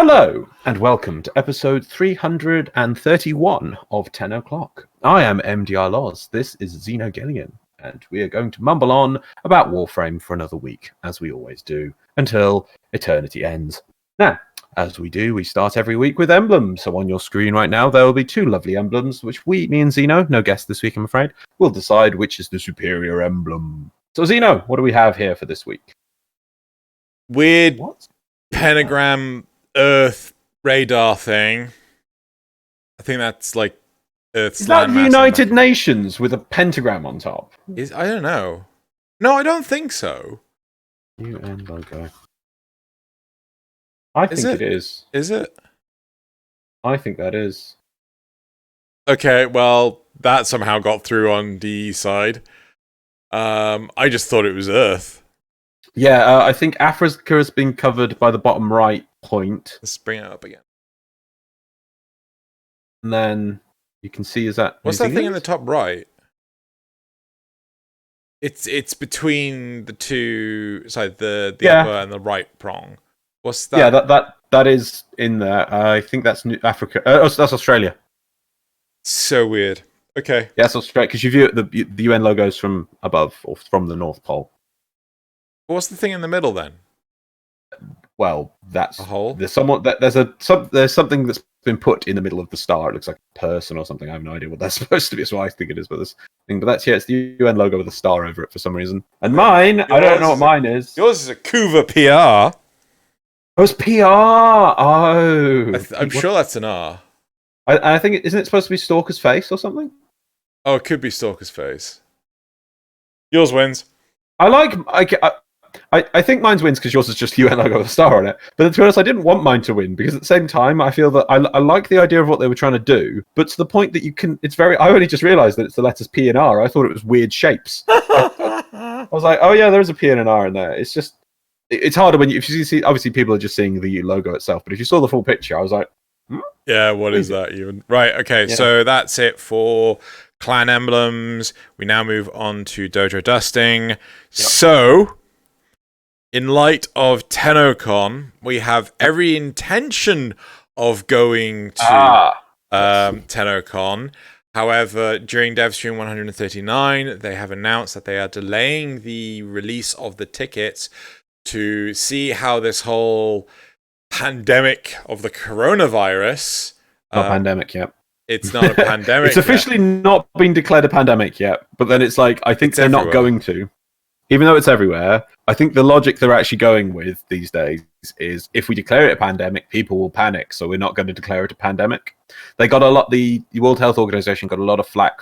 Hello, and welcome to episode 331 of Tenno Clock. I am MDRLOz, this is Xeno, and we are going to mumble on about Warframe for another week, as we always do, until eternity ends. Now, as we do, we start every week with emblems, so on your screen right now there will be two lovely emblems, which me and Xeno, no guest this week I'm afraid, will decide which is the superior emblem. So Xeno, what do we have here for this week? Weird pentagram Earth radar thing. I think that's like Earth's Is that the United Nations with a pentagram on top? I don't know. No, I don't think so. UN logo. I think it is. Is it? I think that is. Okay, well, that somehow got through on DE side. I just thought it was Earth. Yeah, I think Africa has been covered by the bottom right point. Let's bring it up again. And then you can see, is that... What's that thing in the top right? It's between the two... Sorry, the upper and the right prong. What's that? Yeah, that is in there. I think that's Africa. That's Australia. So weird. Okay. Yeah, that's Australia, because you view it, the UN logos from above, or from the North Pole. What's the thing in the middle then? Well, that's a hole. There's something that's been put in the middle of the star. It looks like a person or something. I have no idea what that's supposed to be. That's what I think it is. But that's it's the UN logo with a star over it for some reason. And mine, I don't know what mine is. Yours is a Kuva PR. Oh, it's PR. Oh, I'm sure that's an R. I think isn't it supposed to be Stalker's face or something? Oh, it could be Stalker's face. Yours wins. I think mine wins because yours is just UN logo with a star on it. But to be honest, I didn't want mine to win because at the same time, I feel that I like the idea of what they were trying to do, but to the point that you can, I only just realised that it's the letters P and R. I thought it was weird shapes. I was like, oh yeah, there is a P and an R in there. It's just, it's harder if you see, obviously people are just seeing the logo itself, but if you saw the full picture, I was like, yeah, what is that even? Right, okay, so that's it for clan emblems. We now move on to dojo dusting. Yep. So... in light of TennoCon, we have every intention of going to TennoCon. However, during Devstream 139, they have announced that they are delaying the release of the tickets to see how this whole pandemic of the coronavirus... Not pandemic yet. It's not a pandemic It's officially not been declared a pandemic yet, but then it's like, I think they're everywhere. Not going to. Even though it's everywhere, I think the logic they're actually going with these days is if we declare it a pandemic, people will panic, so we're not going to declare it a pandemic. They got the World Health Organization got a lot of flack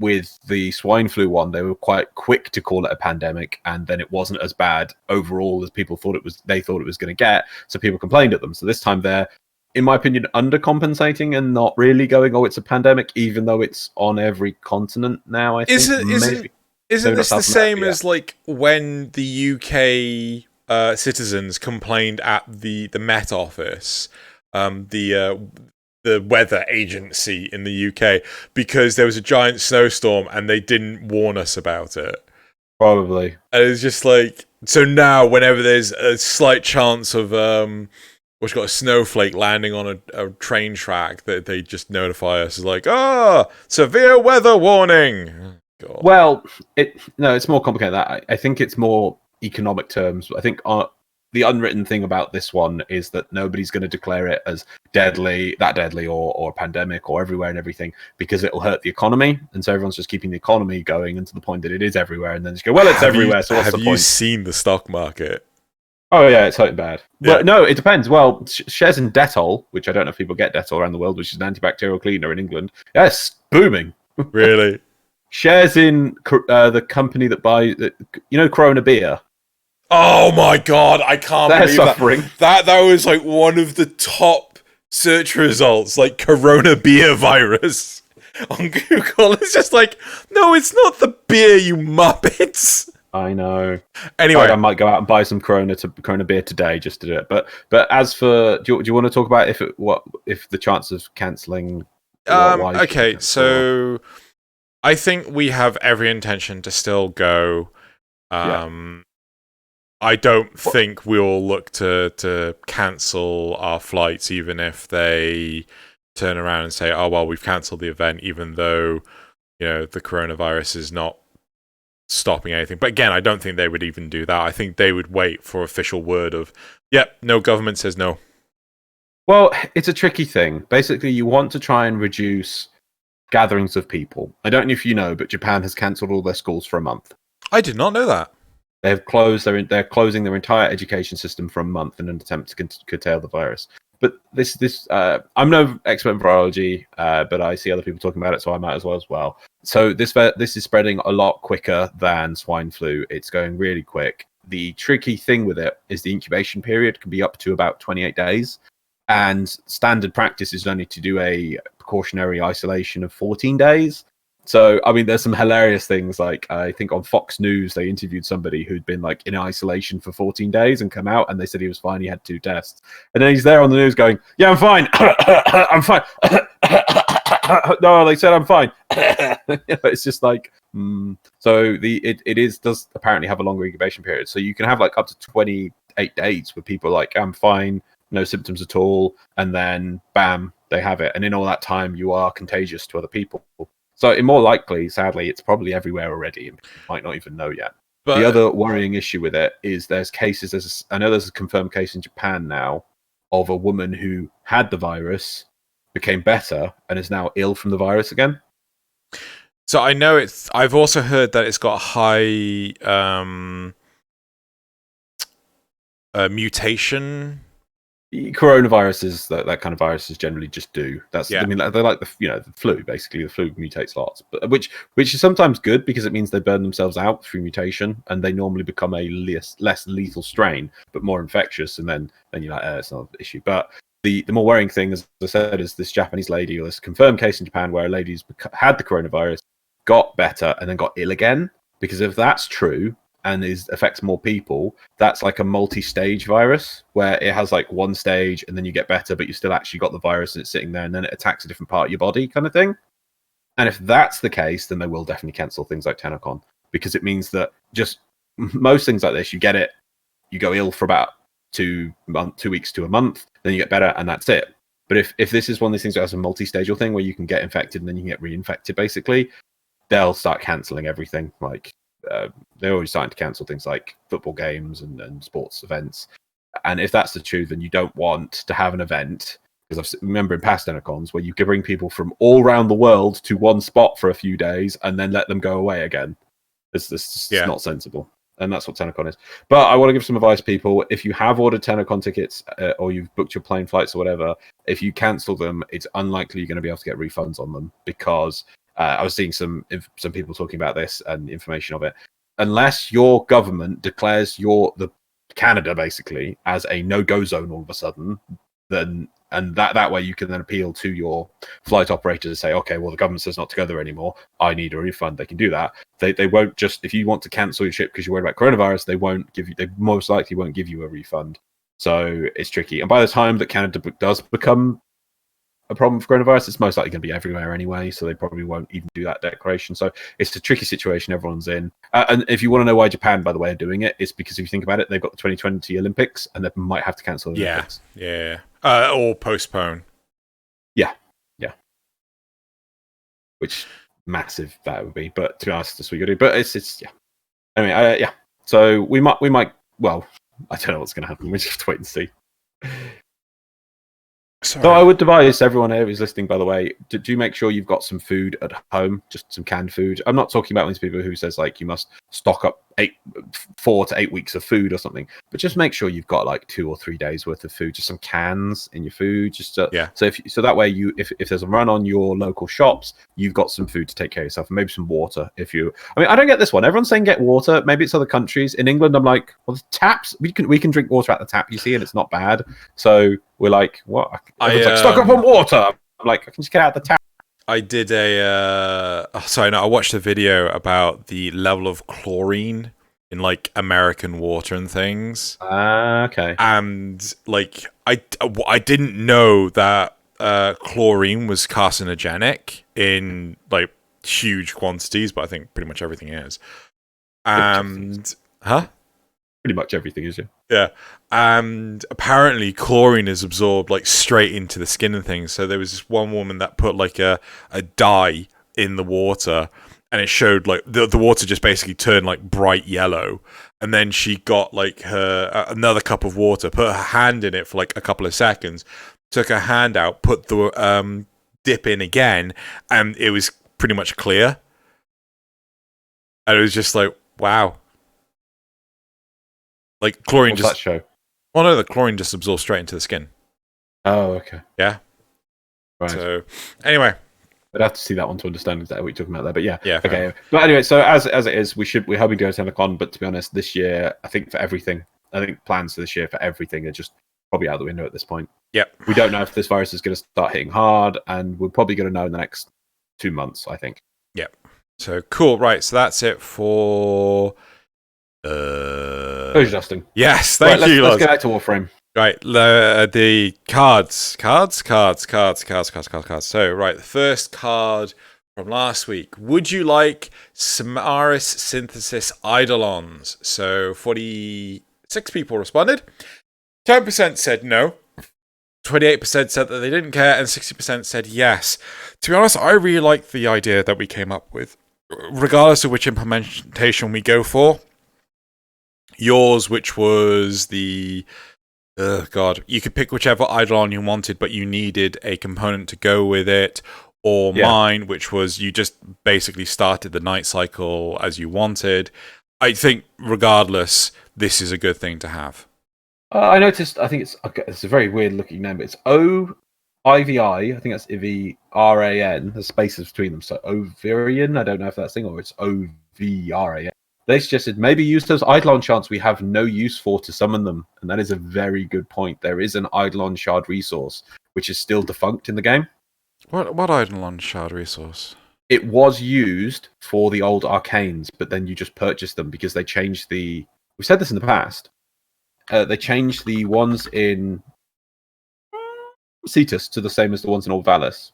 with the swine flu one. They were quite quick to call it a pandemic, and then it wasn't as bad overall as people thought it was. They thought it was going to get, so people complained at them. So this time they're, in my opinion, undercompensating and not really going, oh, it's a pandemic, even though it's on every continent now, I think. Isn't this the same as like when the UK citizens complained at the Met Office, the weather agency in the UK, because there was a giant snowstorm and they didn't warn us about it? Probably. And it's just like, so now whenever there's a slight chance of what's got a snowflake landing on a train track, that they just notify us as like, severe weather warning. God. Well, it's more complicated than that. I think it's more economic terms. I think the unwritten thing about this one is that nobody's going to declare it as deadly or a pandemic or everywhere and everything, because it'll hurt the economy. And so everyone's just keeping the economy going, and to the point that it is everywhere, and then just go, well, it's everywhere, so what's the point? Have you seen the stock market? Oh, yeah, it's hurting bad. Yeah. Well, no, it depends. Well, shares in Dettol, which I don't know if people get Dettol around the world, which is an antibacterial cleaner in England, yes, booming. Really? Shares in the company that buys, Corona beer. Oh my god, I can't They're believe suffering. That was like one of the top search results, like Corona beer virus on Google. It's just like, no, it's not the beer, you muppets. I know. Anyway, I might go out and buy some Corona beer today just to do it. But as for, do you want to talk about if the chance of cancelling? Okay, so I think we have every intention to still go. I don't think we'll look to cancel our flights, even if they turn around and say, "Oh well, we've cancelled the event," even though the coronavirus is not stopping anything. But again, I don't think they would even do that. I think they would wait for official word of, "Yep, no, government says no." Well, it's a tricky thing. Basically, you want to try and reduce gatherings of people. I don't know if you know, but Japan has cancelled all their schools for a month. I did not know that. They're closing their entire education system for a month in an attempt to curtail the virus. But I'm no expert in virology, but I see other people talking about it, so I might as well. So this is spreading a lot quicker than swine flu. It's going really quick. The tricky thing with it is the incubation period can be up to about 28 days. And standard practice is only to do a precautionary isolation of 14 days. So, I mean, there's some hilarious things. Like, I think on Fox News, they interviewed somebody who'd been like in isolation for 14 days and come out, and they said he was fine. He had 2 tests. And then he's there on the news going, "Yeah, I'm fine. I'm fine." No, they said I'm fine. It's just like, So it does apparently have a longer incubation period. So you can have like up to 28 days where people are like, "I'm fine, no symptoms at all," and then bam, they have it. And in all that time, you are contagious to other people. So more likely, sadly, it's probably everywhere already, and you might not even know yet. But the other worrying issue with it is there's cases. I know there's a confirmed case in Japan now of a woman who had the virus, became better, and is now ill from the virus again. So I know I've also heard that it's got high mutation. Coronaviruses, that kind of viruses generally just do. I mean, they're like the flu. Basically, the flu mutates lots, but which is sometimes good because it means they burn themselves out through mutation, and they normally become a less lethal strain, but more infectious. And then you're like, it's not an issue. But the more worrying thing, as I said, is this Japanese lady, or this confirmed case in Japan where a lady's had the coronavirus, got better, and then got ill again. Because if that's true, and affects more people, that's like a multi-stage virus where it has like one stage and then you get better, but you still actually got the virus and it's sitting there, and then it attacks a different part of your body, kind of thing. And if that's the case, then they will definitely cancel things like TennoCon, because it means that just most things like this, you get it, you go ill for about 2 weeks to a month, then you get better, and that's it. But if this is one of these things that has a multi-stageal thing where you can get infected and then you can get reinfected, basically, they'll start canceling everything. Like, they're already starting to cancel things like football games and sports events. And if that's the truth, then you don't want to have an event, because I remember in past TennoCons where you could bring people from all around the world to one spot for a few days and then let them go away again. It's not sensible. And that's what TennoCon is. But I want to give some advice, people. If you have ordered TennoCon tickets or you've booked your plane flights or whatever, if you cancel them, it's unlikely you're going to be able to get refunds on them, because I was seeing some people talking about this and information of it. Unless your government declares the Canada basically as a no-go zone all of a sudden, then that way you can then appeal to your flight operator to say, okay, well, the government says not to go there anymore, I need a refund. They can do that. They won't just, if you want to cancel your trip because you're worried about coronavirus, they most likely won't give you a refund. So it's tricky. And by the time that Canada does become a problem for coronavirus, it's most likely going to be everywhere anyway, so they probably won't even do that declaration. So it's a tricky situation everyone's in. And if you want to know why Japan, by the way, are doing it, it's because if you think about it, they've got the 2020 Olympics, and they might have to cancel the Olympics. Yeah. Or postpone. Yeah. Which massive that would be, but to be honest, that's what you got to do. But it's yeah. Anyway, yeah. So we might. Well, I don't know what's going to happen. We just have to wait and see. Sorry. So I would advise everyone here who's listening, by the way, do make sure you've got some food at home, just some canned food. I'm not talking about these people who says like you must stock up 4 to 8 weeks of food or something, but just make sure you've got like 2 or 3 days worth of food, just some cans in your food, just so that way if there's a run on your local shops, you've got some food to take care of yourself, and maybe some water. I don't get this one. Everyone's saying get water. Maybe it's other countries. In England, I'm like, well, the taps, we can drink water at the tap, you see, and it's not bad. So we're like, what? Everyone's like, stock up on water. I'm like, I can just get out the tap. I did I watched a video about the level of chlorine in like American water and things. Okay. And like, I didn't know that chlorine was carcinogenic in like huge quantities, but I think pretty much everything is. And Pretty much everything is, yeah. Yeah. And apparently chlorine is absorbed like straight into the skin and things. So there was this one woman that put like a dye in the water, and it showed like the water just basically turned like bright yellow. And then she got like her another cup of water, put her hand in it for like a couple of seconds, took her hand out, put the dip in again, and it was pretty much clear. And it was just like, wow. Like chlorine What's just that show? Well, no, the chlorine just absorbs straight into the skin. Oh, okay. Yeah. Right. So anyway, I'd have to see that one to understand exactly what you're talking about there. But yeah. Yeah. Okay. But anyway, so as it is, we're hoping to go to TennoCon, but to be honest, this year, I think plans for this year for everything are just probably out the window at this point. Yep. We don't know if this virus is going to start hitting hard, and we're probably going to know in the next 2 months, I think. Yep. So cool. Right. So that's it for Closure dusting. Yes, thank you. Let's get back to Warframe. Right, the cards. So, right, the first card from last week. Would you like Samaris Synthesis Eidolons? So, 46 people responded. 10% said no. 28% said that they didn't care, and 60% said yes. To be honest, I really like the idea that we came up with, regardless of which implementation we go for. Yours, which was the... Oh, God. You could pick whichever Eidolon you wanted, but you needed a component to go with it. Or mine, which was you just basically started the night cycle as you wanted. I think, regardless, this is a good thing to have. I noticed, I think it's a very weird looking name, but it's OIVI. I think that's IVRAN. There's spaces between them. So Ovarian, I don't know if that's a thing, or it's OVRAN. They suggested maybe use those Eidolon shards we have no use for to summon them. And that is a very good point. There is an Eidolon shard resource, which is still defunct in the game. What Eidolon shard resource? It was used for the old arcanes, but then you just purchased them because they changed the... We've said this in the past. They changed the ones in Cetus to the same as the ones in Old Valis.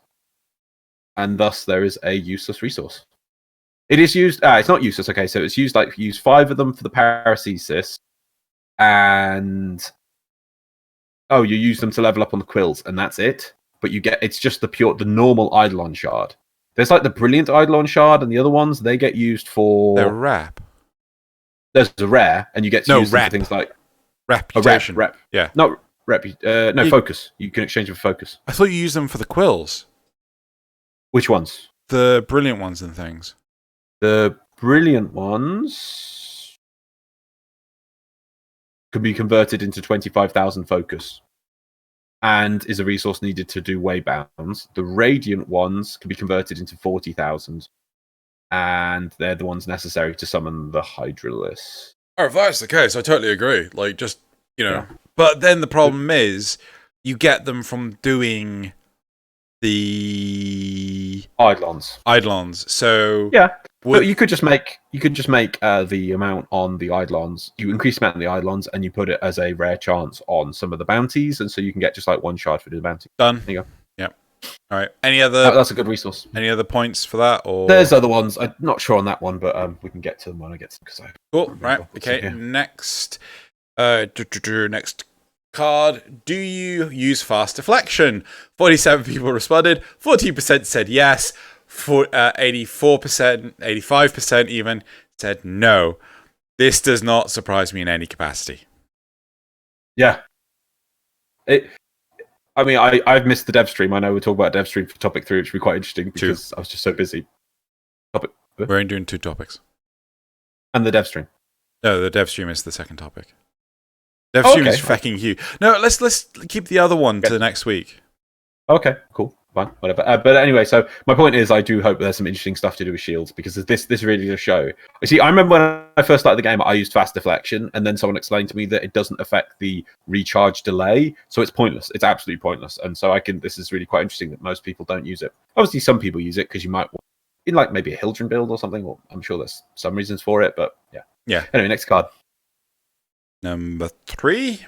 And thus there is a useless resource. It is used... it's not useless, okay, so it's used like... Use 5 of them for the paracesis, and... Oh, you use them to level up on the quills, and that's it. But you get... It's just the normal Eidolon shard. There's like the brilliant Eidolon shard, and the other ones, they get used for... They're rap. There's a rare, and you get to use them for things like... Reputation. Rep. Yeah. Not rep. Focus. You can exchange them for focus. I thought you used them for the quills. Which ones? The brilliant ones and things. The brilliant ones could be converted into 25,000 focus, and is a resource needed to do waybounds. The radiant ones can be converted into 40,000, and they're the ones necessary to summon the Hydralis. Oh, if that's the case, I totally agree. Like, just, Yeah. But then the problem is, you get them from doing the... Eidolons. So... Yeah. But you could just make the amount on the Eidolons. You increase the amount on the Eidolons, and you put it as a rare chance on some of the bounties, and so you can get just like 1 shard for the bounty. Done. There you go. Yep. All right. Any other... That's a good resource. Any other points for that? Or there's other ones. I'm not sure on that one, but we can get to them when I get to them. Cool. Right. Okay. Next. Next card. Do you use fast deflection? 47 people responded. 14% said yes. 84%, 85% even said no. This does not surprise me in any capacity. Yeah. I've missed the Devstream. I know we're talking about Devstream for topic 3, which would be quite interesting because I was just so busy. We're only doing 2 topics. And the Devstream. No, the Devstream is the second topic. Devstream is fucking huge. No, let's keep the other one to the next week. Okay, cool. Fine, whatever. But anyway, so my point is, I do hope there's some interesting stuff to do with shields, because this really does show. You see, I remember when I first started the game, I used fast deflection, and then someone explained to me that it doesn't affect the recharge delay, so it's pointless. It's absolutely pointless. And so this is really quite interesting that most people don't use it. Obviously, some people use it because you might want, in like maybe a Hildren build or something. Well, I'm sure there's some reasons for it, but yeah. Yeah. Anyway, next card. Number 3.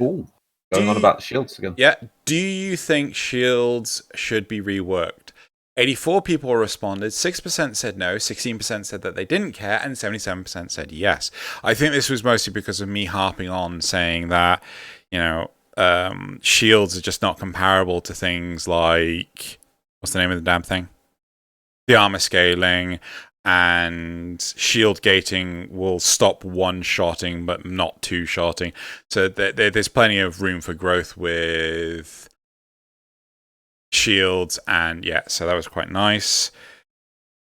Ooh. Going on about the shields again. Yeah. Do you think shields should be reworked? 84 people responded, 6% said no, 16% said that they didn't care, and 77% said yes. I think this was mostly because of me harping on saying that, shields are just not comparable to things like, what's the name of the damn thing? The armor scaling, and shield gating will stop one-shotting, but not two-shotting. So there's plenty of room for growth with shields, and yeah, so that was quite nice.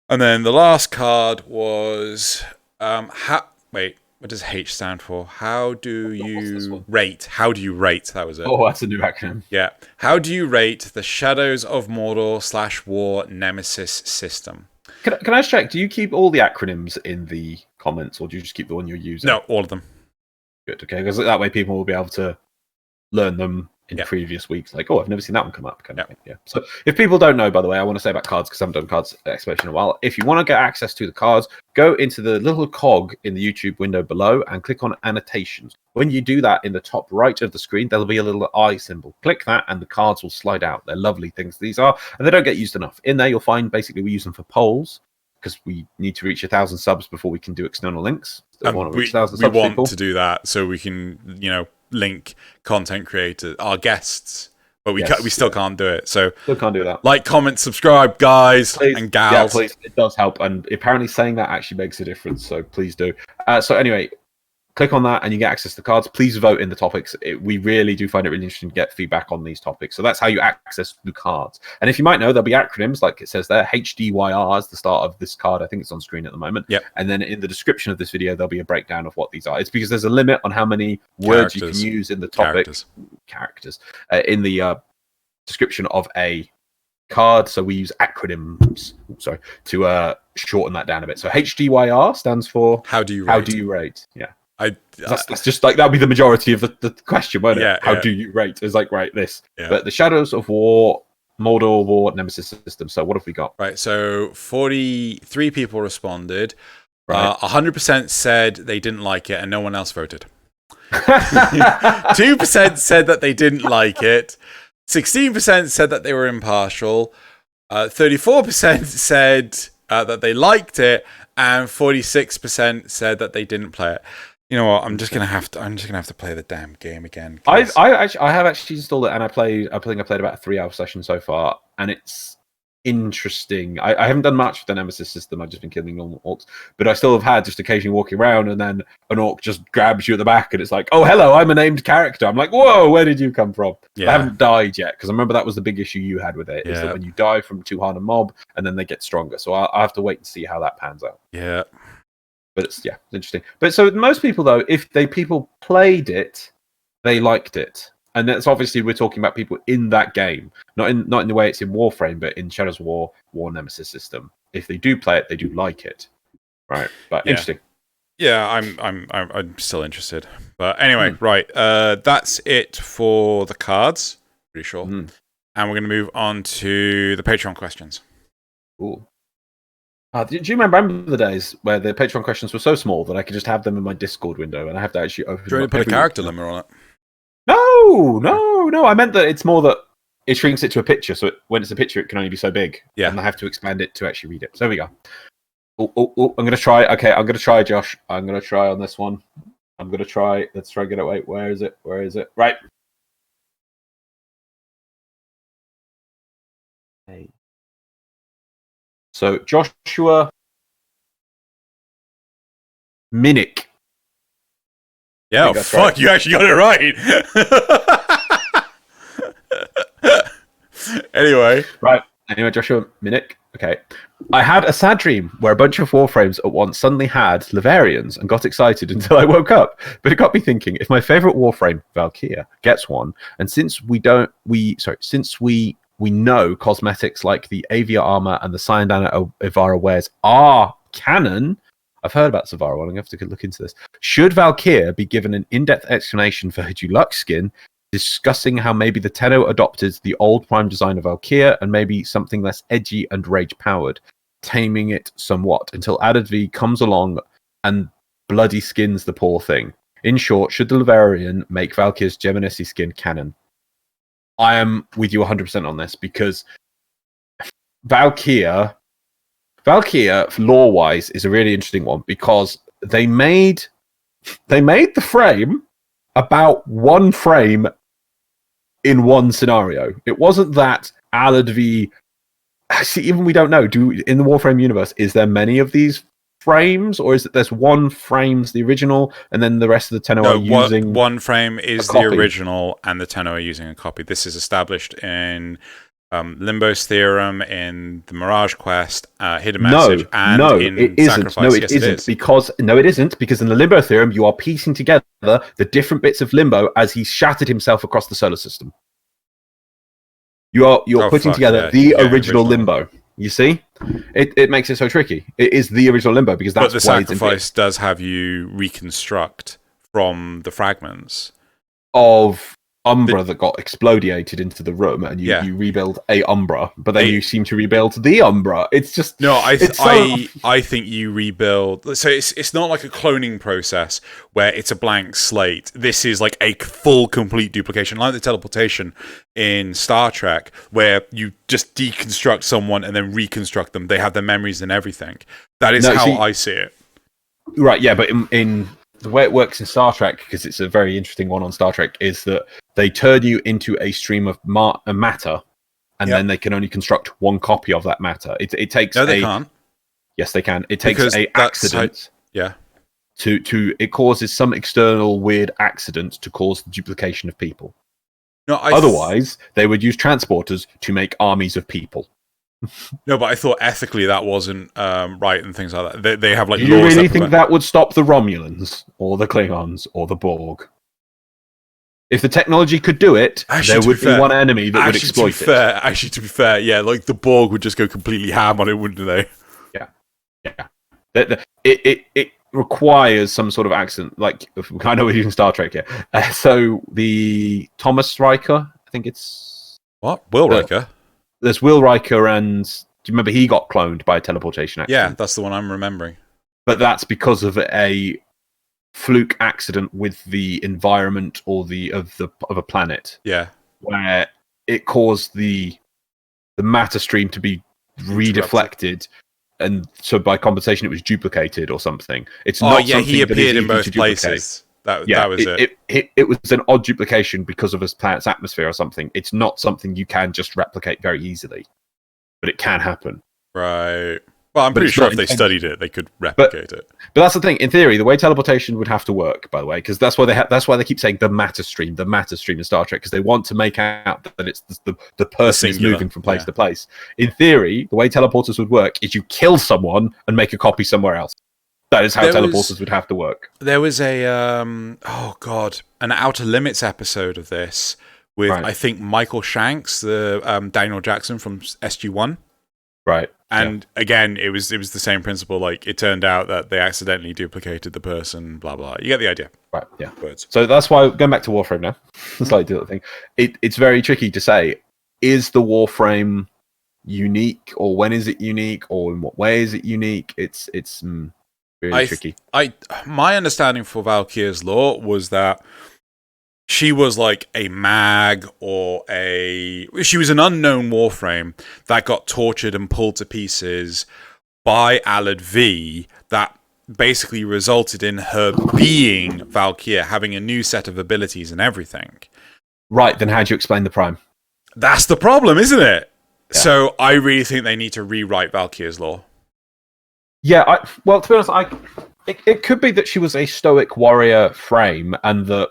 And then the last card was what does H stand for? How do you rate? How do you rate? That was it. Oh, that's a new acronym. Yeah. How do you rate the Shadows of Mordor / War Nemesis system? Can I just check? Do you keep all the acronyms in the comments, or do you just keep the one you're using? No, all of them. Good. Okay, because that way people will be able to learn them in previous weeks. Like, oh, I've never seen that one come up. Kind of thing. Yeah. So if people don't know, by the way, I want to say about cards, because I haven't done cards explanation in a while. If you want to get access to the cards, go into the little cog in the YouTube window below and click on annotations. When you do that, in the top right of the screen, there'll be a little eye symbol. Click that and the cards will slide out. They're lovely things these are, and they don't get used enough. In there, you'll find basically we use them for polls, because we need to reach 1,000 subs before we can do external links. We want to do that so we can, link content creators, our guests, but we still can't do it. So still can't do that. Like, comment, subscribe, guys and gals. Yeah, please. It does help, and apparently saying that actually makes a difference. So please do. So anyway, click on that and you get access to cards. Please vote in the topics. We really do find it really interesting to get feedback on these topics. So that's how you access the cards. And if you might know, there'll be acronyms, like it says there. HDYR is the start of this card. I think it's on screen at the moment. Yep. And then in the description of this video, there'll be a breakdown of what these are. It's because there's a limit on how many words you can use in the topic. Characters. In the description of a card. So we use acronyms, to shorten that down a bit. So HDYR stands for How do you rate? Yeah. That's just like, that'll be the majority of the question, won't it? How do you rate? It's like, right, this. Yeah. But the Shadows of War, Mordor War Nemesis system. So what have we got? Right, so 43 people responded. Right. 100% said they didn't like it, and no one else voted. 2% said that they didn't like it. 16% said that they were impartial. 34% said that they liked it, and 46% said that they didn't play it. You know what? I'm just gonna have to play the damn game again. I have actually installed it, and I think I played about a 3-hour session so far, and it's interesting. I haven't done much with the Nemesis system. I've just been killing normal orcs, but I still have had just occasionally walking around, and then an orc just grabs you at the back, and it's like, oh, hello, I'm a named character. I'm like, whoa, where did you come from? Yeah. I haven't died yet, because I remember that was the big issue you had with it, is that when you die from too hard a mob, and then they get stronger. So I have to wait and see how that pans out. Yeah. But it's interesting. But so most people, though, if people played it, they liked it. And that's obviously, we're talking about people in that game, not in the way it's in Warframe, but in Shadows of War Nemesis system. If they do play it, they do like it, right? But interesting. Yeah, I'm still interested. But anyway, right, that's it for the cards. Pretty sure. And we're going to move on to the Patreon questions. Cool. Do you remember the days where the Patreon questions were so small that I could just have them in my Discord window, and I have to actually open them? Do you want to put a character limit on it? No. I meant that it's more that it shrinks it to a picture, so when it's a picture, it can only be so big. Yeah. And I have to expand it to actually read it. So there we go. Oh, I'm going to try. Okay, I'm going to try, Josh. I'm going to try on this one. I'm going to try. Let's try and get it. Wait, where is it? Right. Hey. So, Joshua Minnick. Yeah, fuck, right. You actually got it right. Anyway, Joshua Minnick. Okay. I had a sad dream where a bunch of Warframes at once suddenly had Laverians and got excited until I woke up. But it got me thinking, if my favorite Warframe, Valkyria, gets one, and since we know cosmetics like the Avia armor and the Syandana Ivara wears are canon. I've heard about Savara one. I'm going to have to look into this. Should Valkyria be given an in-depth explanation for her deluxe skin, discussing how maybe the Tenno adopted the old prime design of Valkyria and maybe something less edgy and rage-powered, taming it somewhat until Added V comes along and bloody skins the poor thing? In short, should the Laverian make Valkyria's Geminisi skin canon? I am with you 100% on this, because Valkyria, lore-wise, is a really interesting one because they made the frame about one frame in one scenario. It wasn't that Alad v. Actually, even we don't know. In the Warframe universe, is there many of these frames, or is it there's one frame's the original, and then the rest of the Tenno are using one frame is the original, and the Tenno are using a copy. This is established in Limbo's Theorem, in the Mirage Quest, Hidden Message, and in Sacrifice. No, it isn't. Because in the Limbo Theorem, you are piecing together the different bits of Limbo as he shattered himself across the solar system. You're putting together the original Limbo. You see, it makes it so tricky. It is the original Limbo because that's. But the Sacrifice does have you reconstruct from the fragments of Umbra that got explodiated into the room, and you rebuild a Umbra, but then you seem to rebuild the Umbra. It's just I think you rebuild. So it's not like a cloning process where it's a blank slate. This is like a full, complete duplication, like the teleportation in Star Trek, where you just deconstruct someone and then reconstruct them. They have their memories and everything. That is how I see it. Right? Yeah, but in the way it works in Star Trek, because it's a very interesting one on Star Trek, is that they turn you into a stream of matter, and then they can only construct one copy of that matter. It takes they can't. Yes, they can. It takes an accident. It causes some external weird accident to cause the duplication of people. No, otherwise they would use transporters to make armies of people. No, but I thought ethically that wasn't right and things like that. They have like. Do you really think that would stop the Romulans or the Klingons or the Borg? If the technology could do it, there would be one enemy that would exploit it. Actually, to be fair, yeah, like the Borg would just go completely ham on it, wouldn't they? Yeah. It requires some sort of accident. Like, I know we're using Star Trek here. So the Thomas Riker, I think it's what? Will Riker. There's Will Riker, and do you remember he got cloned by a teleportation accident? Yeah, that's the one I'm remembering. But that's because of a fluke accident with the environment or of a planet. Yeah, where it caused the matter stream to be redeflected, and so by compensation it was duplicated or something. It's not. Yeah, he appeared in both places. That was it. It was an odd duplication because of his planet's atmosphere or something. It's not something you can just replicate very easily, but it can happen. Right. Well, I'm pretty sure if they studied it, they could replicate it. But that's the thing. In theory, the way teleportation would have to work, by the way, because that's why they keep saying the matter stream in Star Trek, because they want to make out that it's the person who's moving from place to place. In theory, the way teleporters would work is you kill someone and make a copy somewhere else. That is how teleporters would have to work. There was an Outer Limits episode of this with I think Michael Shanks, the Daniel Jackson from SG-1. Right. And again, it was the same principle. Like, it turned out that they accidentally duplicated the person. Blah blah. You get the idea, right? Yeah. Words. So that's why going back to Warframe now. Slightly different thing. It's very tricky to say. Is the Warframe unique, or when is it unique, or in what way is it unique? It's really tricky. My understanding for Valkyria's lore was that she was like a mag she was an unknown Warframe that got tortured and pulled to pieces by Alad V, that basically resulted in her being Valkyria, having a new set of abilities and everything. Right, then how do you explain the Prime? That's the problem, isn't it? Yeah. So I really think they need to rewrite Valkyria's lore. Yeah, to be honest, it could be that she was a stoic warrior frame and that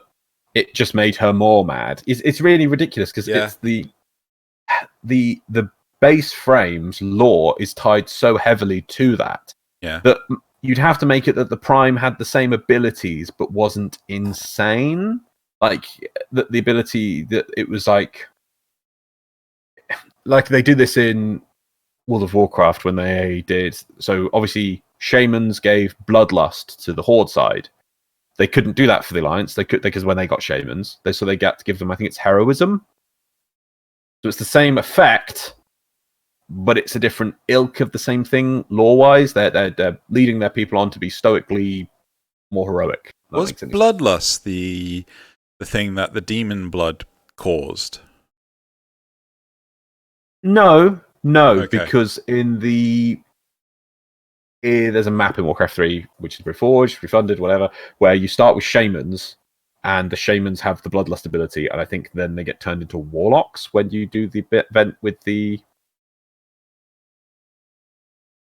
it just made her more mad. It's really ridiculous because it's the base frame's lore is tied so heavily to that that you'd have to make it that the Prime had the same abilities but wasn't insane. Like the ability that it was like they do this in World of Warcraft when they did. So obviously shamans gave bloodlust to the Horde side. They couldn't do that for the Alliance. They could, because when they got shamans, they got to give them, I think it's heroism. So it's the same effect, but it's a different ilk of the same thing lore-wise. They're leading their people on to be stoically more heroic. Was bloodlust the thing that the demon blood caused? No, No, Okay. because there's a map in Warcraft 3, which is Reforged, Refunded, whatever, where you start with shamans, and the shamans have the bloodlust ability, and I think then they get turned into warlocks when you do the event with the...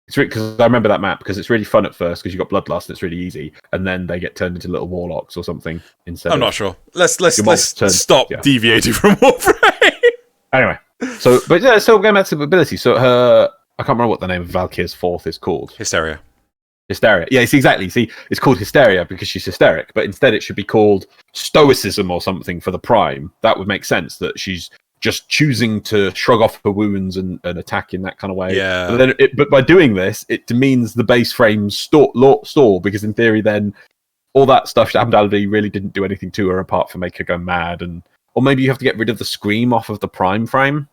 It's because I remember that map, because it's really fun at first, because you've got bloodlust, and it's really easy, and then they get turned into little warlocks or something instead. I'm not sure. Let's stop deviating from Warframe. Anyway, so going back to the ability. So I can't remember what the name of Valkyr's fourth is called. Hysteria. Yeah, exactly. See, it's called Hysteria because she's hysteric, but instead it should be called Stoicism or something for the Prime. That would make sense, that she's just choosing to shrug off her wounds and attack in that kind of way. Yeah. But by doing this, it demeans the base frame stall, because in theory then all that stuff that happened to Aldi really didn't do anything to her apart from make her go mad, or maybe you have to get rid of the scream off of the Prime frame.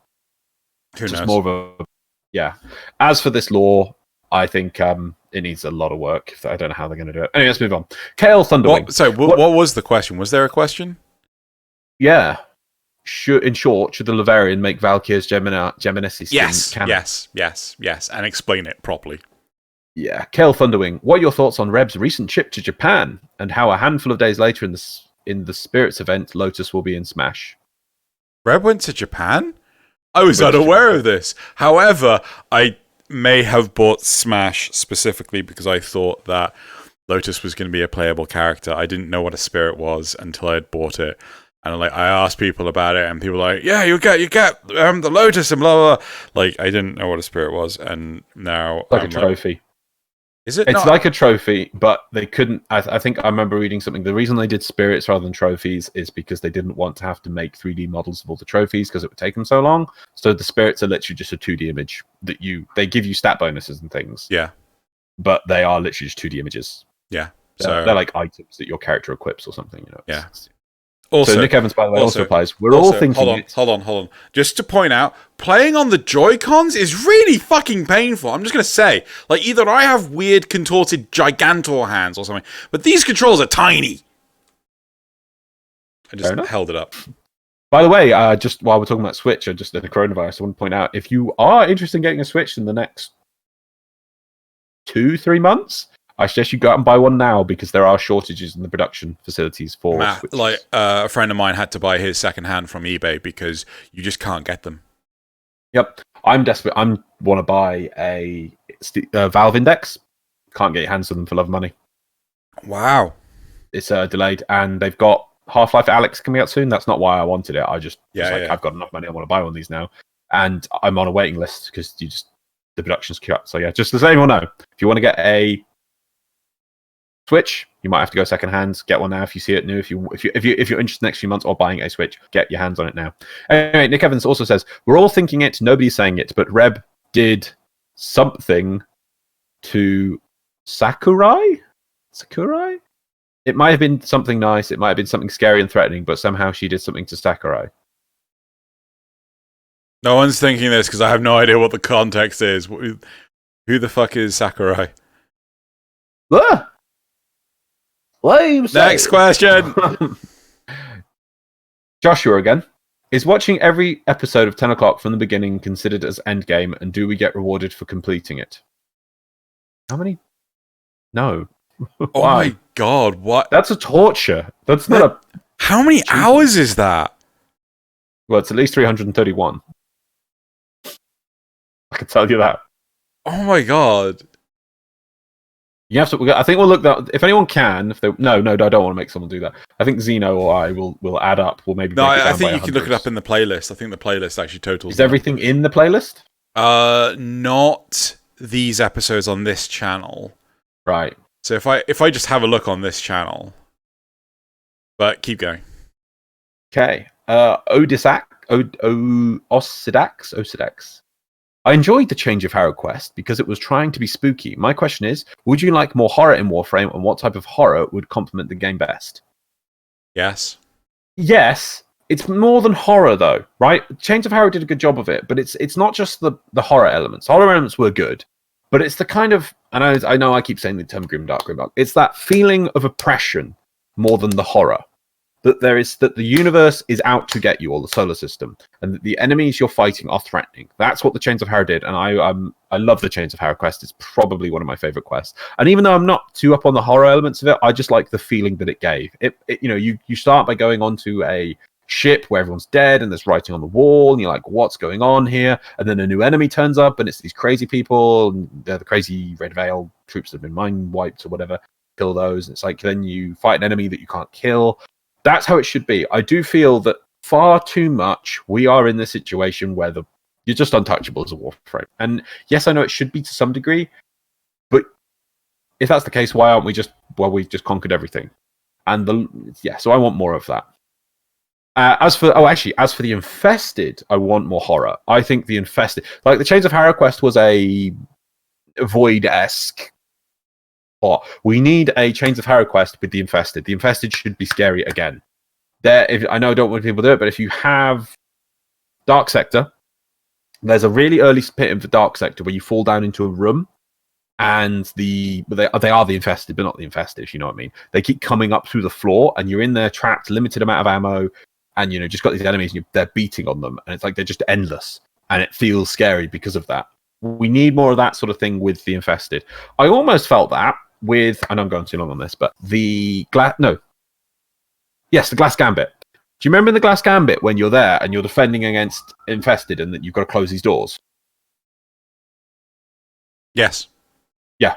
Who knows? More of a... Yeah. As for this lore, I think it needs a lot of work. I don't know how they're going to do it. Anyway, let's move on. Kale Thunderwing. What was the question? Was there a question? Yeah. In short, should the Laverian make Valkyr's Geminesi skin canon? Yes, and explain it properly. Yeah. Kale Thunderwing, what are your thoughts on Reb's recent trip to Japan, and how a handful of days later in the Spirits event, Lotus will be in Smash? Reb went to Japan? I was unaware of this. However, I may have bought Smash specifically because I thought that Lotus was going to be a playable character. I didn't know what a spirit was until I had bought it. And I asked people about it, and people were like, yeah, you get the Lotus and blah, blah, blah. Like, I didn't know what a spirit was, and now... Like a trophy. Is it? It's like a trophy, but they couldn't... I think I remember reading something. The reason they did spirits rather than trophies is because they didn't want to have to make 3D models of all the trophies because it would take them so long. So the spirits are literally just a 2D image that they give you stat bonuses and things. Yeah. But they are literally just 2D images. Yeah. They're like items that your character equips or something. Yeah. Also, so Nick Evans, by the way, also replies, all thinking... Hold on. Just to point out, playing on the Joy-Cons is really fucking painful. I'm just going to say, like, either I have weird contorted Gigantor hands or something, but these controls are tiny. I just held it up. By the way, just while we're talking about Switch, just in the coronavirus, I want to point out, if you are interested in getting a Switch in the next 2-3 months... I suggest you go out and buy one now because there are shortages in the production facilities for Switches. Like a friend of mine had to buy his secondhand from eBay because you just can't get them. Yep. I'm desperate. I want to buy a Valve Index. Can't get your hands on them for love of money. Wow. It's delayed, and they've got Half-Life Alyx coming out soon. That's not why I wanted it. I just I've got enough money. I want to buy one of these now. And I'm on a waiting list because the production's queued up. So yeah, just as anyone know, if you want to get a Switch, you might have to go second hand. Get one now if you see it new. If you're interested next few months or buying a Switch, get your hands on it now. Anyway, Nick Evans also says, we're all thinking it, nobody's saying it, but Reb did something to Sakurai? It might have been something nice, it might have been something scary and threatening, but somehow she did something to Sakurai. No one's thinking this because I have no idea what the context is. Who the fuck is Sakurai? Ah! Next question. Joshua again. Is watching every episode of 10 o'clock from the beginning considered as endgame, and do we get rewarded for completing it? How many? No. Oh my god, what? That's a torture. That's not a... How many hours is that? Well, it's at least 331. I can tell you that. Oh my god. You have to. I think we'll look that if anyone can. If they no, I don't want to make someone do that. I think Xeno or I will add up. We'll maybe. No, I think you can look it up in the playlist. I think the playlist actually totals. Is everything in the playlist? Not these episodes on this channel. Right. So if I just have a look on this channel, but keep going. Okay. Osidax. I enjoyed the change of Harrow Quest because it was trying to be spooky. My question is, would you like more horror in Warframe, and what type of horror would complement the game best? Yes. Yes. It's more than horror, though, right? Change of Harrow did a good job of it, but it's not just the horror elements. Horror elements were good, but it's the kind of... And I know I keep saying the term grimdark. It's that feeling of oppression more than the horror. that the universe is out to get you, or the solar system, and that the enemies you're fighting are threatening. That's what the Chains of Hera did, and I love the Chains of Hera quest. It's probably one of my favorite quests. And even though I'm not too up on the horror elements of it, I just like the feeling that it gave. You start by going onto a ship where everyone's dead and there's writing on the wall, and you're like, what's going on here? And then a new enemy turns up, and it's these crazy people, and they're the crazy Red Veil troops that have been mind wiped or whatever. Kill those, and it's like then you fight an enemy that you can't kill. That's how it should be. I do feel that far too much we are in this situation where you're just untouchable as a Warframe. And yes, I know it should be to some degree, but if that's the case, why aren't we just we've just conquered everything? And so I want more of that. As for the Infested, I want more horror. I think the Infested, like the Chains of Hera quest, was a Void-esque. We need a Chains of Hera quest with the Infested. The Infested should be scary again. I know I don't want people to do it, but if you have Dark Sector, there's a really early bit of the Dark Sector where you fall down into a room, and they are the Infested, but not the Infested, if you know what I mean. They keep coming up through the floor, and you're in there trapped, limited amount of ammo, and just got these enemies, and they're beating on them, and it's like they're just endless, and it feels scary because of that. We need more of that sort of thing with the Infested. I almost felt that with, I know I'm going too long on this, but the Glass Gambit. Do you remember in the Glass Gambit when you're there and you're defending against Infested and that you've got to close these doors? Yes. Yeah.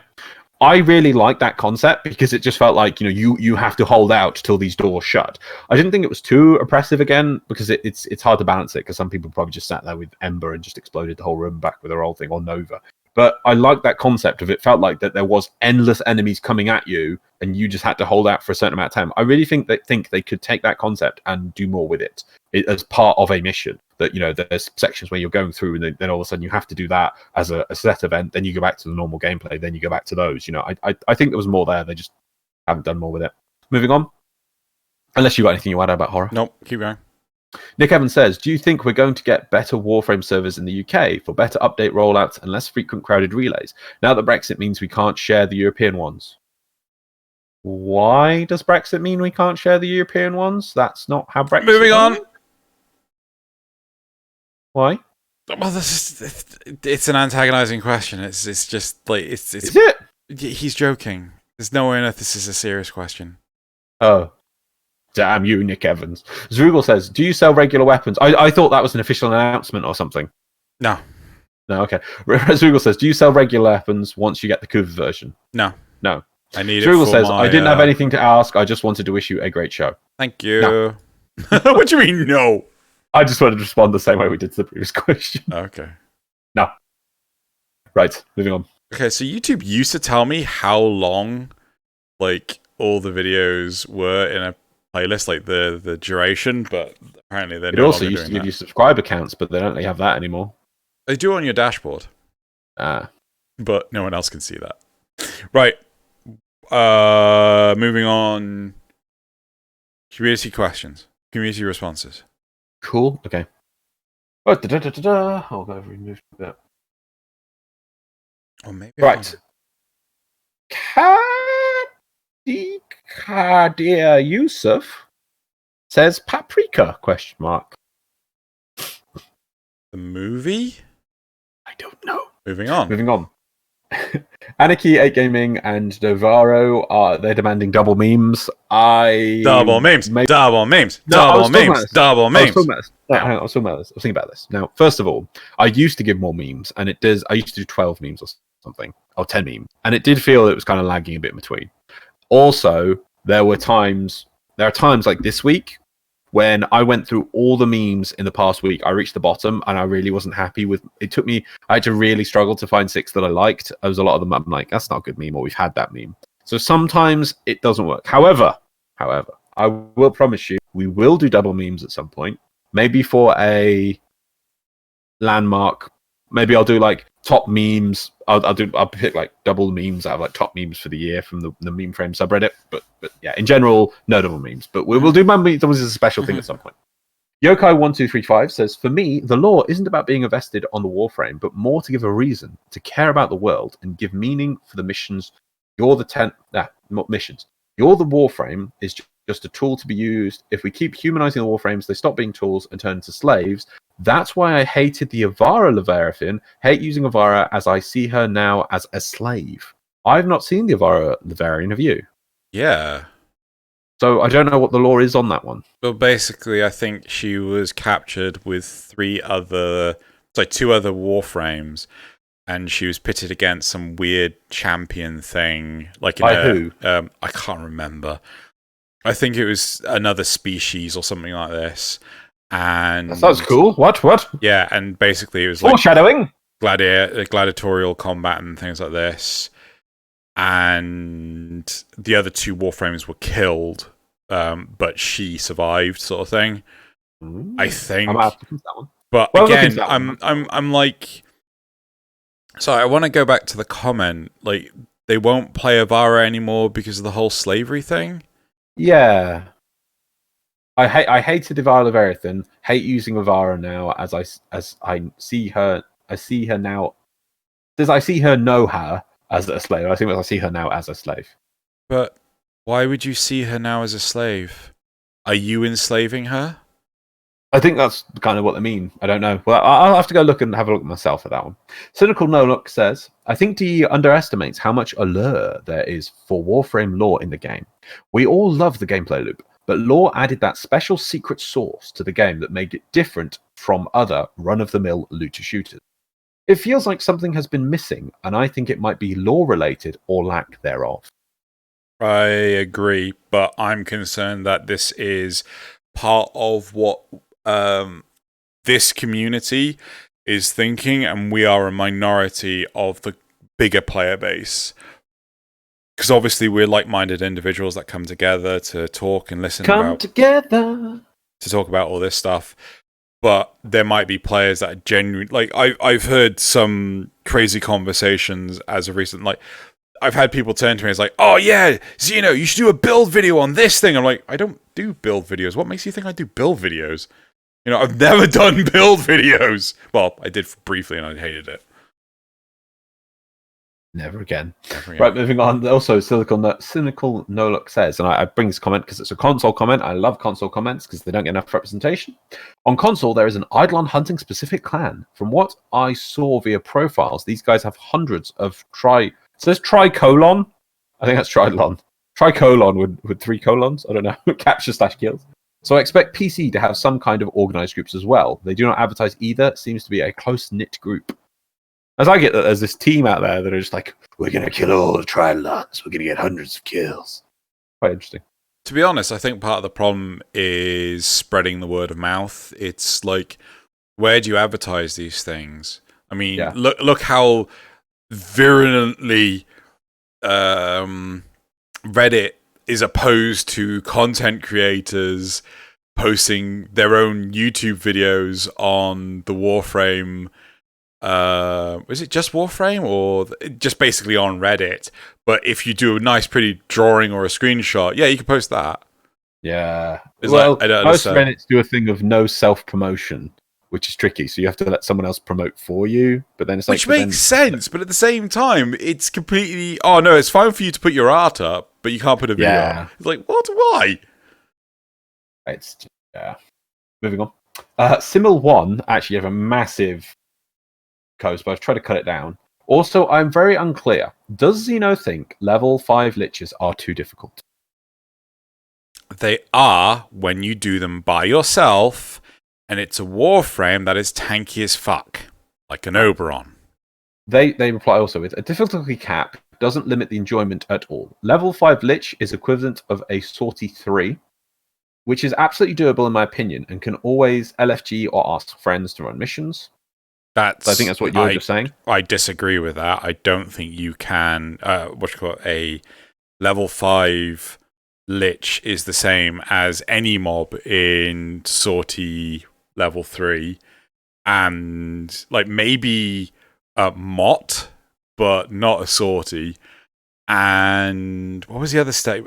I really like that concept because it just felt like, you have to hold out till these doors shut. I didn't think it was too oppressive again because it's hard to balance it because some people probably just sat there with Ember and just exploded the whole room back with their old thing, or Nova. But I like that concept of it felt like that there was endless enemies coming at you and you just had to hold out for a certain amount of time. I really think they could take that concept and do more with it as part of a mission. That, there's sections where you're going through and then all of a sudden you have to do that as a set event. Then you go back to the normal gameplay. Then you go back to those. I think there was more there. They just haven't done more with it. Moving on. Unless you got anything you want to add about horror. Nope, keep going. Nick Evans says, do you think we're going to get better Warframe servers in the UK for better update rollouts and less frequent crowded relays, now that Brexit means we can't share the European ones? Why does Brexit mean we can't share the European ones? That's not how Brexit Moving on. Why? Well, it's an antagonizing question. It's just like it's. Is it? He's joking. There's no way on earth this is a serious question. Oh. Damn you, Nick Evans. Zrugal says, do you sell regular weapons? I thought that was an official announcement or something. No. No, okay. Zrugal says, do you sell regular weapons once you get the Kuva version? No. I need Zrugal it for says, I didn't have anything to ask. I just wanted to wish you a great show. Thank you. No. What do you mean, no? I just wanted to respond the same way we did to the previous question. Okay. No. Right, moving on. Okay, so YouTube used to tell me how long, all the videos were in a playlist, the duration, but apparently they're it also used to give you subscriber counts, but they don't really have that anymore. They do on your dashboard. But no one else can see that. Right. Moving on. Community questions. Community responses. Cool. Okay. Oh, I'll go remove that. Or maybe right. Kadir Yusuf says Paprika ? The movie? I don't know. Moving on. Anarchy 8 Gaming and Novaro they're demanding double memes. Double memes. I was talking about this. Now, first of all, I used to give more memes, and I used to do 12 memes or something, or 10 memes, and it did feel it was kind of lagging a bit in between. Also, there are times like this week when I went through all the memes in the past week. I reached the bottom and I really wasn't happy with it. I had to really struggle to find 6 that I liked. There was a lot of them I'm like, that's not a good meme, or we've had that meme. So sometimes it doesn't work. However, I will promise you we will do double memes at some point. Maybe for a landmark. Maybe I'll do top memes. I'll pick double memes out of top memes for the year from the meme frame subreddit. But yeah, in general, no double memes. But we'll do memes as a special thing at some point. Yokai1235 says, for me, the lore isn't about being invested on the Warframe, but more to give a reason to care about the world and give meaning for the missions. Missions. You're the Warframe is just a tool to be used. If we keep humanizing the Warframes, they stop being tools and turn into slaves. That's why I hated the Avara Leviathan. Hate using Avara as I see her now as a slave. I've not seen the Avara Leviathan, have you? Yeah. So I don't know what the law is on that one. Well, basically, I think she was captured with two other Warframes, and she was pitted against some weird champion thing. Like By who? I can't remember. I think it was another species or something like this. And that sounds cool. What? Yeah, and basically it was foreshadowing, gladiatorial combat and things like this. And the other two Warframes were killed, but she survived, sort of thing. I think. I'm out to that one. But again, I'm like, sorry, I want to go back to the comment. Like, they won't play Avara anymore because of the whole slavery thing. Yeah, I hated Avara Leviathan. Hate using Avara now as I see her. I see her now. Does I see her know her as a slave? I think I see her now as a slave. But why would you see her now as a slave? Are you enslaving her? I think that's kind of what they mean. I don't know. Well, I'll have to go look and have a look myself at that one. Cynical No Look says, I think DE underestimates how much allure there is for Warframe lore in the game. We all love the gameplay loop, but lore added that special secret sauce to the game that made it different from other run-of-the-mill looter shooters. It feels like something has been missing, and I think it might be lore-related or lack thereof. I agree, but I'm concerned that this is part of what this community is thinking, and we are a minority of the bigger player base. Because obviously we're like-minded individuals that come together to talk and listen to talk about all this stuff. But there might be players that are genuine. Like, I've heard some crazy conversations as of recent. Like, I've had people turn to me and it's like, oh yeah, Xeno, you should do a build video on this thing. I'm like, I don't do build videos. What makes you think I do build videos? You know, I've never done build videos. Well, I did briefly and I hated it. Never again. Right, moving on. Also, Cynical No Look says, and I bring this comment because it's a console comment. I love console comments because they don't get enough representation. On console, there is an Eidolon hunting specific clan. From what I saw via profiles, these guys have hundreds of it says tricolon. I think that's tridlon. Tricolon with 3 colons. I don't know. Capture/kills. So I expect PC to have some kind of organized groups as well. They do not advertise either. It seems to be a close-knit group. As I get that there's this team out there that are just like, we're going to kill all the Tridlons. We're going to get hundreds of kills. Quite interesting. To be honest, I think part of the problem is spreading the word of mouth. It's like, where do you advertise these things? I mean, look how virulently Reddit is opposed to content creators posting their own YouTube videos on the Warframe. Is it just Warframe or just basically on Reddit? But if you do a nice, pretty drawing or a screenshot, yeah, you can post that. Yeah. Well, most Reddits do a thing of no self-promotion, which is tricky. So you have to let someone else promote for you. But then it's which makes sense. But at the same time, it's completely. Oh no, it's fine for you to put your art up, but you can't put a video up. It's like, what? Why? It's Moving on. Simil1 actually have a massive coast, but I've tried to cut it down. Also, I'm very unclear. Does Xeno think level 5 liches are too difficult? They are when you do them by yourself, and it's a Warframe that is tanky as fuck, like an Oberon. They reply also with, a difficulty cap doesn't limit the enjoyment at all. Level 5 lich is equivalent of a Sortie 3, which is absolutely doable in my opinion, and can always LFG or ask friends to run missions. I think that's what you're just saying. I disagree with that. I don't think you can. A level 5 lich is the same as any mob in Sortie level 3, and like maybe a Mott, but not a Sortie. And what was the other state?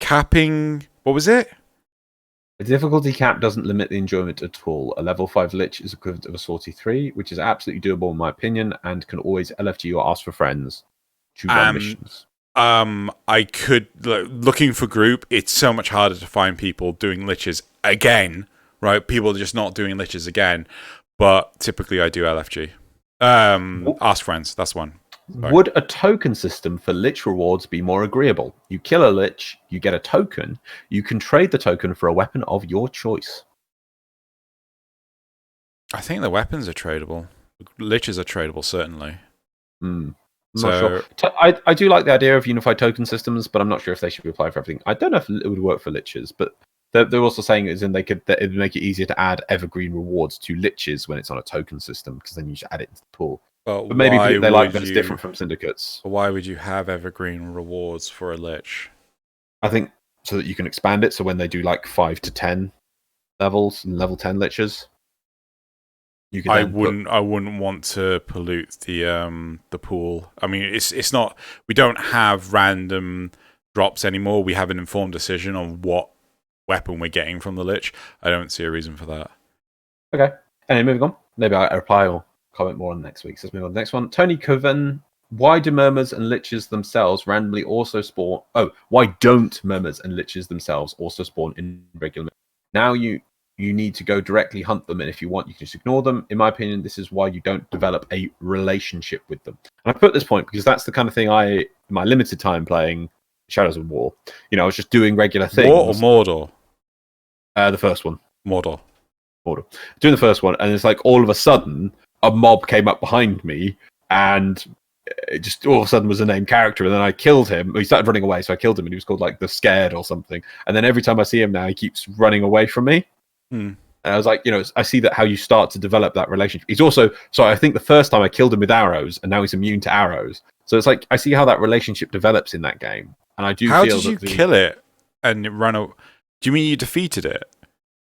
Capping. What was it? A difficulty cap doesn't limit the enjoyment at all. A level 5 lich is equivalent of a Sortie 3, which is absolutely doable in my opinion, and can always LFG or ask for friends to run missions. I could looking for group. It's so much harder to find people doing liches again, right? People are just not doing liches again. But typically, I do LFG. Ask friends. That's one. Sorry. Would a token system for lich rewards be more agreeable? You kill a lich, you get a token. You can trade the token for a weapon of your choice. I think the weapons are tradable. Liches are tradable, certainly. I'm not sure. I do like the idea of unified token systems, but I'm not sure if they should be applied for everything. I don't know if it would work for liches, but they're also saying it would make it easier to add evergreen rewards to liches when it's on a token system, because then you should add it into the pool. But maybe they like that it's different from syndicates. Why would you have evergreen rewards for a lich? I think so that you can expand it. So when they do like 5 to 10 levels and level 10 liches, you can. I wouldn't want to pollute the pool. I mean, it's not. We don't have random drops anymore. We have an informed decision on what weapon we're getting from the lich. I don't see a reason for that. Okay. Anyway, moving on. Maybe I'll reply or comment more on next week. So let's move on to the next one. Tony Coven. Why do murmurs and liches themselves randomly also spawn? Oh, why don't murmurs and liches themselves also spawn in regular? Now you need to go directly hunt them, and if you want, you can just ignore them. In my opinion, this is why you don't develop a relationship with them. And I put this point because that's the kind of thing in my limited time playing Shadows of War, I was just doing regular things. War or Mordor? The first one. Mordor. Doing the first one, and it's like all of a sudden a mob came up behind me, and it just all of a sudden was a named character, and then I killed him. He started running away, so I killed him, and he was called like the Scared or something. And then every time I see him now, he keeps running away from me. And I was like, I see that how you start to develop that relationship. He's also, so I think the first time I killed him with arrows, and now he's immune to arrows. So it's like I see how that relationship develops in that game, and I do. How did you kill it and run away? Do you mean you defeated it?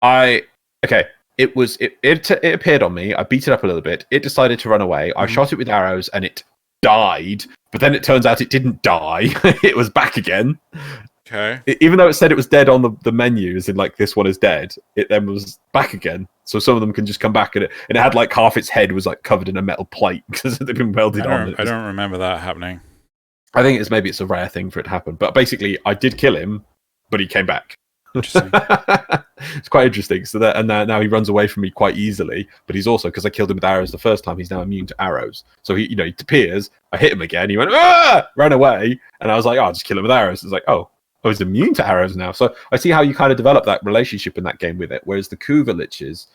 It appeared on me. I beat it up a little bit. It decided to run away. I shot it with arrows, and it died. But then it turns out it didn't die. It was back again. Okay. Even though it said it was dead on the menus, and like this one is dead, it then was back again. So some of them can just come back, and it had like half its head was like covered in a metal plate because they've been welded on. I don't remember that happening. I think maybe it's a rare thing for it to happen. But basically, I did kill him, but he came back. Interesting. It's quite interesting. So now he runs away from me quite easily, but he's also, because I killed him with arrows the first time, he's now immune to arrows. So he appears. I hit him again. He went ran away, and I was like, I'll just kill him with arrows. It's like, he's immune to arrows now. So I see how you kind of develop that relationship in that game with it. Whereas the Kuva liches,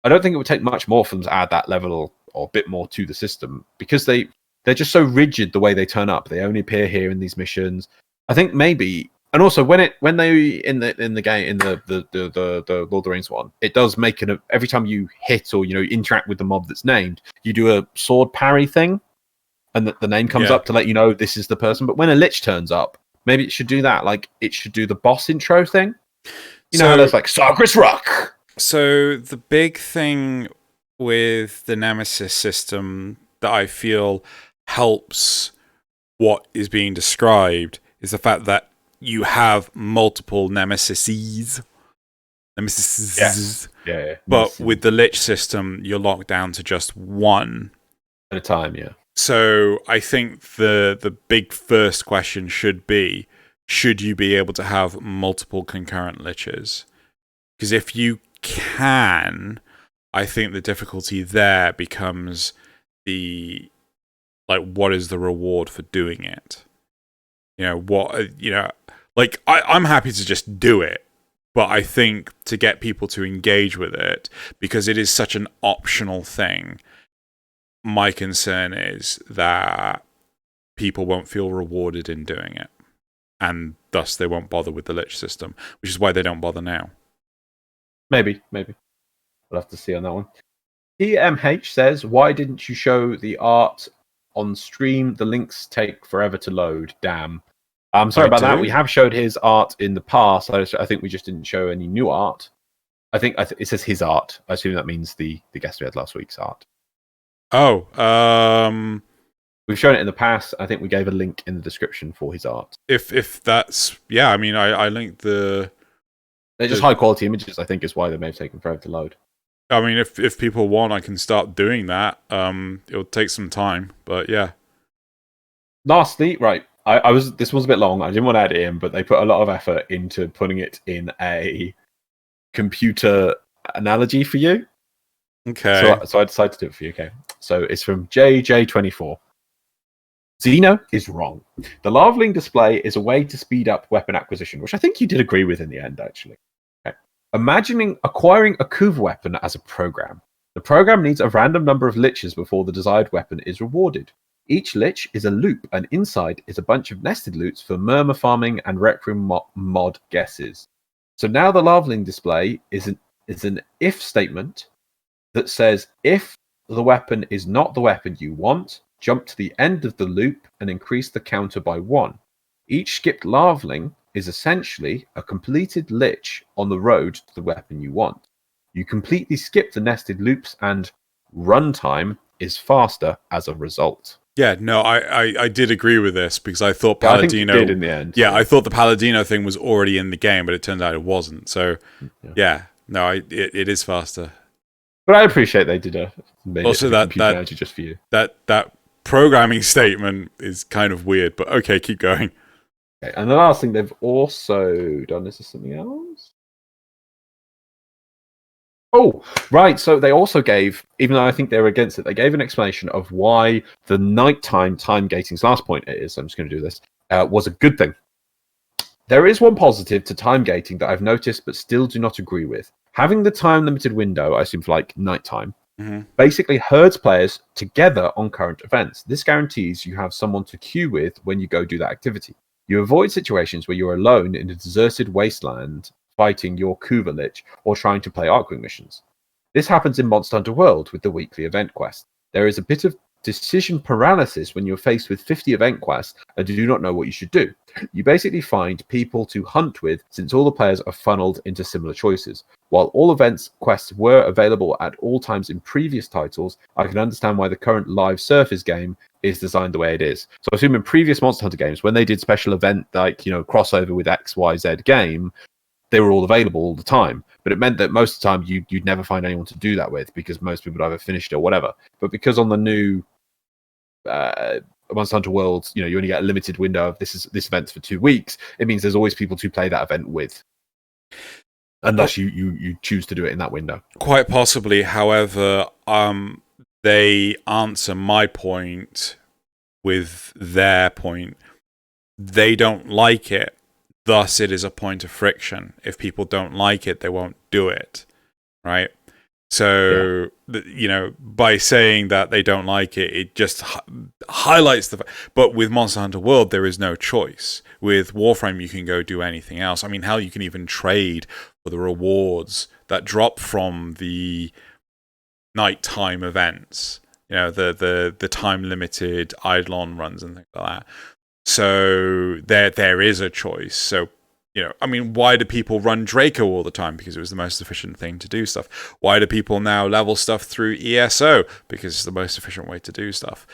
I don't think it would take much more for them to add that level or a bit more to the system, because they're just so rigid the way they turn up. They only appear here in these missions. I think maybe. And also, when they in the game in the Lord of the Rings one, it does make every time you hit or interact with the mob that's named, you do a sword parry thing, and the name comes up to let you know this is the person. But when a lich turns up, maybe it should do that. Like it should do the boss intro thing. How there's like Sarkris Rock. So the big thing with the Nemesis system that I feel helps what is being described is the fact that you have multiple nemesises. Yeah. But with the Lich system, you're locked down to just one at a time, yeah. So I think the big first question should be, should you be able to have multiple concurrent liches? Because if you can, I think the difficulty there becomes what is the reward for doing it? I'm happy to just do it, but I think to get people to engage with it, because it is such an optional thing, my concern is that people won't feel rewarded in doing it, and thus they won't bother with the Lich system, which is why they don't bother now. Maybe. We'll have to see on that one. EMH says, why didn't you show the art on stream? The links take forever to load. Damn. I'm sorry about that. We have showed his art in the past. I think we just didn't show any new art. I think it says his art. I assume that means the guest we had last week's art. Oh, we've shown it in the past. I think we gave a link in the description for his art. If that's I mean, I linked the. They're just high quality images. I think is why they may have taken forever to load. I mean, if people want, I can start doing that. It'll take some time, but yeah. Lastly, right, This was a bit long. I didn't want to add it in, but they put a lot of effort into putting it in a computer analogy for you. Okay. So I decided to do it for you. Okay. So it's from JJ24. Xeno is wrong. The Larveling display is a way to speed up weapon acquisition, which I think you did agree with in the end, actually. Okay. Imagining acquiring a Kuva weapon as a program. The program needs a random number of liches before the desired weapon is rewarded. Each lich is a loop, and inside is a bunch of nested loops for murmur farming and Requiem mod guesses. So now the Larveling display is an if statement that says if the weapon is not the weapon you want, jump to the end of the loop and increase the counter by 1. Each skipped Larveling is essentially a completed lich on the road to the weapon you want. You completely skip the nested loops and runtime is faster as a result. Yeah, no, I did agree with this because I thought Paladino... I think you did in the end. Yeah, I thought the Paladino thing was already in the game, but it turned out it wasn't. So, yeah no, it is faster. But I appreciate they did also that just for you. That programming statement is kind of weird, but okay, keep going. Okay, and the last thing they've also done, is this something else? Oh, right. So they also gave, even though I think they were against it, they gave an explanation of why the nighttime time gating's last point is, I'm just going to do this, was a good thing. There is one positive to time gating that I've noticed but still do not agree with. Having the time limited window, I assume for like nighttime, basically herds players together on current events. This guarantees you have someone to queue with when you go do that activity. You avoid situations where you're alone in a deserted wasteland fighting your Kuva Lich or trying to play Arcwing missions. This happens in Monster Hunter World with the weekly event quest. There is a bit of decision paralysis when you're faced with 50 event quests and do not know what you should do. You basically find people to hunt with since all the players are funneled into similar choices. While all events quests were available at all times in previous titles, I can understand why the current live Surface game is designed the way it is. So I assume in previous Monster Hunter games, when they did special event like, crossover with XYZ game, they were all available all the time. But it meant that most of the time you'd never find anyone to do that with because most people would either finished it or whatever. But because on the new Monster Hunter World, you only get a limited window of this event's for 2 weeks, it means there's always people to play that event with. Unless you choose to do it in that window. Quite possibly, however, they answer my point with their point. They don't like it. Thus, it is a point of friction. If people don't like it, they won't do it, right? So, by saying that they don't like it, it just highlights the fact. But with Monster Hunter World, there is no choice. With Warframe, you can go do anything else. I mean, hell, you can even trade for the rewards that drop from the nighttime events. The time-limited Eidolon runs and things like that. So there is a choice. So, why do people run Draco all the time? Because it was the most efficient thing to do stuff. Why do people now level stuff through ESO? Because it's the most efficient way to do stuff.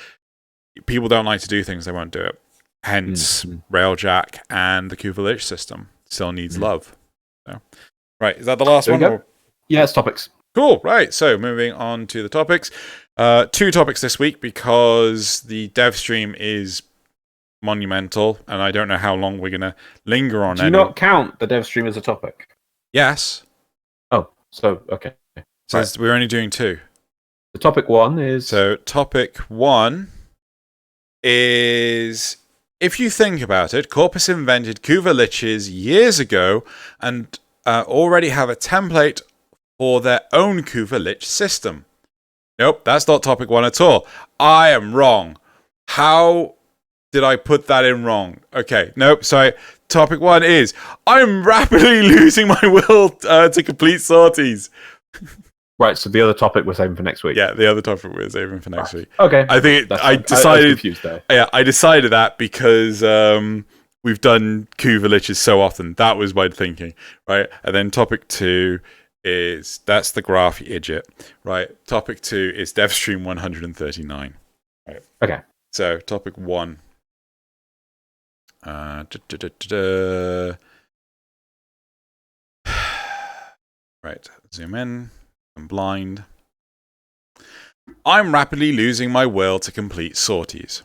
People don't like to do things, they won't do it. Hence, Railjack and the Kuva Lich system still needs love. So, right, is that the last one? Yeah, it's topics. Cool, right. So, moving on to the topics. 2 topics this week because the Devstream is monumental, and I don't know how long we're going to linger on it. Do you not count the Devstream as a topic? Yes. Oh, so, okay. So we're only doing 2. The topic 1 is... So, topic 1 is... If you think about it, Corpus invented Kuva Liches years ago and already have a template for their own Kuva Lich system. Nope, that's not topic 1 at all. I am wrong. How did I put that in wrong? Okay, nope, sorry. Topic 1 is, I'm rapidly losing my will to complete sorties. Right, so the other topic we're saving for next week. Yeah, the other topic we're saving for next week. Okay. I think I decided. I decided that because we've done Kuva Liches so often. That was my thinking, right? And then topic 2 is that's the graph, you idiot, right? Topic 2 is Devstream 139. Right. Okay. So topic 1. Right, zoom in. I'm blind. I'm rapidly losing my will to complete sorties.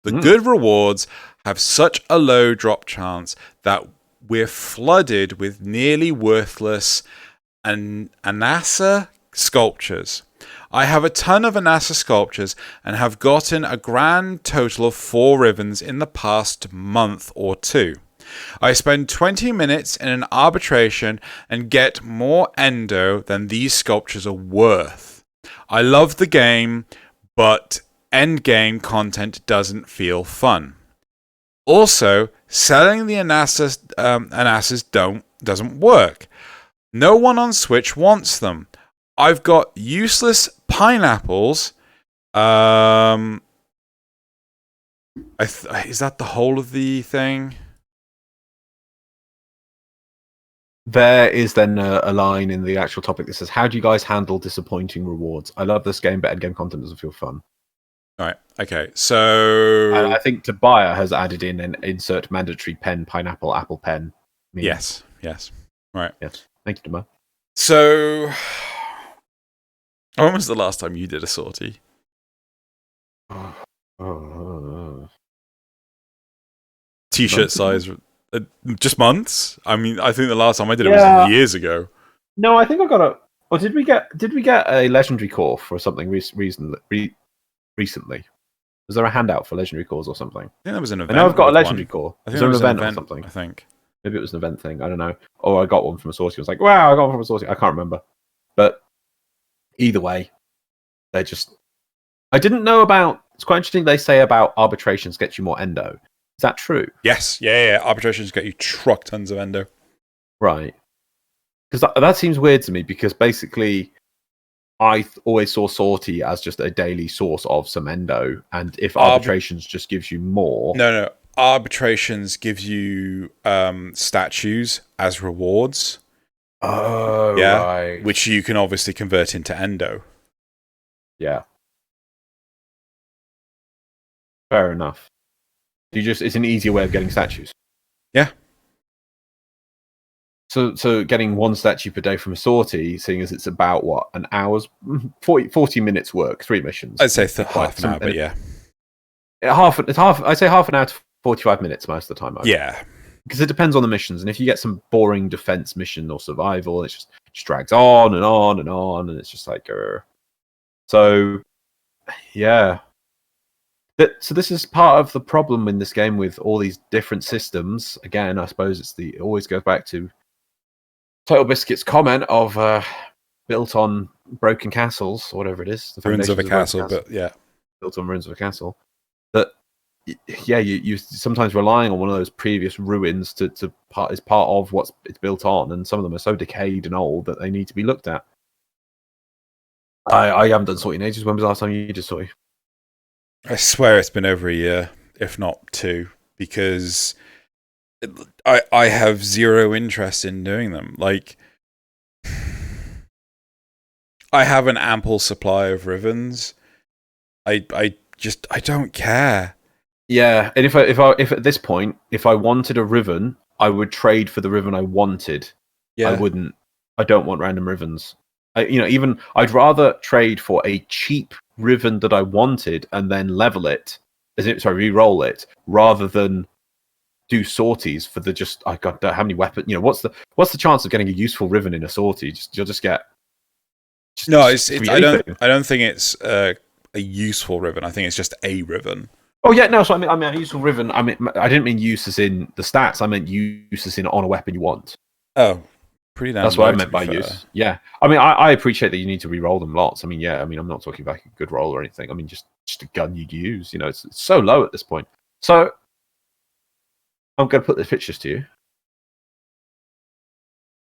The good rewards have such a low drop chance that we're flooded with nearly worthless Anasa sculptures. I have a ton of Anasa sculptures and have gotten a grand total of 4 ribbons in the past month or 2. I spend 20 minutes in an arbitration and get more endo than these sculptures are worth. I love the game, but endgame content doesn't feel fun. Also, selling the Anasas doesn't work. No one on Switch wants them. I've got useless pineapples. Is that the whole of the thing? There is then a line in the actual topic that says, "How do you guys handle disappointing rewards? I love this game, but endgame content doesn't feel fun." All right. Okay. So and I think Tobiah has added in an insert mandatory pen, pineapple, apple pen. Meme. Yes. Right. Yes. Thank you, Tobiah. So, when was the last time you did a sortie? T-shirt size, just months. I mean, I think the last time I did it was years ago. No, I think I got a. Or did we get a legendary core for something recently? Was there a handout for legendary cores or something? I think there was an event. I know I've got a legendary core. I think there was an event or something. I think maybe it was an event thing. I don't know. Or I got one from a sortie. I was like, wow, I got one from a sortie. I can't remember. But either way, they're just. I didn't know about. It's quite interesting. They say about arbitrations get you more endo. Is that true? Yes. Yeah. Arbitrations get you truck tons of endo. Right. Because that seems weird to me, because basically I always saw sortie as just a daily source of some endo, and if arbitrations just gives you more... No. Arbitrations gives you statues as rewards. Oh, yeah, right. Which you can obviously convert into endo. Yeah. Fair enough. It's an easier way of getting statues. Yeah. So getting one statue per day from a sortie, seeing as it's about, what, an hour's... 40 minutes work, 3 missions. I'd say half an hour, but yeah. I'd say half an hour to 45 minutes most of the time. Yeah. Because it depends on the missions, and if you get some boring defense mission or survival, it just drags on and on and on, and it's just like... So, yeah. So this is part of the problem in this game with all these different systems. Again, I suppose it always goes back to Total Biscuit's comment of built on broken castles, or whatever it is. The ruins of a castle, but yeah. Built on ruins of a castle. That, yeah, you sometimes relying on one of those previous ruins is part of what it's built on, and some of them are so decayed and old that they need to be looked at. I haven't done sortie in ages. When was the last time you did sortie? I swear it's been over a year, if not 2, because I have zero interest in doing them. Like, I have an ample supply of ribbons. I don't care. Yeah, and if at this point, if I wanted a ribbon, I would trade for the ribbon I wanted. Yeah. I don't want random ribbons. I'd rather trade for a cheap ribbon that I wanted and then re-roll it, rather than do sorties for the just how many weapons. What's the chance of getting a useful ribbon in a sortie? You'll just get. I don't think it's a useful ribbon. I think it's just a ribbon. Oh yeah, no. So I mean, a useful ribbon. I mean, I didn't mean use as in the stats. I meant use as in on a weapon you want. Oh. Pretty damn. That's what I meant by use. Yeah. I mean, I appreciate that you need to re-roll them lots. I mean, yeah. I mean, I'm not talking about a good roll or anything. I mean, just a gun you use. It's so low at this point. So I'm going to put the pictures to you.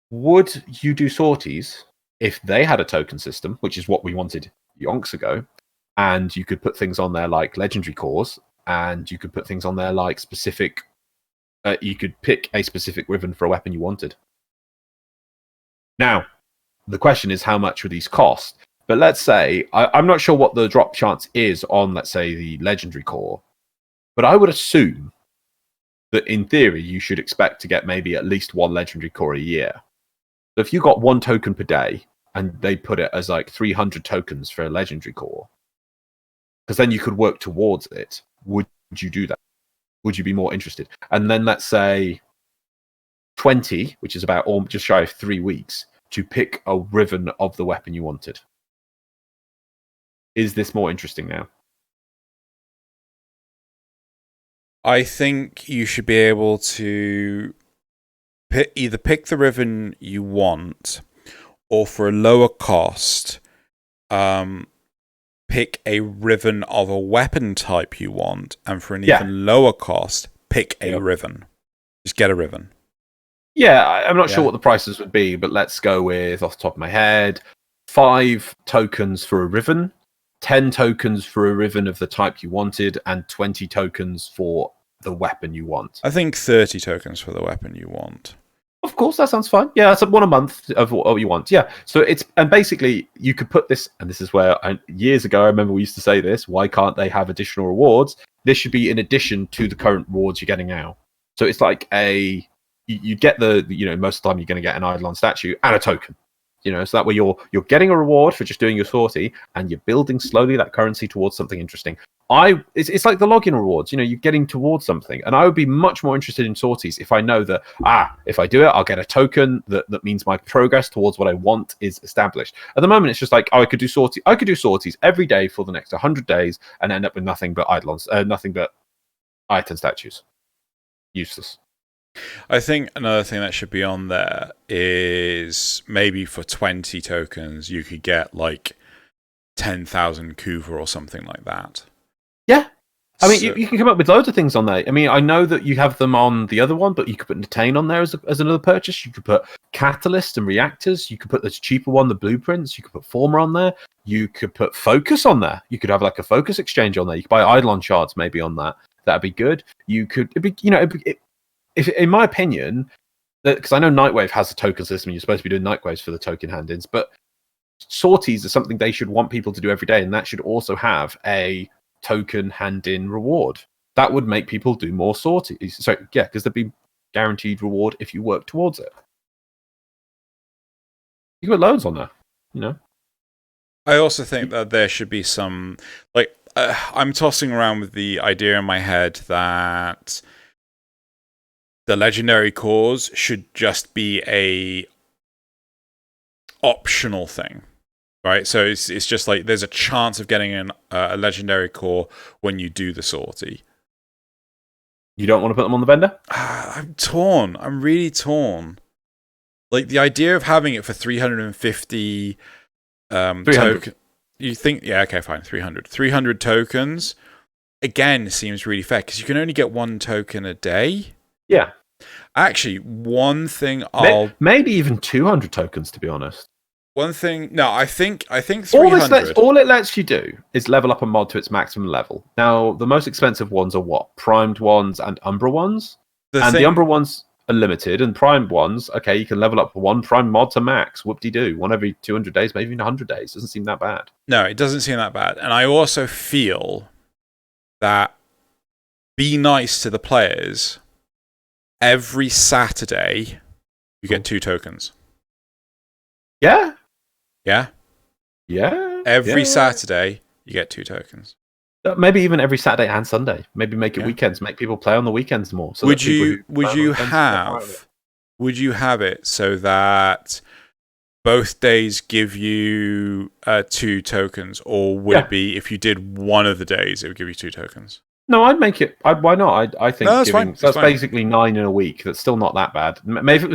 Would you do sorties if they had a token system, which is what we wanted yonks ago, and you could put things on there like legendary cores, and you could put things on there like specific... you could pick a specific ribbon for a weapon you wanted. Now, the question is, how much would these cost? But let's say, I'm not sure what the drop chance is on, let's say, the legendary core, but I would assume that in theory, you should expect to get maybe at least 1 legendary core a year. So if you got 1 token per day, and they put it as like 300 tokens for a legendary core, because then you could work towards it, would you do that? would you be more interested? And then let's say 20, which is about just shy of 3 weeks, to pick a ribbon of the weapon you wanted. Is this more interesting now? I think you should be able to either pick the ribbon you want, or for a lower cost, pick a ribbon of a weapon type you want, and for an even lower cost, pick a ribbon. Just get a ribbon. Yeah, I'm not sure what the prices would be, but let's go with, off the top of my head, 5 tokens for a ribbon, 10 tokens for a ribbon of the type you wanted, and 20 tokens for the weapon you want. I think 30 tokens for the weapon you want. Of course, that sounds fine. Yeah, that's 1 a month of what you want. Yeah, so and basically you could put this, and this is where years ago I remember we used to say this. Why can't they have additional rewards? This should be in addition to the current rewards you're getting now. So it's like you get most of the time you're going to get an Eidolon statue and a token. So that way you're getting a reward for just doing your sortie, and you're building slowly that currency towards something interesting. It's like the login rewards. You're getting towards something, and I would be much more interested in sorties if I know that if I do it, I'll get a token that means my progress towards what I want is established. At the moment, it's just like I could do sorties every day for the next 100 days and end up with nothing but Eidolons, nothing but item statues. Useless. I think another thing that should be on there is maybe for 20 tokens, you could get like 10,000 Kuva or something like that. Yeah. I mean, you can come up with loads of things on there. I mean, I know that you have them on the other one, but you could put Natane on there as another purchase. You could put Catalyst and Reactors. You could put the cheaper one, the Blueprints. You could put Former on there. You could put Focus on there. You could have like a Focus exchange on there. You could buy Eidolon shards maybe on that. That'd be good. You could, if, in my opinion, because I know Nightwave has a token system, you're supposed to be doing Nightwaves for the token hand-ins, but sorties are something they should want people to do every day, and that should also have a token hand-in reward. That would make people do more sorties. So, yeah, because there'd be guaranteed reward if you work towards it. You got loads on there, I also think that there should be some, I'm tossing around with the idea in my head that the legendary cores should just be a optional thing, right? So it's just like there's a chance of getting a legendary core when you do the sortie. You don't want to put them on the vendor? I'm torn. I'm really torn. Like the idea of having it for 350 300. You think, yeah, okay, fine, 300. 300 tokens, again, seems really fair, because you can only get 1 token a day. Yeah. Actually, one thing maybe even 200 tokens, to be honest. One thing... No, I think 300. All it lets you do is level up a mod to its maximum level. Now, the most expensive ones are what? Primed ones and Umbra ones? The Umbra ones are limited, and primed ones, okay, you can level up 1 prime mod to max. Whoop-de-doo. 1 every 200 days, maybe even 100 days. Doesn't seem that bad. No, it doesn't seem that bad. And I also feel that be nice to the players. Every Saturday, you get 2 tokens. Yeah. Yeah? Yeah. Every Saturday, you get 2 tokens. Maybe even every Saturday and Sunday. Maybe make it weekends. Make people play on the weekends more. So would you have it so that both days give you 2 tokens, or would it be if you did one of the days, it would give you 2 tokens? No, I'd make it. Why not? I think no, that's fine. That's basically 9 in a week. That's still not that bad. Maybe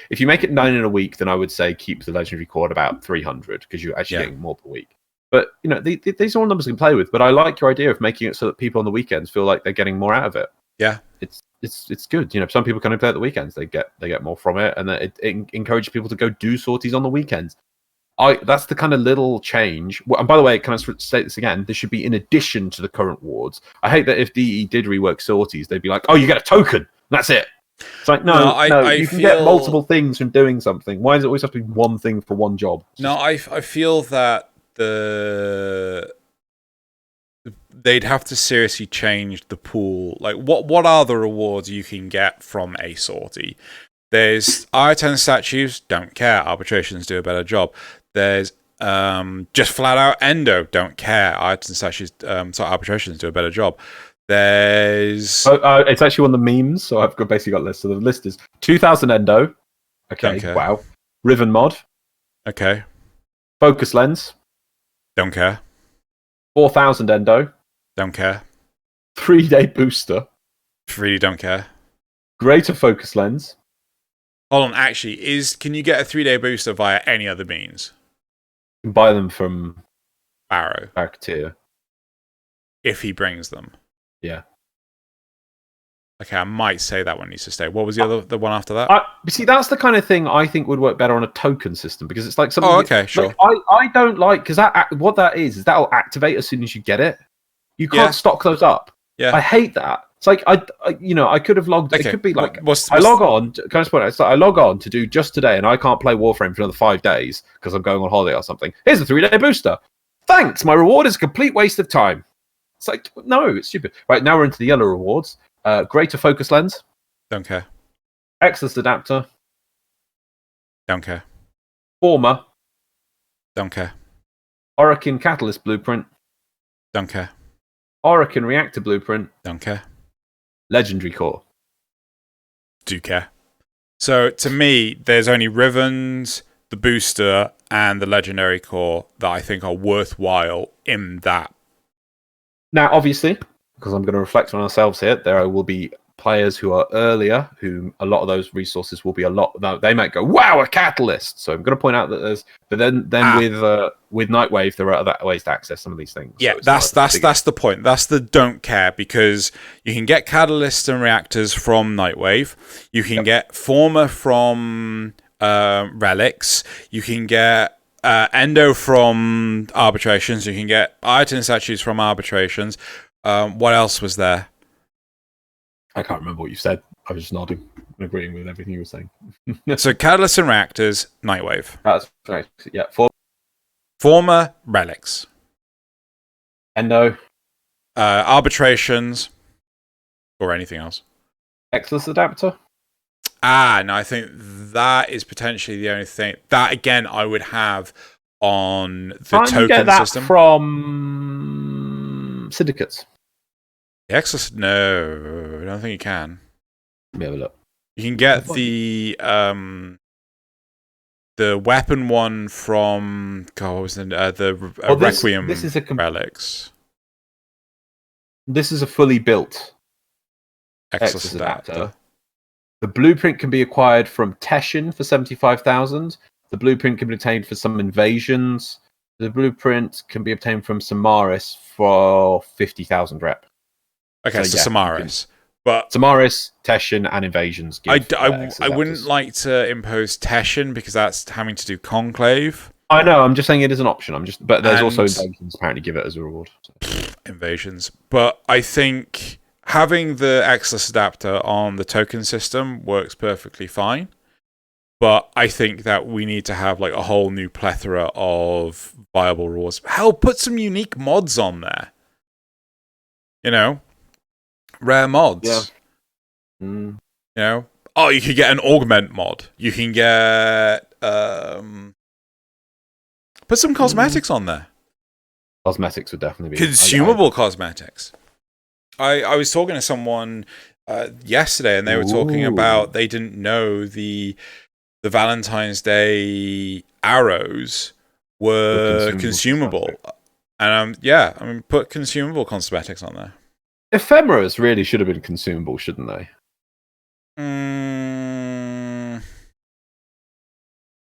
if you make it 9 in a week, then I would say keep the legendary core at about 300 because you're actually getting more per week. But these are all numbers you can play with. But I like your idea of making it so that people on the weekends feel like they're getting more out of it. Yeah, it's good. Some people can only play at the weekends. They get more from it, and it encourages people to go do sorties on the weekends. That's the kind of little change. And by the way, can I state this again? This should be in addition to the current rewards. I hate that if DE did rework sorties, they'd be like, "Oh, you get a token. That's it." It's like, no, you can get multiple things from doing something. Why does it always have to be one thing for one job? I feel that they'd have to seriously change the pool. Like, what are the rewards you can get from a sortie? There's R10 statues, don't care. Arbitrations do a better job. There's just flat out endo, don't care. R10 statues, arbitrations do a better job. There's... it's actually one of the memes, so I've basically got a list. So the list is 2000 Endo. Okay, wow. Riven Mod. Okay. Focus Lens. Don't care. 4000 Endo. Don't care. 3-day Booster. Really don't care. Greater Focus Lens. Hold on, actually, can you get a 3-day booster via any other means? You can buy them from Barrow. Barketeer. If he brings them. Yeah. Okay, I might say that one needs to stay. What was the one after that? See, that's the kind of thing I think would work better on a token system, because it's like something. Oh, okay, sure. Like, I don't like, because what that is that'll activate as soon as you get it. You can't stock those up. Yeah. I hate that. It's like I could have logged. Okay. It could be like I log on. Can I just point out? It's like I log on to do just today, and I can't play Warframe for another 5 days because I'm going on holiday or something. Here's a 3-day booster. Thanks. My reward is a complete waste of time. It's like, no, it's stupid. Right, now we're into the yellow rewards. Greater Focus Lens. Don't care. Exodus Adapter. Don't care. Former. Don't care. Orokin Catalyst Blueprint. Don't care. Orokin Reactor Blueprint. Don't care. Legendary Core. Do care. So, to me, there's only Rivens, the Booster, and the Legendary Core that I think are worthwhile in that. Now, obviously, because I'm going to reflect on ourselves here, there will be players who are earlier, who a lot of those resources will be a lot. Now, they might go, "Wow, a catalyst!" So I'm going to point out that there's, but then with Nightwave, there are other ways to access some of these things. Yeah, so that's the point. That's the don't care, because you can get catalysts and reactors from Nightwave. You can get Former from Relics. You can get Endo from Arbitrations. You can get Item Statues from Arbitrations. What else was there? I can't remember what you said. I was just nodding and agreeing with everything you were saying. So, Catalysts and Reactors, Nightwave. That's right. Yeah. Former, Relics. Endo. Arbitrations. Or anything else. Exodus Adapter. No, I think that is potentially the only thing. That, again, I would have on the token you get that system. From syndicates. The Exodus, no, I don't think you can. Let me have a look. You can get the weapon one from what was the Requiem relics. This is a fully built Exodus adapter. The blueprint can be acquired from Teshin for 75,000. The blueprint can be obtained for some invasions. The blueprint can be obtained from Samaris for 50,000 rep. Okay, so Samaris. But Samaris, Teshin, and invasions. I wouldn't like to impose Teshin because that's having to do Conclave. I know. I'm just saying it is an option. But there's also invasions apparently give it as a reward. So. Invasions, but I think having the Exodus adapter on the token system works perfectly fine. But I think that we need to have like a whole new plethora of viable rewards. Hell, put some unique mods on there. You know. Rare mods. Yeah. You know? Oh, you could get an augment mod. You can get put some cosmetics on there. Cosmetics would definitely be consumable cosmetics. I was talking to someone yesterday, and they were talking about they didn't know the Valentine's Day arrows were consumable. And put consumable cosmetics on there. Ephemeras really should have been consumable, shouldn't they?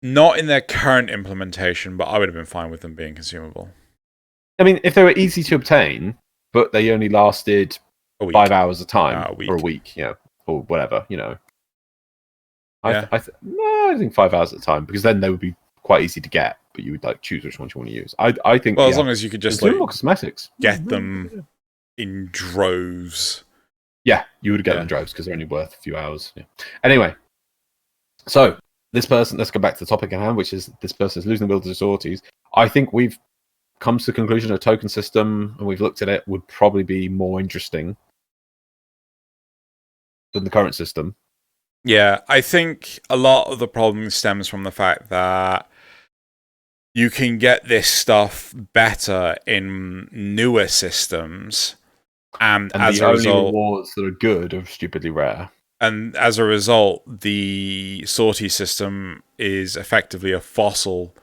Not in their current implementation, but I would have been fine with them being consumable. I mean, if they were easy to obtain, but they only lasted 5 hours a time or a week, or whatever, Yeah. I think 5 hours at a time, because then they would be quite easy to get, but you would like choose which ones you want to use. I think. Well, as long as you could just cosmetics, get them in droves. Yeah, you would get them in droves because they're only worth a few hours. Yeah. Anyway, so this person, let's go back to the topic at hand, which is this person is losing the will to Sorties. I think we've come to the conclusion a token system, and we've looked at it, would probably be more interesting than the current system. Yeah, I think a lot of the problem stems from the fact that you can get this stuff better in newer systems And as the a only result, rewards that are good are stupidly rare. And as a result, the sortie system is effectively a fossil.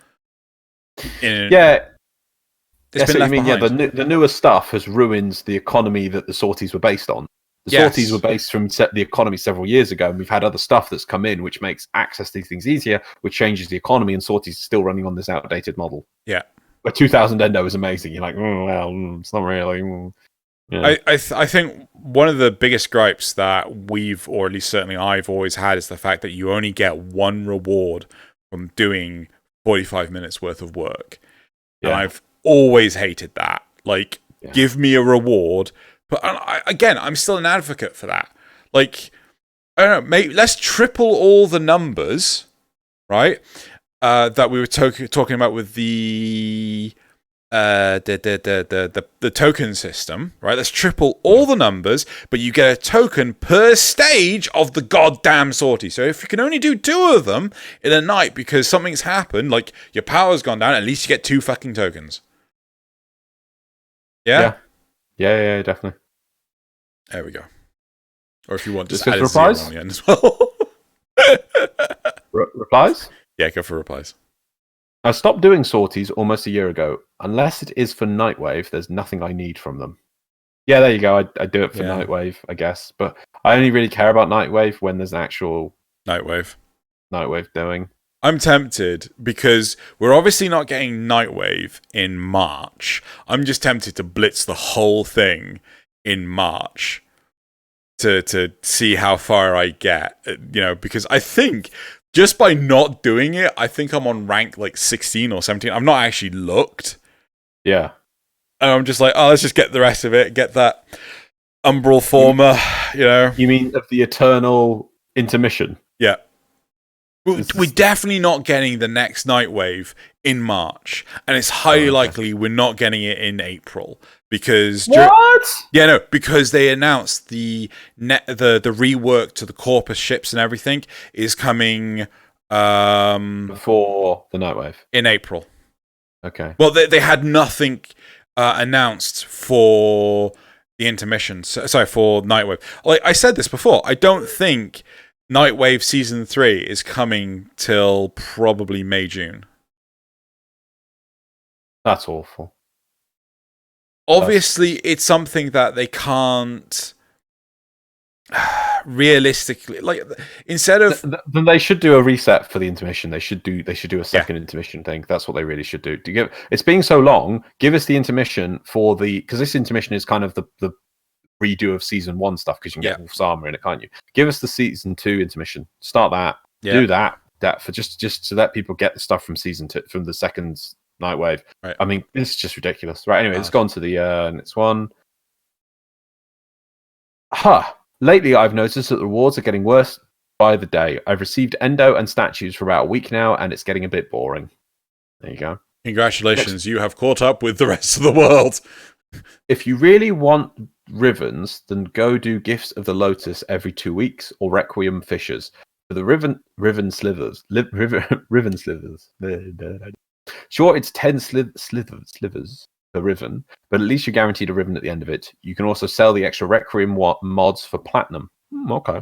It's been left behind. Yeah, the newer stuff has ruined the economy that the sorties were based on. The sorties were based from the economy several years ago, and we've had other stuff that's come in which makes access to these things easier, which changes the economy, and sorties are still running on this outdated model. Yeah. But 2000 Endo is amazing. You're like, it's not really. Yeah. I think one of the biggest gripes that we've, or at least certainly I've always had, is the fact that you only get one reward from doing 45 minutes worth of work. Yeah. And I've always hated that. Like, give me a reward. But again, I'm still an advocate for that. Like, I don't know, maybe let's triple all the numbers, right? That we were talking about with the token system, right? Let's triple all the numbers, but you get a token per stage of the goddamn sortie. So if you can only do 2 of them in a night because something's happened, like your power's gone down, at least you get 2 fucking tokens. Yeah, definitely. There we go. Or if you want, just add a 0 on the end as well. Replies? Yeah, go for replies. I stopped doing sorties almost a year ago. Unless it is for Nightwave, there's nothing I need from them. Yeah, there you go. I do it for Nightwave, I guess. But I only really care about Nightwave when there's an actual Nightwave doing. I'm tempted because we're obviously not getting Nightwave in March. I'm just tempted to blitz the whole thing in March to see how far I get. Because I think just by not doing it, I think I'm on rank like 16 or 17. I've not actually looked. Yeah. And I'm just like, let's just get the rest of it. Get that Umbral Former, You mean of the Eternal Intermission? Yeah. We're definitely not getting the next Nightwave in March. And it's highly likely we're not getting it in April. Because because they announced the rework to the Corpus ships and everything is coming before the Nightwave in April. Okay. Well, they had nothing announced for the intermission. Sorry, for Nightwave. Like I said this before, I don't think Nightwave Season 3 is coming till probably May, June. That's awful. Obviously, it's something that they can't realistically, like, instead of then they should do a reset for the intermission. They should do a second intermission thing. That's what they really should do. It's being so long. Give us the intermission because this intermission is kind of the redo of Season 1 stuff, because you can get Wolf's Armor in it, can't you? Give us the Season 2 intermission. Start that. Do that for just to let people get the stuff from Season 2, from the second Nightwave. Right. I mean, it's just ridiculous. Right, anyway, let's go on to the next one. Lately, I've noticed that the rewards are getting worse by the day. I've received Endo and statues for about a week now, and it's getting a bit boring. There you go. Congratulations, you have caught up with the rest of the world. If you really want Rivens, then go do Gifts of the Lotus every 2 weeks, or Requiem Fishers. For the Riven Slivers. Riven Slivers. Sure, it's 10 slivers per Riven, but at least you're guaranteed a Riven at the end of it. You can also sell the extra Requiem mods for Platinum. Okay.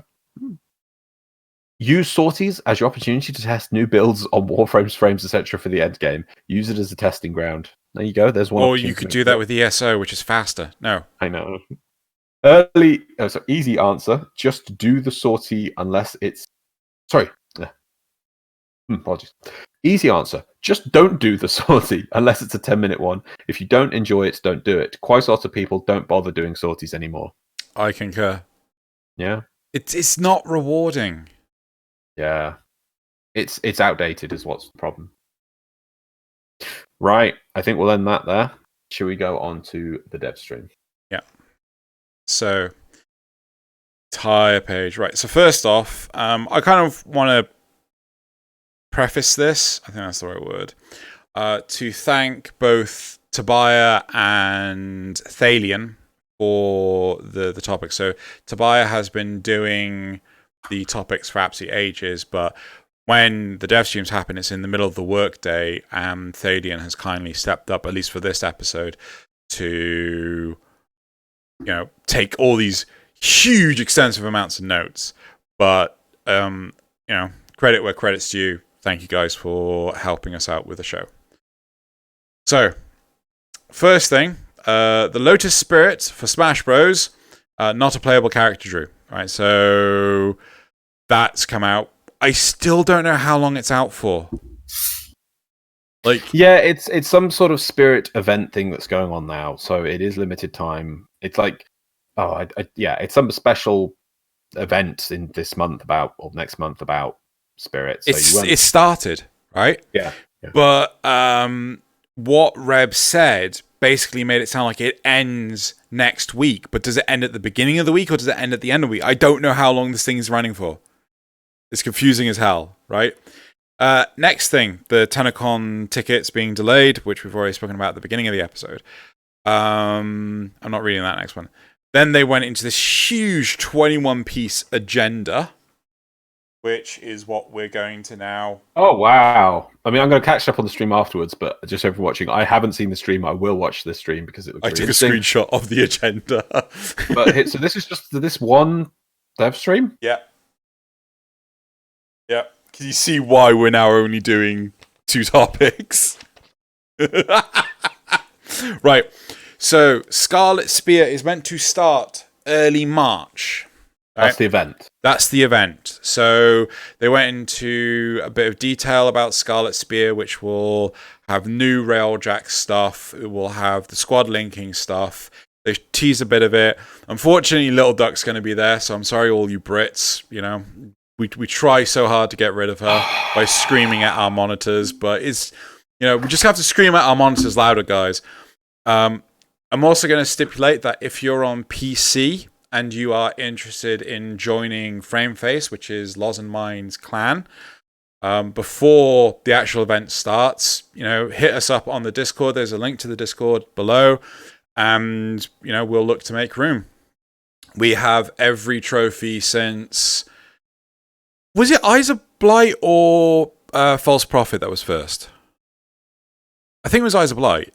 Use sorties as your opportunity to test new builds on Warframes, frames, etc. for the end game. Use it as a testing ground. There you go. There's one. Or you could do that with ESO, which is faster. No. I know. Easy answer. Just do the sortie unless it's... Sorry. Apologies. Easy answer. Just don't do the sortie unless it's a 10-minute one. If you don't enjoy it, don't do it. Quite a lot of people don't bother doing sorties anymore. I concur. Yeah? It's not rewarding. Yeah. It's outdated is what's the problem. Right. I think we'll end that there. Should we go on to the Devstream? Yeah. So, entire page. Right. So first off, I kind of want to preface this, I think that's the right word, to thank both Tobiah and Thalion for the topic. So Tobiah has been doing the topics for absolutely ages, but when the dev streams happen, it's in the middle of the workday, and Thalion has kindly stepped up, at least for this episode, to take all these huge, extensive amounts of notes. But credit where credit's due. Thank you guys for helping us out with the show. So, first thing, the Lotus Spirit for Smash Bros. Not a playable character drew. Right, so that's come out. I still don't know how long it's out for. Yeah, it's some sort of spirit event thing that's going on now, so it is limited time. It's like, it's some special event in this month or next month about spirits. So it started, right? Yeah. But what Reb said basically made it sound like it ends next week. But does it end at the beginning of the week or does it end at the end of the week? I don't know how long this thing is running for. It's confusing as hell, right? Next thing, the TennoCon tickets being delayed, which we've already spoken about at the beginning of the episode. I'm not reading that next one. Then they went into this huge 21-piece agenda, which is what we're going to now. Oh, wow. I mean, I'm going to catch up on the stream afterwards, but just over watching, I haven't seen the stream. I will watch the stream because it looks really interesting. I took a screenshot of the agenda. But so this is just this one dev stream? Yeah. Yeah. Can you see why we're now only doing 2 topics? Right. So, Scarlet Spear is meant to start early March. Right? That's the event. That's the event. So, they went into a bit of detail about Scarlet Spear, which will have new Railjack stuff. It will have the squad linking stuff. They tease a bit of it. Unfortunately, Little Duck's going to be there, so I'm sorry all you Brits, We try so hard to get rid of her by screaming at our monitors, but we just have to scream at our monitors louder, guys. I'm also going to stipulate that if you're on PC and you are interested in joining Frameface, which is Loz and mine's clan, before the actual event starts, hit us up on the Discord. There's a link to the Discord below, and we'll look to make room. We have every trophy since. Was it Eyes of Blight or False Prophet that was first? I think it was Eyes of Blight.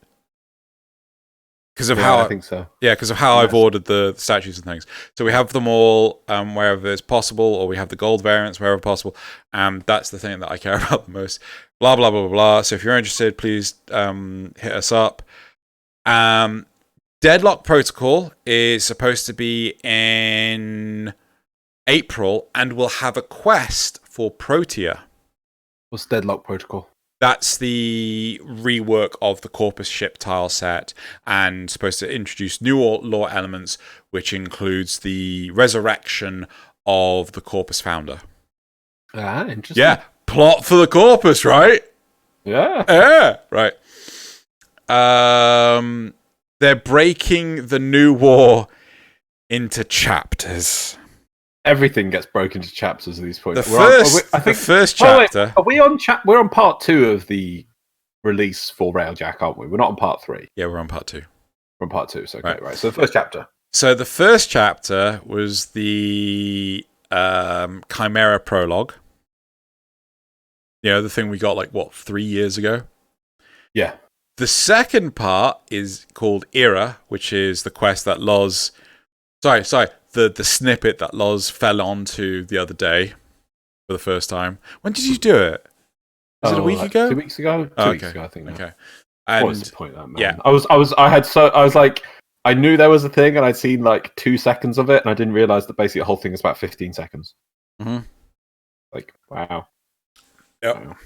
Because of how I think so. Yeah, because of how I've ordered the statues and things. So we have them all wherever it's possible, or we have the gold variants wherever possible. That's the thing that I care about the most. Blah, blah, blah, blah, blah. So if you're interested, please hit us up. Deadlock Protocol is supposed to be in April and will have a quest for Protea. What's Deadlock Protocol? That's the rework of the Corpus ship tile set and supposed to introduce new lore elements, which includes the resurrection of the Corpus founder. Ah, interesting. Yeah, plot for the Corpus, right? Yeah. Yeah, right. They're breaking the new war into chapters. Everything gets broken into chapters at these points. The first chapter. Are we on We're on part 2 of the release for Railjack, aren't we? We're not on part 3. Yeah, we're on part 2. We're on part 2. So right. So the first chapter. So the first chapter was the Chimera prologue. The thing we got 3 years ago. Yeah. The second part is called Era, which is the quest that Loz. Sorry. The snippet that Loz fell onto the other day for the first time. When did you do it? Was it a week ago? 2 weeks ago? 2 weeks ago, I think. Okay. And what was the point of that, man? Yeah. I knew there was a thing and I'd seen 2 seconds of it and I didn't realize that basically the whole thing is about 15 seconds. Mm-hmm. Wow. Yep. Wow.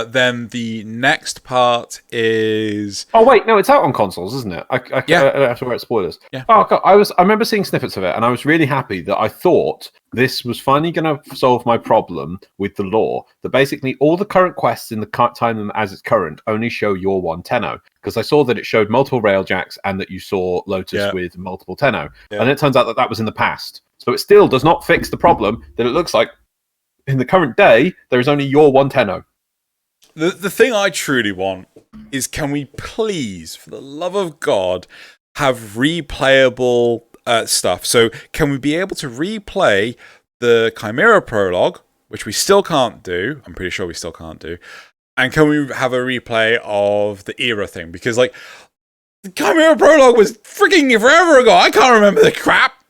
Then the next part is. Oh wait, no, it's out on consoles, isn't it? I have to write spoilers. Yeah. Oh God, I remember seeing snippets of it, and I was really happy that I thought this was finally going to solve my problem with the lore. That basically all the current quests in the time as it's current only show your one Tenno, because I saw that it showed multiple Railjacks and that you saw Lotus with multiple Tenno, and it turns out that was in the past. So it still does not fix the problem that it looks like in the current day there is only your one Tenno. The thing I truly want is, can we please, for the love of God, have replayable stuff? So can we be able to replay the Chimera prologue, which we still can't do? I'm pretty sure we still can't do. And can we have a replay of the Era thing? Because The Chimera Prologue was freaking forever ago. I can't remember the crap.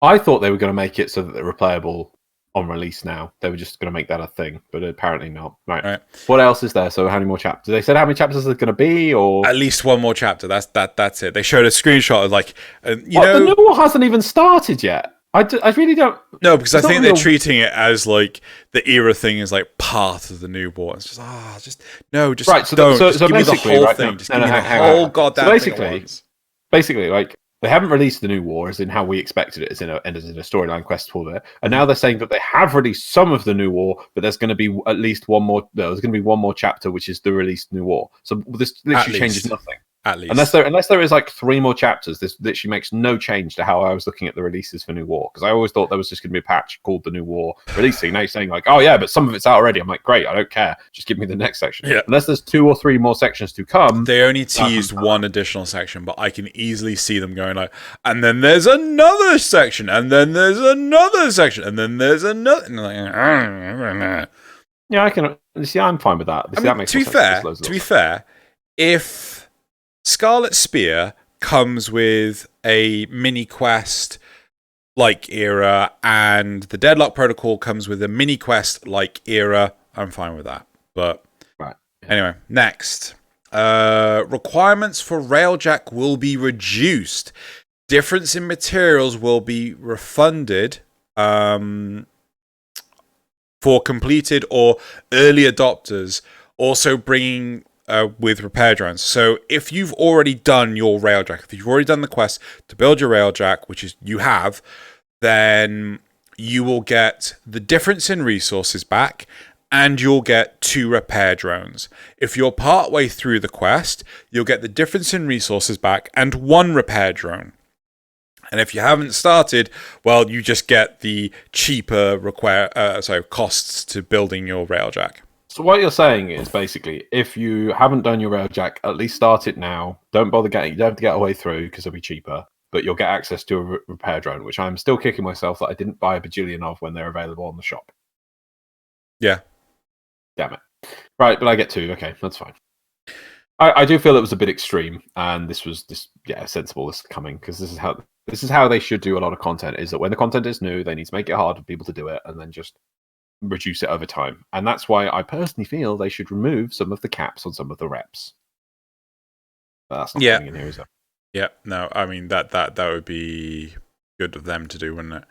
I thought they were going to make it so that they're replayable on release now. They were just going to make that a thing, but apparently not. Right. What else is there? So how many more chapters? They said how many chapters are going to be, or at least one more chapter. That's it. They showed a screenshot of like, the new war hasn't even started yet. I really don't. No, because I think they're treating it as like the era thing is like part of the new war. It's just right. So don't. So give me the whole thing. No, just give me the whole goddamn thing at once. Basically, like they haven't released the new war as in how we expected it, as in a storyline quest for there. And now they're saying that they have released some of the new war, but there's going to be at least one more. No, there's going to be one more chapter, which is the released new war. So this literally changes nothing. At least, unless there is like 3 more chapters, this literally makes no change to how I was looking at the releases for New War, because I always thought there was just going to be a patch called the New War releasing. Now you're saying like, oh yeah, but some of it's out already. I'm like, great, I don't care. Just give me the next section. Yeah. Unless there's 2 or 3 more sections to come. They only teased one additional section, but I can easily see them going like, and then there's another section, and then there's another section, and then there's another. And like, yeah, I can see. I'm fine with that. That makes to be fair, if Scarlet Spear comes with a mini quest like era, and the Deadlock Protocol comes with a mini quest like era, I'm fine with that. But anyway, next. Requirements for Railjack will be reduced. Difference in materials will be refunded for completed or early adopters, also bringing with repair drones. So if you've already done your Railjack, if you've already done the quest to build your Railjack, which is you have, then you will get the difference in resources back, and you'll get 2 repair drones. If you're partway through the quest, you'll get the difference in resources back and 1 repair drone. And if you haven't started, well, you just get the cheaper costs to building your Railjack. So what you're saying is basically, if you haven't done your Railjack, at least start it now. Don't bother getting. You don't have to get away through because it'll be cheaper, but you'll get access to a repair drone, which I'm still kicking myself that I didn't buy a bajillion of when they're available on the shop. Yeah. Damn it. Right, but I get 2. Okay, that's fine. I do feel it was a bit extreme, and this was sensible. This is coming because this is how they should do a lot of content. Is that when the content is new, they need to make it hard for people to do it, and then just reduce it over time. And that's why I personally feel they should remove some of the caps on some of the reps. But that's not coming in here, is it? Yeah, no, I mean that would be good of them to do, wouldn't it?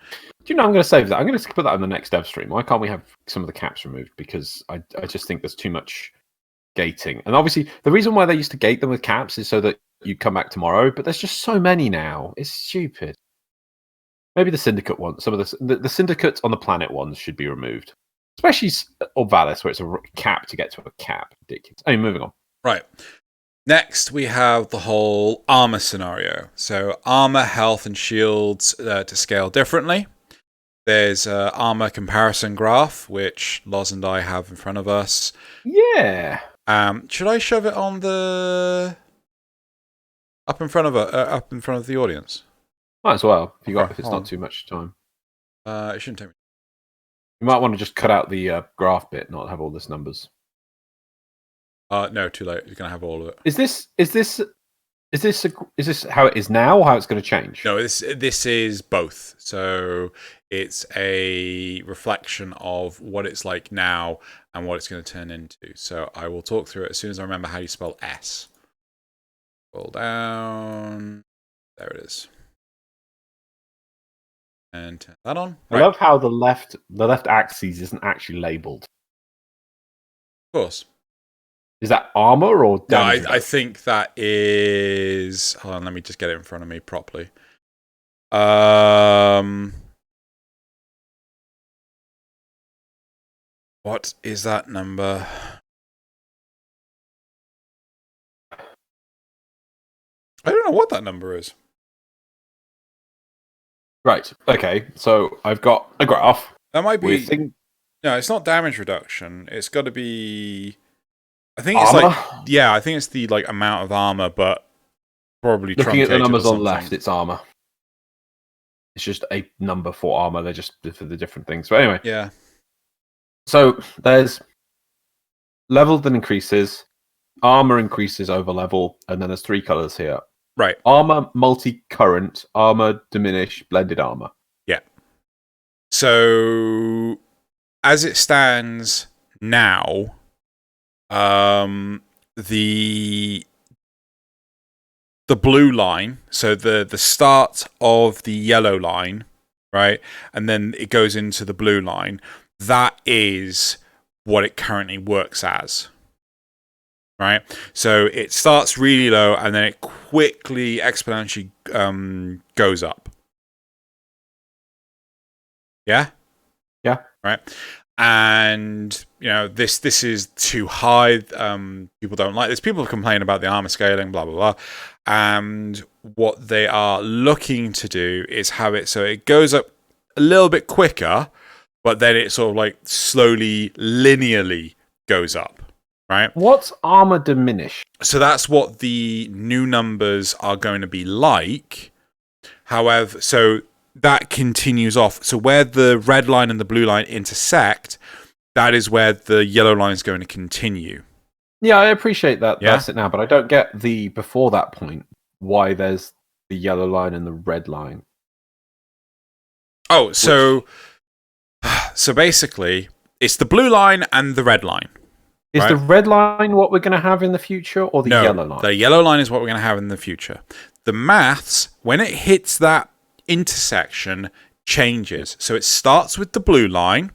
Do you know, I'm going to save that. I'm going to put that in the next Devstream. Why can't we have some of the caps removed? Because I just think there's too much gating. And obviously the reason why they used to gate them with caps is so that you come back tomorrow, but there's just so many now. It's stupid. Maybe the Syndicate one, some of the Syndicate on the planet ones should be removed. Especially Orvalis, where it's a cap to get to a cap. Ridiculous. Anyway, moving on. Right. Next, we have the whole armor scenario. So armor, health, and shields to scale differently. There's an armor comparison graph, which Loz and I have in front of us. Yeah. Should I shove it on the up in front of the audience? Might as well. If it's not too much time. It shouldn't take me. You might want to just cut out the graph bit, not have all this numbers. No, too late. You're gonna have all of it. Is this how it is now, or how it's going to change? No, this is both. So it's a reflection of what it's like now and what it's going to turn into. So I will talk through it as soon as I remember how you spell S. Scroll down. There it is. And turn that on. I love how the left axis isn't actually labelled. Of course. Is that armor or damage? No, I think that is. Hold on, let me just get it in front of me properly. What is that number? I don't know what that number is. Right. Okay. So I've got a graph. That might be. No, it's not damage reduction. It's got to be. I think it's armor? I think it's the amount of armor, but probably looking at the numbers on the left, it's armor. It's just a number for armor. They're just for the different things. But anyway, yeah. So there's level that increases, armor increases over level, and then there's 3 colors here. Right. Armor, multi-current, armor, diminish, blended armor. Yeah. So, as it stands now, the blue line, so the start of the yellow line, right, and then it goes into the blue line, that is what it currently works as. Right, so it starts really low and then it quickly exponentially goes up. Yeah, right. And this is too high. People don't like this. People complain about the armor scaling, blah blah blah. And what they are looking to do is have it so it goes up a little bit quicker, but then it sort of like slowly, linearly goes up. Right. What's armor diminish? So that's what the new numbers are going to be like. However, so that continues off. So where the red line and the blue line intersect, that is where the yellow line is going to continue. Yeah, I appreciate that. Yeah? That's it now, but I don't get the before that point why there's the yellow line and the red line. Oh, so basically, it's the blue line and the red line. Is the red line what we're going to have in the future, or the yellow line? The yellow line is what we're going to have in the future. The maths, when it hits that intersection, changes. So it starts with the blue line,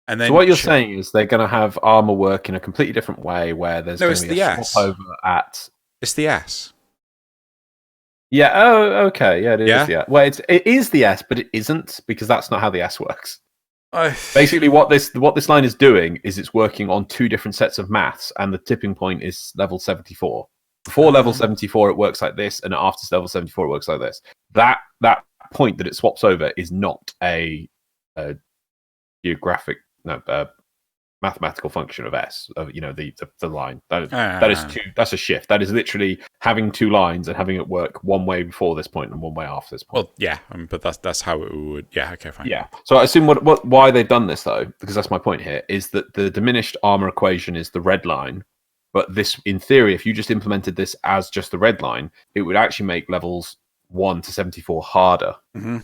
and then. So what you're saying is they're going to have armor work in a completely different way, where there's going to be a swap over at. It's the S. Yeah. Oh, okay. Yeah, it is the S. Well, it is the S, but it isn't, because that's not how the S works. Basically, what this line is doing is it's working on 2 different sets of maths, and the tipping point is level 74. Before level 74, it works like this, and after level 74, it works like this. That point that it swaps over is not a mathematical function of S. Of the line. That's a shift. That is literally having 2 lines and having it work one way before this point and one way after this point. Well, yeah, but that's how it would. Yeah, okay, fine. Yeah. So I assume why they've done this though, because that's my point here, is that the diminished armor equation is the red line, but this, in theory, if you just implemented this as just the red line, it would actually make levels 1 to 74 harder. Mm-hmm.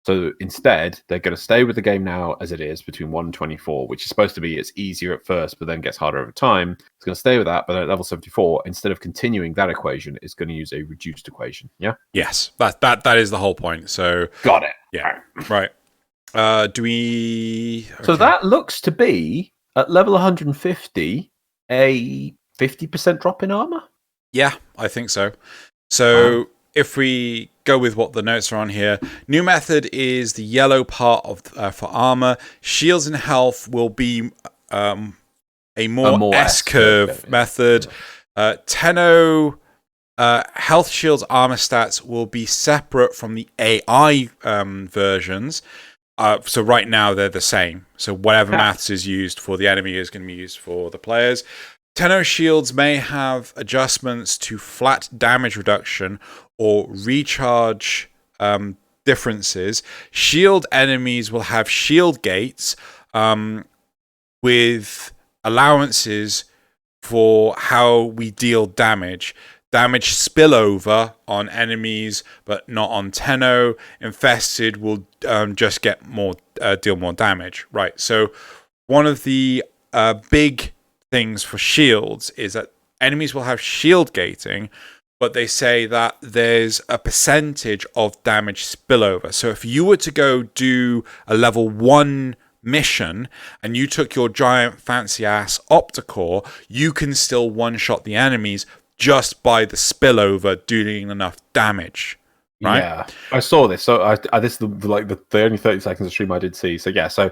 So instead, they're going to stay with the game now as it is between 1 and 24, which is supposed to be it's easier at first, but then gets harder over time. It's going to stay with that, but at level 74, instead of continuing that equation, it's going to use a reduced equation. Yeah. Yes, that is the whole point. So got it. Yeah. Right. Do we? Okay. So that looks to be at level 150 a 50% drop in armor. Yeah, I think so. So. If we go with what the notes are on here, new method is the yellow part of for armor. Shields and health will be a more S-curve method. Tenno health, shields, armor stats will be separate from the AI versions. So right now they're the same. So whatever maths is used for the enemy is going to be used for the players. Tenno shields may have adjustments to flat damage reduction or recharge differences. Shield enemies will have shield gates with allowances for how we deal damage. Damage spillover on enemies, but not on Tenno. Infested will just get more, deal more damage. Right. So one of the big things for shields is that enemies will have shield gating, but they say that there's a percentage of damage spillover. So if you were to go do a level 1 mission and you took your giant fancy ass Opticore, you can still one-shot the enemies just by the spillover doing enough damage. Right? Yeah, I saw this. So this is the only 30 seconds of stream I did see. So yeah, so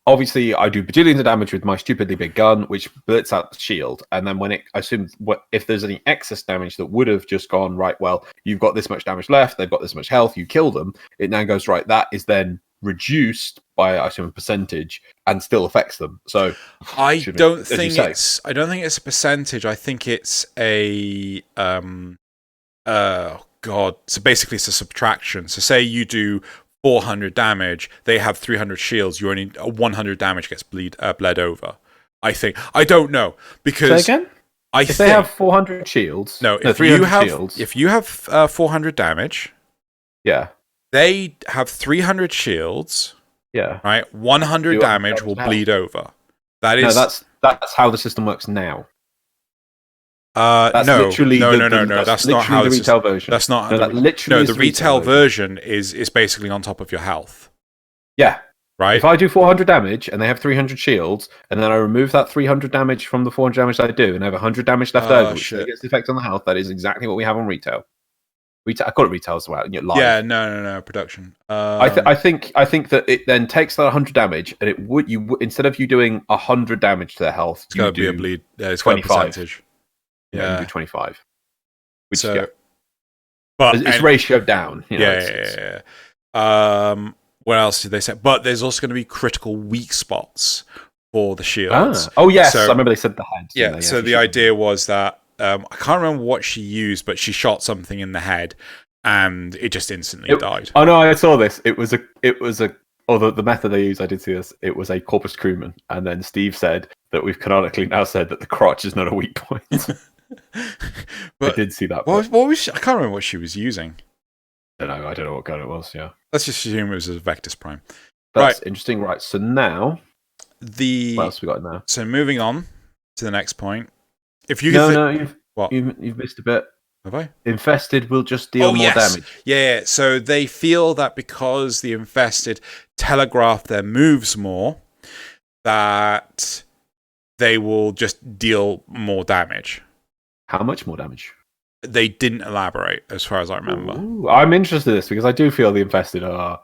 obviously I do bajillions of damage with my stupidly big gun, which blits out the shield. And then when I assume if there's any excess damage that would have just gone, right, well, you've got this much damage left, they've got this much health, you kill them, it now goes, right, that is then reduced by, I assume, a percentage and still affects them. So I don't think it's a percentage. I think it's a so basically it's a subtraction. So say you do 400 damage, they have 300 shields, you only 100 damage gets bled over. I think. I don't know, because say again? If they have 400 shields, if 300 shields. If you have 400 damage, yeah, they have 300 shields. Yeah. Right, 100 damage will bleed over. That's how the system works now. No, that's not how the retail version. That's not the retail version is basically on top of your health. Yeah. Right. If I do 400 damage and they have 300 shields, and then I remove that 300 damage from the 400 damage that I do, and I have 100 damage left over, which gets the effect on the health, that is exactly what we have on retail. I call it retail as well. Live. Yeah, no, production. I think that it then takes that 100 damage, and it would instead of you doing 100 damage to their health, it's going to be a bleed. Yeah, it's 25. Percentage. Yeah, you do 25. Which but it's ratioed down. Yeah. What else did they say? But there's also going to be critical weak spots for the shields. Oh yes, I remember they said the head. Yeah. So the idea was that I can't remember what she used, but she shot something in the head, and it just instantly died. Oh no, I saw this. It was the method they used. I did see this. It was a corpus crewman, and then Steve said that we've canonically now said that the crotch is not a weak point. But I did see that. What was she? I can't remember what she was using. I don't know what gun it was. Yeah, let's just assume it was a Vectus Prime. That's interesting. Right. So now, what else we got now? So moving on to the next point. If you you've missed a bit. Have I? Infested will just deal more damage. Yeah. So they feel that because the infested telegraph their moves more, that they will just deal more damage. How much more damage? They didn't elaborate, as far as I remember. Ooh, I'm interested in this because I do feel the infested are.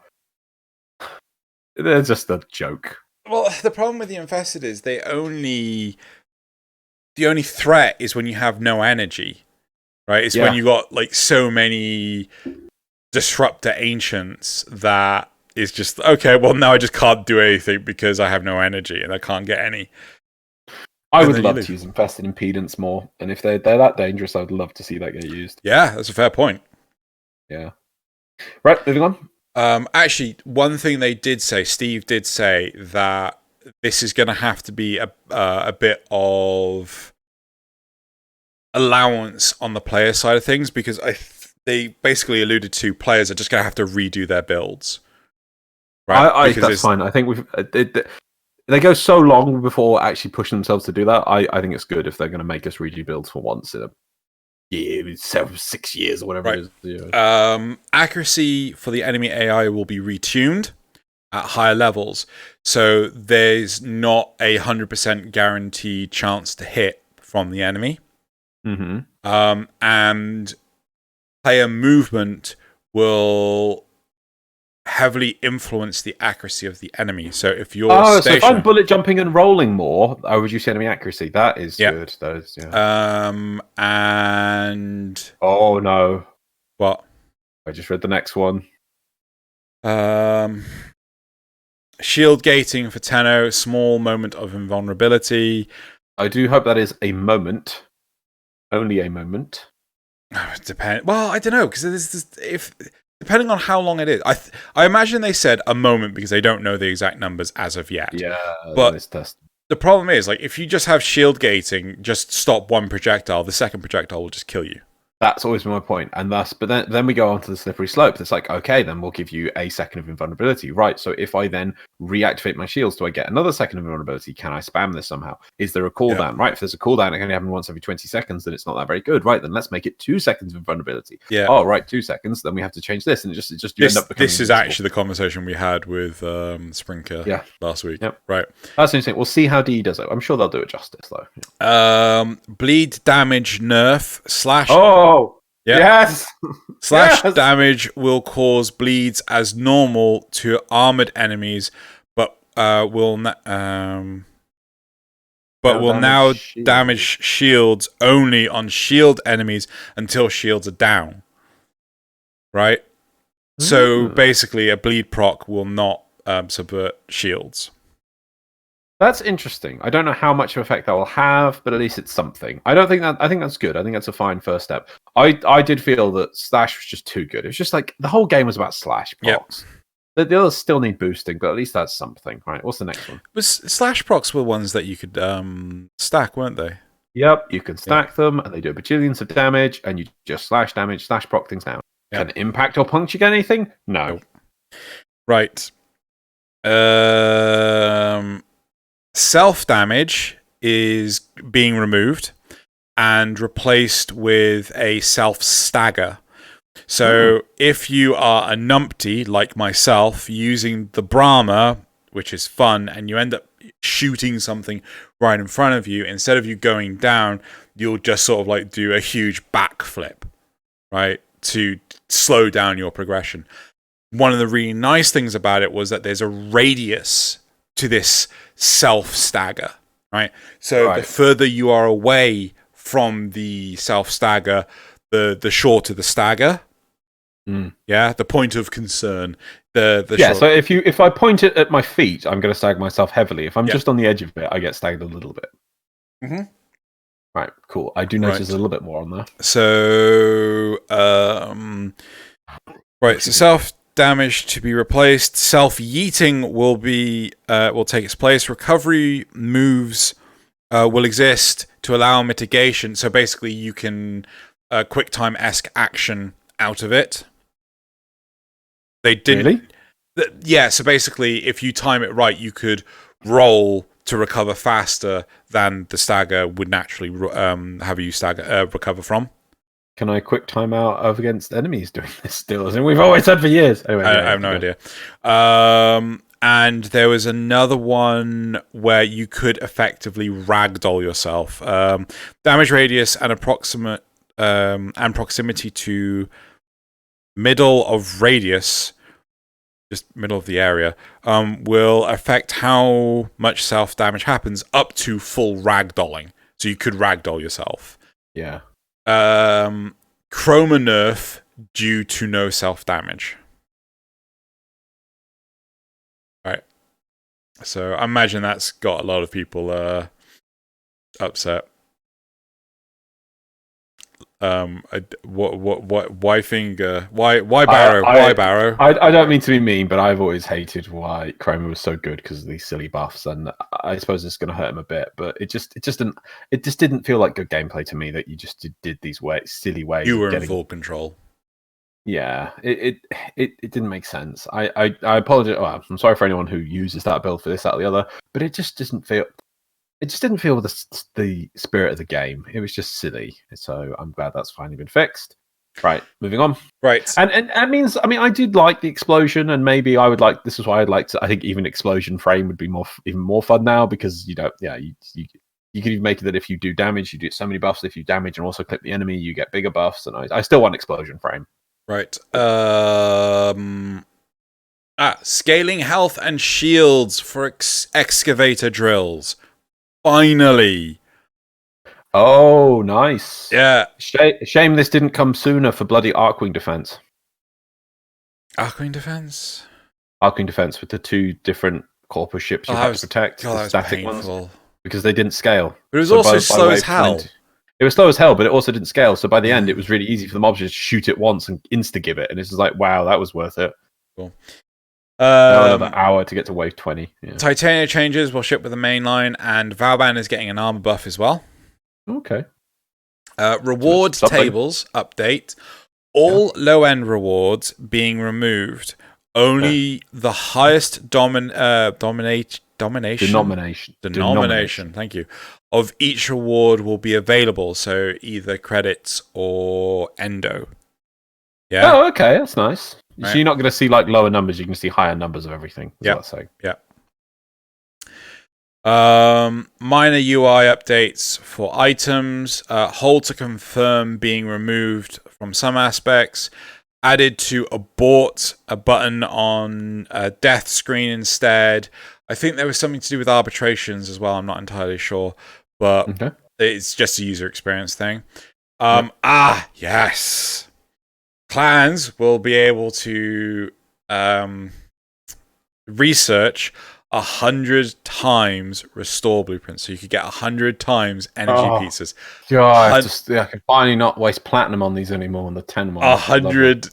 They're just a joke. Well, the problem with the infested is the only threat is when you have no energy, right? It's when you got like so many disruptor ancients that is just okay. Well, now I just can't do anything because I have no energy and I can't get any. I would love to use infested impedance more, and if they're that dangerous, I'd love to see that get used. Yeah, that's a fair point. Yeah. Right, moving on. Actually, one thing they did say, Steve did say that this is going to have to be a bit of allowance on the player side of things, because they basically alluded to players are just going to have to redo their builds. Right? That's fine. I think they go so long before actually pushing themselves to do that. I think it's good if they're going to make us redo builds for once in a year, 6 years or whatever it is. Accuracy for the enemy AI will be retuned at higher levels, so there's not 100% guaranteed chance to hit from the enemy. Mm-hmm. And player movement will heavily influence the accuracy of the enemy. So if you're so if I'm bullet jumping and rolling more, I reduce enemy accuracy. That is good. That is, and oh no, what? I just read the next one. Shield gating for Tenno, small moment of invulnerability. I do hope that is a moment, only a moment. Well, I don't know, because depending on how long it is, I imagine they said a moment because they don't know the exact numbers as of yet. Yeah, but the problem is, like, if you just have shield gating, just stop one projectile, the second projectile will just kill you. That's always been my point, but then we go on to the slippery slope. It's like, okay, then we'll give you a second of invulnerability, right? So if I then reactivate my shields, do I get another second of invulnerability? Can I spam this somehow? Is there a cooldown? Right, if there's a cooldown, it can only happen once every 20 seconds, then it's not that very good, right? Then let's make it 2 seconds of invulnerability. Yeah. Oh, right, 2 seconds. Then we have to change this, and it just you end up becoming. This is actually the conversation we had with Sprinker last week. Yep. Right. That's interesting. We'll see how DE does it. I'm sure they'll do it justice, though. Bleed damage nerf / Oh. Yeah. Yes. / damage will cause bleeds as normal to armored enemies, but will now damage shields only on shield enemies until shields are down. Right. So basically, a bleed proc will not subvert shields. That's interesting. I don't know how much of effect that will have, but at least it's something. I think that's good. I think that's a fine first step. I did feel that Slash was just too good. It was just like the whole game was about Slash procs. Yep. The others still need boosting, but at least that's something. Right, what's the next one? Slash procs were ones that you could stack, weren't they? Yep, you can stack them, and they do bajillions of damage, and you just slash damage, slash proc things down. Can impact or puncture get anything? No. Right. Self-damage is being removed and replaced with a self-stagger. So if you are a numpty, like myself, using the Brahma, which is fun, and you end up shooting something right in front of you, instead of you going down, you'll just sort of like do a huge backflip, right, to slow down your progression. One of the really nice things about it was that there's a radius to this self-stagger, right? So the further you are away from the self-stagger, the shorter the stagger. Yeah, the point of concern. So if I point it at my feet, I'm going to stagger myself heavily. If I'm just on the edge of it, I get staggered a little bit. Right, cool. I do notice a little bit more on there. So, so self-damage to be replaced. Self-yeeting will take its place. Recovery moves will exist to allow mitigation. So basically, you can QuickTime-esque action out of it. They didn't. Really? Yeah. So basically, if you time it right, you could roll to recover faster than the stagger would naturally have you recover from. Can I quick time out against enemies doing this still? As in we've always said for years. Anyway, I have no idea. And there was another one where you could effectively ragdoll yourself. Damage radius and proximity to middle of radius, just middle of the area, will affect how much self-damage happens up to full ragdolling. So you could ragdoll yourself. Yeah. Chroma nerf due to no self-damage. Right. So I imagine that's got a lot of people upset. Why finger? Why Barrow? Why Barrow? I don't mean to be mean, but I've always hated why Chroma was so good because of these silly buffs, and I suppose it's going to hurt him a bit. But it just didn't feel like good gameplay to me that you just did these silly ways. You were in full control. Yeah, it didn't make sense. I apologize. Well, I'm sorry for anyone who uses that build for this, that, or the other, but it just doesn't feel. It just didn't feel the spirit of the game. It was just silly. So I'm glad that's finally been fixed. Right, moving on. Right, and that means I did like the explosion, and maybe I would like. This is why I'd like to. I think even explosion frame would be even more fun now because you could even make it that if you do damage, you do so many buffs. If you damage and also clip the enemy, you get bigger buffs. And I still want explosion frame. Right. Scaling health and shields for excavator drills. Finally. Oh, nice. Yeah. Shame this didn't come sooner for bloody Arcwing Defense. Arcwing Defense? Arcwing Defense with the two different corpus ships you had to protect. The static ones. Because they didn't scale. But it was also slow as hell. It was slow as hell, but it also didn't scale. So by the end, it was really easy for the mobs to just shoot it once and insta-give it. And it's just like, wow, that was worth it. Cool. Another hour to get to wave 20. Yeah. Titania changes will ship with the main line, and Vauban is getting an armor buff as well. Okay. Reward tables update. All low-end rewards being removed. Only the highest denomination. Thank you. Of each reward will be available. So either credits or endo. Yeah. Oh, okay. That's nice. Right. So you're not going to see like lower numbers. You can see higher numbers of everything. Yeah. Minor UI updates for items. Hold to confirm being removed from some aspects. Added to abort a button on a death screen instead. I think there was something to do with arbitrations as well. I'm not entirely sure, but it's just a user experience thing. Yes. Clans will be able to research 100 times restore blueprints, so you could get 100 times energy pieces. God, I can finally not waste platinum on these anymore on the 10 ones. 100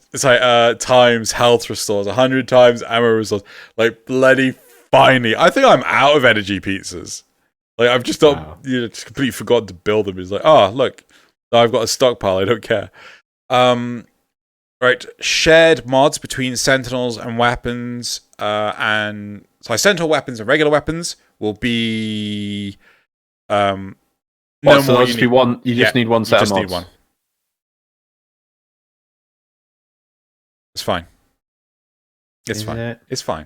times health restores, 100 times ammo restores. Like bloody finally! I think I'm out of energy pizzas. Like I've just not, just completely forgotten to build them. It's like, oh look, I've got a stockpile. I don't care. Right, shared mods between sentinels and weapons, and so sentinel weapons and regular weapons will be no more. So just be one. You just need one set of mods. Need one. It's fine. It's fine. It's fine.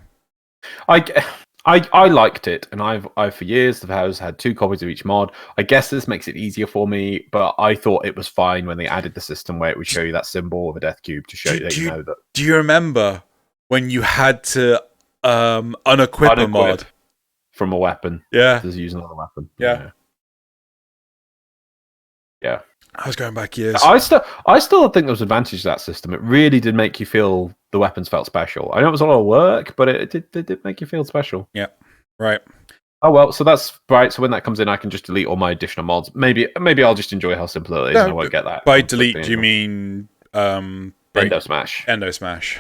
I liked it, and I've for years I've had 2 copies of each mod. I guess this makes it easier for me, but I thought it was fine when they added the system where it would show you that symbol of a death cube to show you that you know that. Do you remember when you had to unequip a mod from a weapon? Yeah, to use another weapon. Yeah. I was going back years. I still think there was advantage to that system. It really did make you feel the weapons felt special. I know it was a lot of work, but it did make you feel special. Yeah, right. Oh well, so that's right. So when that comes in, I can just delete all my additional mods. Maybe I'll just enjoy how simple it is, and I won't get that. By delete, do you mean Endo Smash? Endo Smash.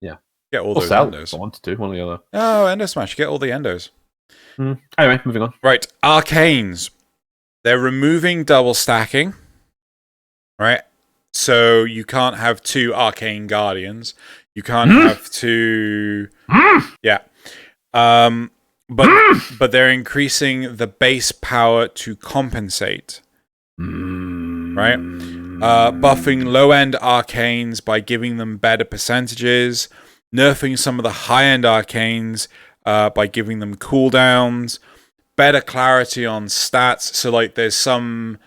Yeah. Get all those endos. I wanted to, one or the other. Oh, Endo Smash. Get all the endos. Anyway, moving on. Right, arcanes. They're removing double stacking. Right, so you can't have 2 arcane guardians. You can't have 2. Yeah, but they're increasing the base power to compensate. Right, buffing low-end arcanes by giving them better percentages, nerfing some of the high-end arcanes by giving them cooldowns, better clarity on stats. So like, there's some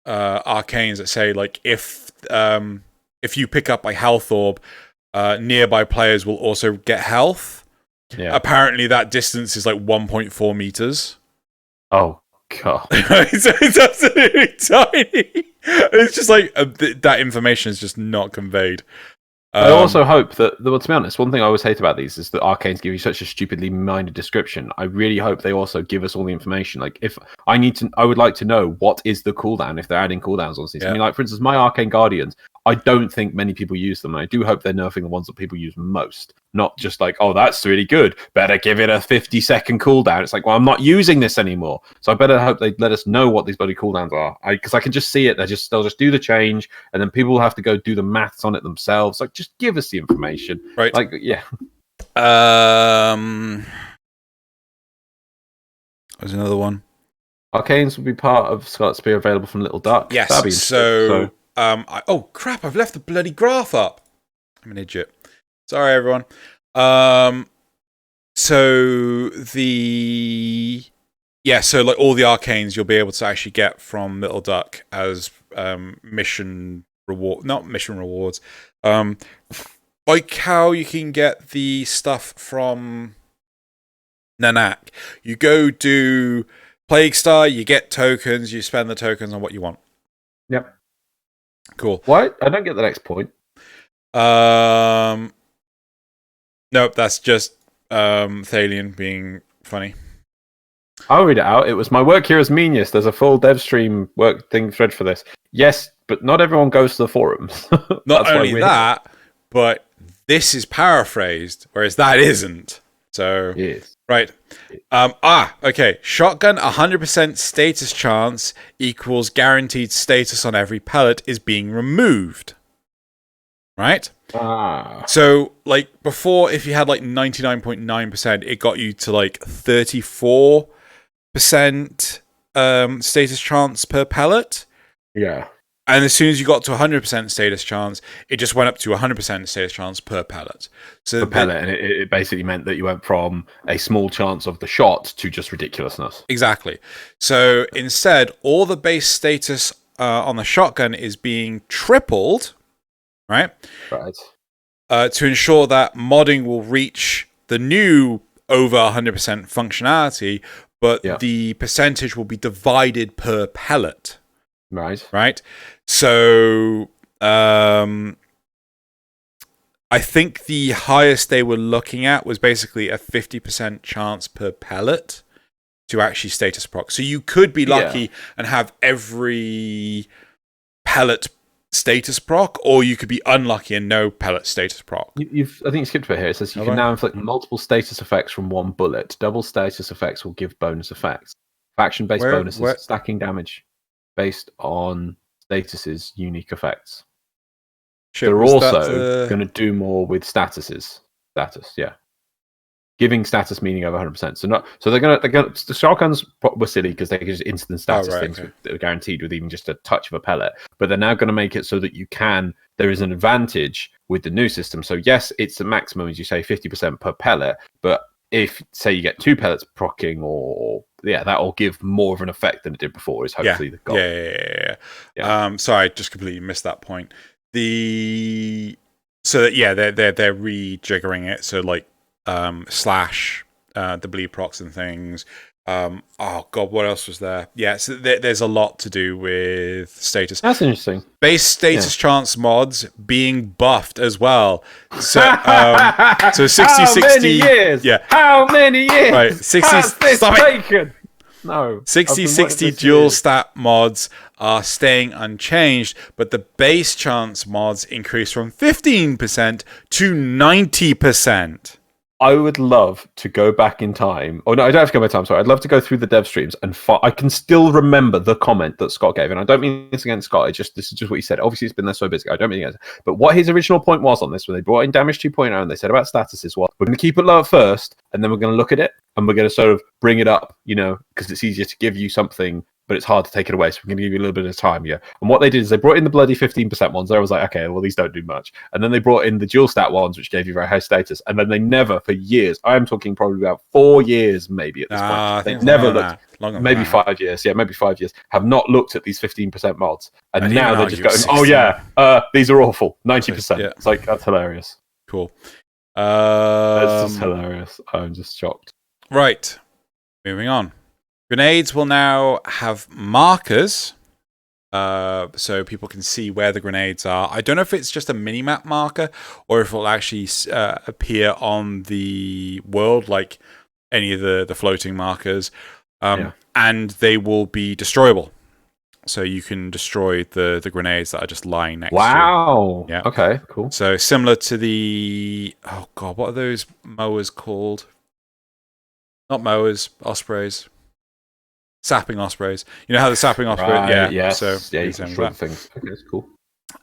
arcanes that say like if you pick up a health orb, nearby players will also get health. Yeah. Apparently that distance is like 1.4 meters. Oh god. It's absolutely tiny. It's just like that information is just not conveyed. I also hope that, well, to be honest, one thing I always hate about these is that arcanes give you such a stupidly minded description. I really hope they also give us all the information. Like, if I would like to know what is the cooldown if they're adding cooldowns on these. Yeah. I mean, like, for instance, my arcane guardians, I don't think many people use them. And I do hope they're nerfing the ones that people use most. Not just like, oh, that's really good, better give it a 50-second cooldown. It's like, well, I'm not using this anymore. So I better hope they let us know what these bloody cooldowns are. Because I can just see it. They'll just do the change, and then people will have to go do the maths on it themselves. Like, just give us the information. Right. Like, yeah. There's another one. Arcanes will be part of Scarlet Spear available from Little Duck. Yes. So oh crap! I've left the bloody graph up. I'm an idiot. Sorry, everyone. So like all the arcanes you'll be able to actually get from Little Duck as mission reward, not mission rewards. Like how you can get the stuff from Nanak. You go do Plague Star, you get tokens, you spend the tokens on what you want. Yep. Cool. What? I don't get the next point. Nope, that's just Thalion being funny. I'll read it out. It was my work here as Meanius. There's a full Devstream work thing thread for this. Yes, but not everyone goes to the forums. Not only that, but this is paraphrased, whereas that isn't. So, yes. Right. Okay. Shotgun 100% status chance equals guaranteed status on every pellet is being removed. Right? So, like, before, if you had, like, 99.9%, it got you to, like, 34% status chance per pellet. Yeah. And as soon as you got to 100% status chance, it just went up to 100% status chance per pellet. So per pellet, and it basically meant that you went from a small chance of the shot to just ridiculousness. Exactly. So instead, all the base status on the shotgun is being tripled, right? Right. To ensure that modding will reach the new over 100% functionality, but the percentage will be divided per pellet. Right. So, I think the highest they were looking at was basically a 50% chance per pellet to actually status proc. So you could be lucky and have every pellet status proc, or you could be unlucky and no pellet status proc. I think you skipped a bit here. It says you can now inflict multiple status effects from one bullet. Double status effects will give bonus effects. Faction-based bonuses, stacking damage based on statuses' unique effects. They're also going to do more with statuses. Giving status meaning over 100%. So they're going to. The shotguns were silly because they could just instant status things that are guaranteed with even just a touch of a pellet. But they're now going to make it so that there is an advantage with the new system. So yes, it's a maximum, as you say, 50% per pellet. But if, say, you get 2 pellets procking, that will give more of an effect than it did before, is hopefully the goal. Yeah. Sorry, I just completely missed that point. They're rejiggering it. So like slash the bleed procs and things. Oh god, what else was there? Yeah, so there's a lot to do with status. That's interesting. Base status chance mods being buffed as well. So 60 How 60 many years? Yeah. How many years? Right, 60 has this taken? No. 60 dual stat mods are staying unchanged, but the base chance mods increase from 15% to 90%. I would love to go back in time. Oh no, I don't have to go back in time. Sorry, I'd love to go through the dev streams and I can still remember the comment that Scott gave, and I don't mean this against Scott. This is just what he said. Obviously, it's been there so busy. I don't mean it. But what his original point was on this, when they brought in Damage 2.0 and they said about statuses, we're going to keep it low at first, and then we're going to look at it and we're going to sort of bring it up, because it's easier to give you something, but it's hard to take it away. So we're going to give you a little bit of time, And what they did is they brought in the bloody 15% ones. I was like, okay, well, these don't do much. And then they brought in the dual stat ones, which gave you very high status. And then they never, for years, I'm talking probably about 4 years maybe at this point. They never looked, maybe 5 years. Yeah, maybe 5 years. Have not looked at these 15% mods. And now they're just going, these are awful. 90%. Yeah. It's like, that's hilarious. Cool. That's just hilarious. I'm just shocked. Right. Moving on. Grenades will now have markers, so people can see where the grenades are. I don't know if it's just a minimap marker or if it will actually appear on the world like any of the floating markers. And they will be destroyable. So you can destroy the grenades that are just lying next to you. Wow. Yeah. Okay, cool. So similar to the... Oh, God, what are those mowers called? Not mowers, ospreys. Sapping ospreys. You know how the sapping osprey... Right, yeah. Yes. So, yeah, you can destroy things. Okay, that's cool.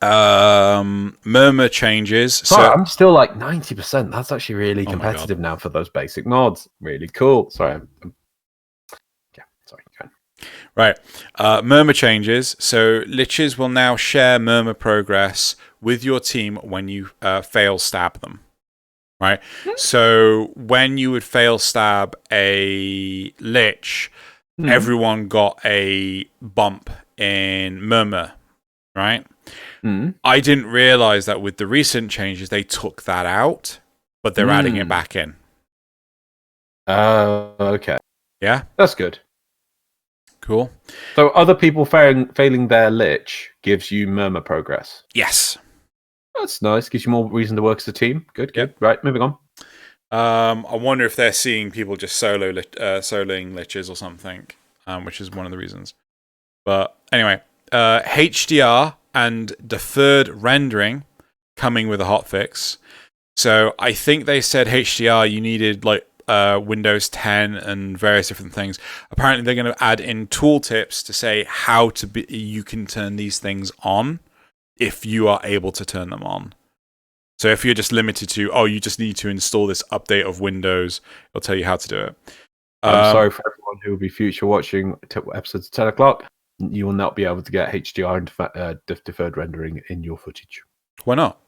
Murmur changes. Sorry, I'm still like 90%. That's actually really competitive now for those basic mods. Really cool. Sorry. Sorry. Right. Murmur changes. So liches will now share murmur progress with your team when you fail stab them. Right? So when you would fail stab a lich, everyone got a bump in murmur. Right? I didn't realize that with the recent changes, they took that out, but they're adding it back in. Okay. Yeah? That's good. Cool. So other people failing their lich gives you murmur progress? Yes. That's nice. Gives you more reason to work as a team. Good. Right, moving on. I wonder if they're seeing people just soloing liches or something, which is one of the reasons. But anyway, HDR and deferred rendering coming with a hotfix. So I think they said HDR you needed like Windows 10 and various different things. Apparently they're going to add in tooltips to say how you can turn these things on if you are able to turn them on. So if you're just limited to, you just need to install this update of Windows, it'll tell you how to do it. I'm sorry for everyone who will be future watching episodes of 10 o'clock. You will not be able to get HDR and deferred rendering in your footage. Why not?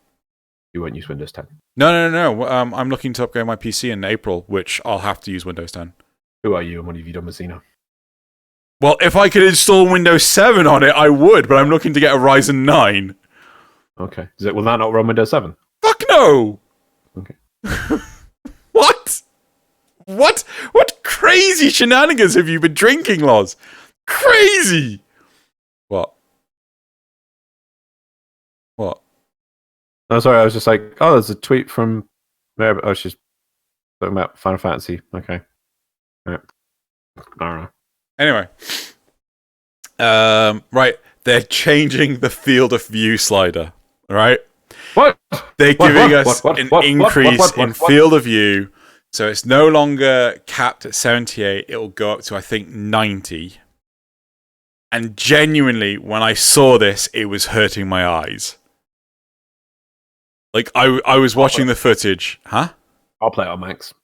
You won't use Windows 10. No. I'm looking to upgrade my PC in April, which I'll have to use Windows 10. Who are you and what have you done with Xeno? Well, if I could install Windows 7 on it, I would, but I'm looking to get a Ryzen 9. Okay. Will that not run Windows 7? Fuck no! Okay. What? What crazy shenanigans have you been drinking, Loz? Crazy! What? No, sorry, I was just like, there's a tweet from there. Oh, she's talking about Final Fantasy. Okay. Yeah. I don't know. Anyway. Right. They're changing the field of view slider. Right? What? They're giving us an increase in field of view. So it's no longer capped at 78. It will go up to, I think, 90. And genuinely, when I saw this, it was hurting my eyes. Like, I was watching the footage. Huh? I'll play it on max.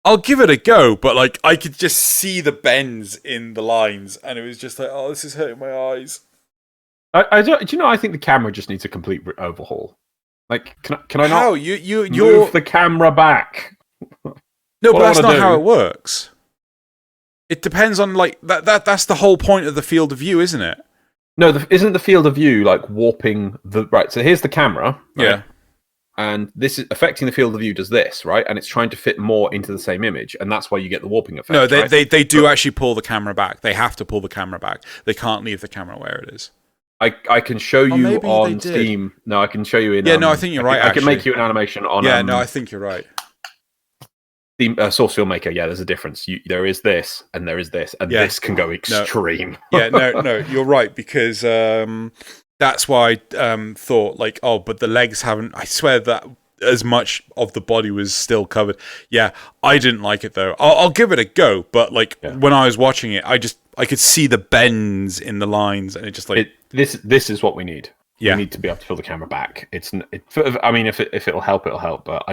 I'll give it a go, but like I could just see the bends in the lines, and it was just like, oh, this is hurting my eyes. Do you know? I think the camera just needs a complete overhaul. Like, can I not? How you're move the camera back? No, but that's not how it works. It depends on like that's the whole point of the field of view, isn't it? No, isn't the field of view like warping the right? So here's the camera, right? Yeah, and this is affecting the field of view. Does this right? And it's trying to fit more into the same image, and that's why you get the warping effect. No, right? they do actually pull the camera back. They have to pull the camera back. They can't leave the camera where it is. I can show you on Steam. No, I can show you in. Yeah, no, I think you're right. I can make you an animation on. Yeah, no, I think you're right. Steam Source Filmmaker. Yeah, there's a difference. There is this, and there is this, and this can go extreme. No, you're right because that's why I thought like, oh, but the legs haven't. I swear that as much of the body was still covered. Yeah, I didn't like it though. I'll give it a go, but like when I was watching it, I could see the bends in the lines, and it just like this is what we need. Yeah. We need to be able to pull the camera back. I mean, if it'll help, it'll help. But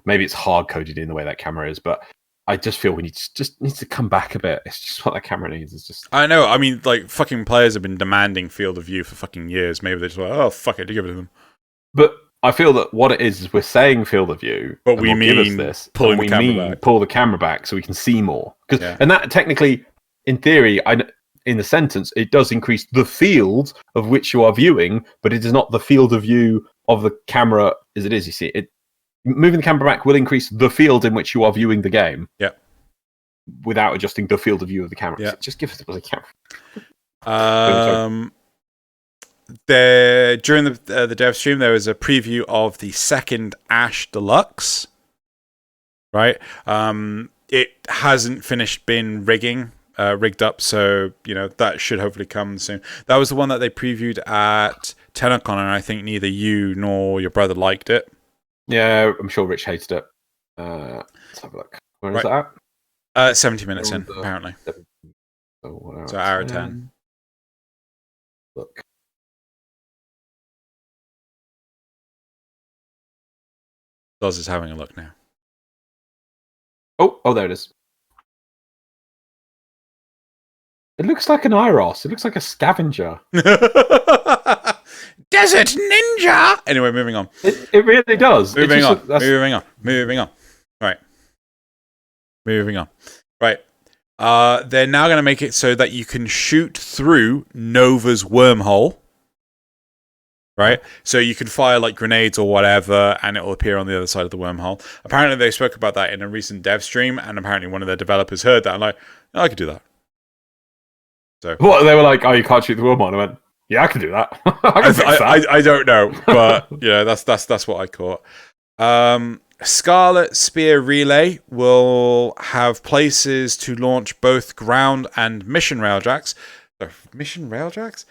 maybe it's hard coded in the way that camera is. But I just feel we needs to come back a bit. It's just what that camera needs. It's just. I know. I mean, like fucking players have been demanding field of view for fucking years. Maybe they're just like, oh fuck it, give it to them. But I feel that what it is we're saying field of view, but we mean this, pull the camera back so we can see more. And that technically, in theory, in the sentence, it does increase the field of which you are viewing, but it is not the field of view of the camera as it is. You see, moving the camera back will increase the field in which you are viewing the game. Yeah. Without adjusting the field of view of the camera. Yeah. So just give us a camera. During the dev stream, there was a preview of the second Ash Deluxe. Right. It hasn't finished being rigged up, so that should hopefully come soon. That was the one that they previewed at TennoCon, and I think neither you nor your brother liked it. Yeah, I'm sure Rich hated it. Let's have a look. Where is that at? 70 minutes in, apparently. So hour 10. Look. Loz is having a look now. Oh, there it is. It looks like an Iros. It looks like a scavenger. Desert Ninja! Anyway, moving on. It really does. Moving on. Right. Moving on. Right. They're now going to make it so that you can shoot through Nova's wormhole. Right? So you can fire like grenades or whatever, and it will appear on the other side of the wormhole. Apparently, they spoke about that in a recent dev stream, and apparently one of their developers heard that and like, oh, I could do that. So what, they were like, oh, you can't shoot the wormhole? And I went, yeah, I can do that. I don't know, but that's what I caught. Scarlet Spear Relay will have places to launch both ground and mission railjacks. Mission railjacks?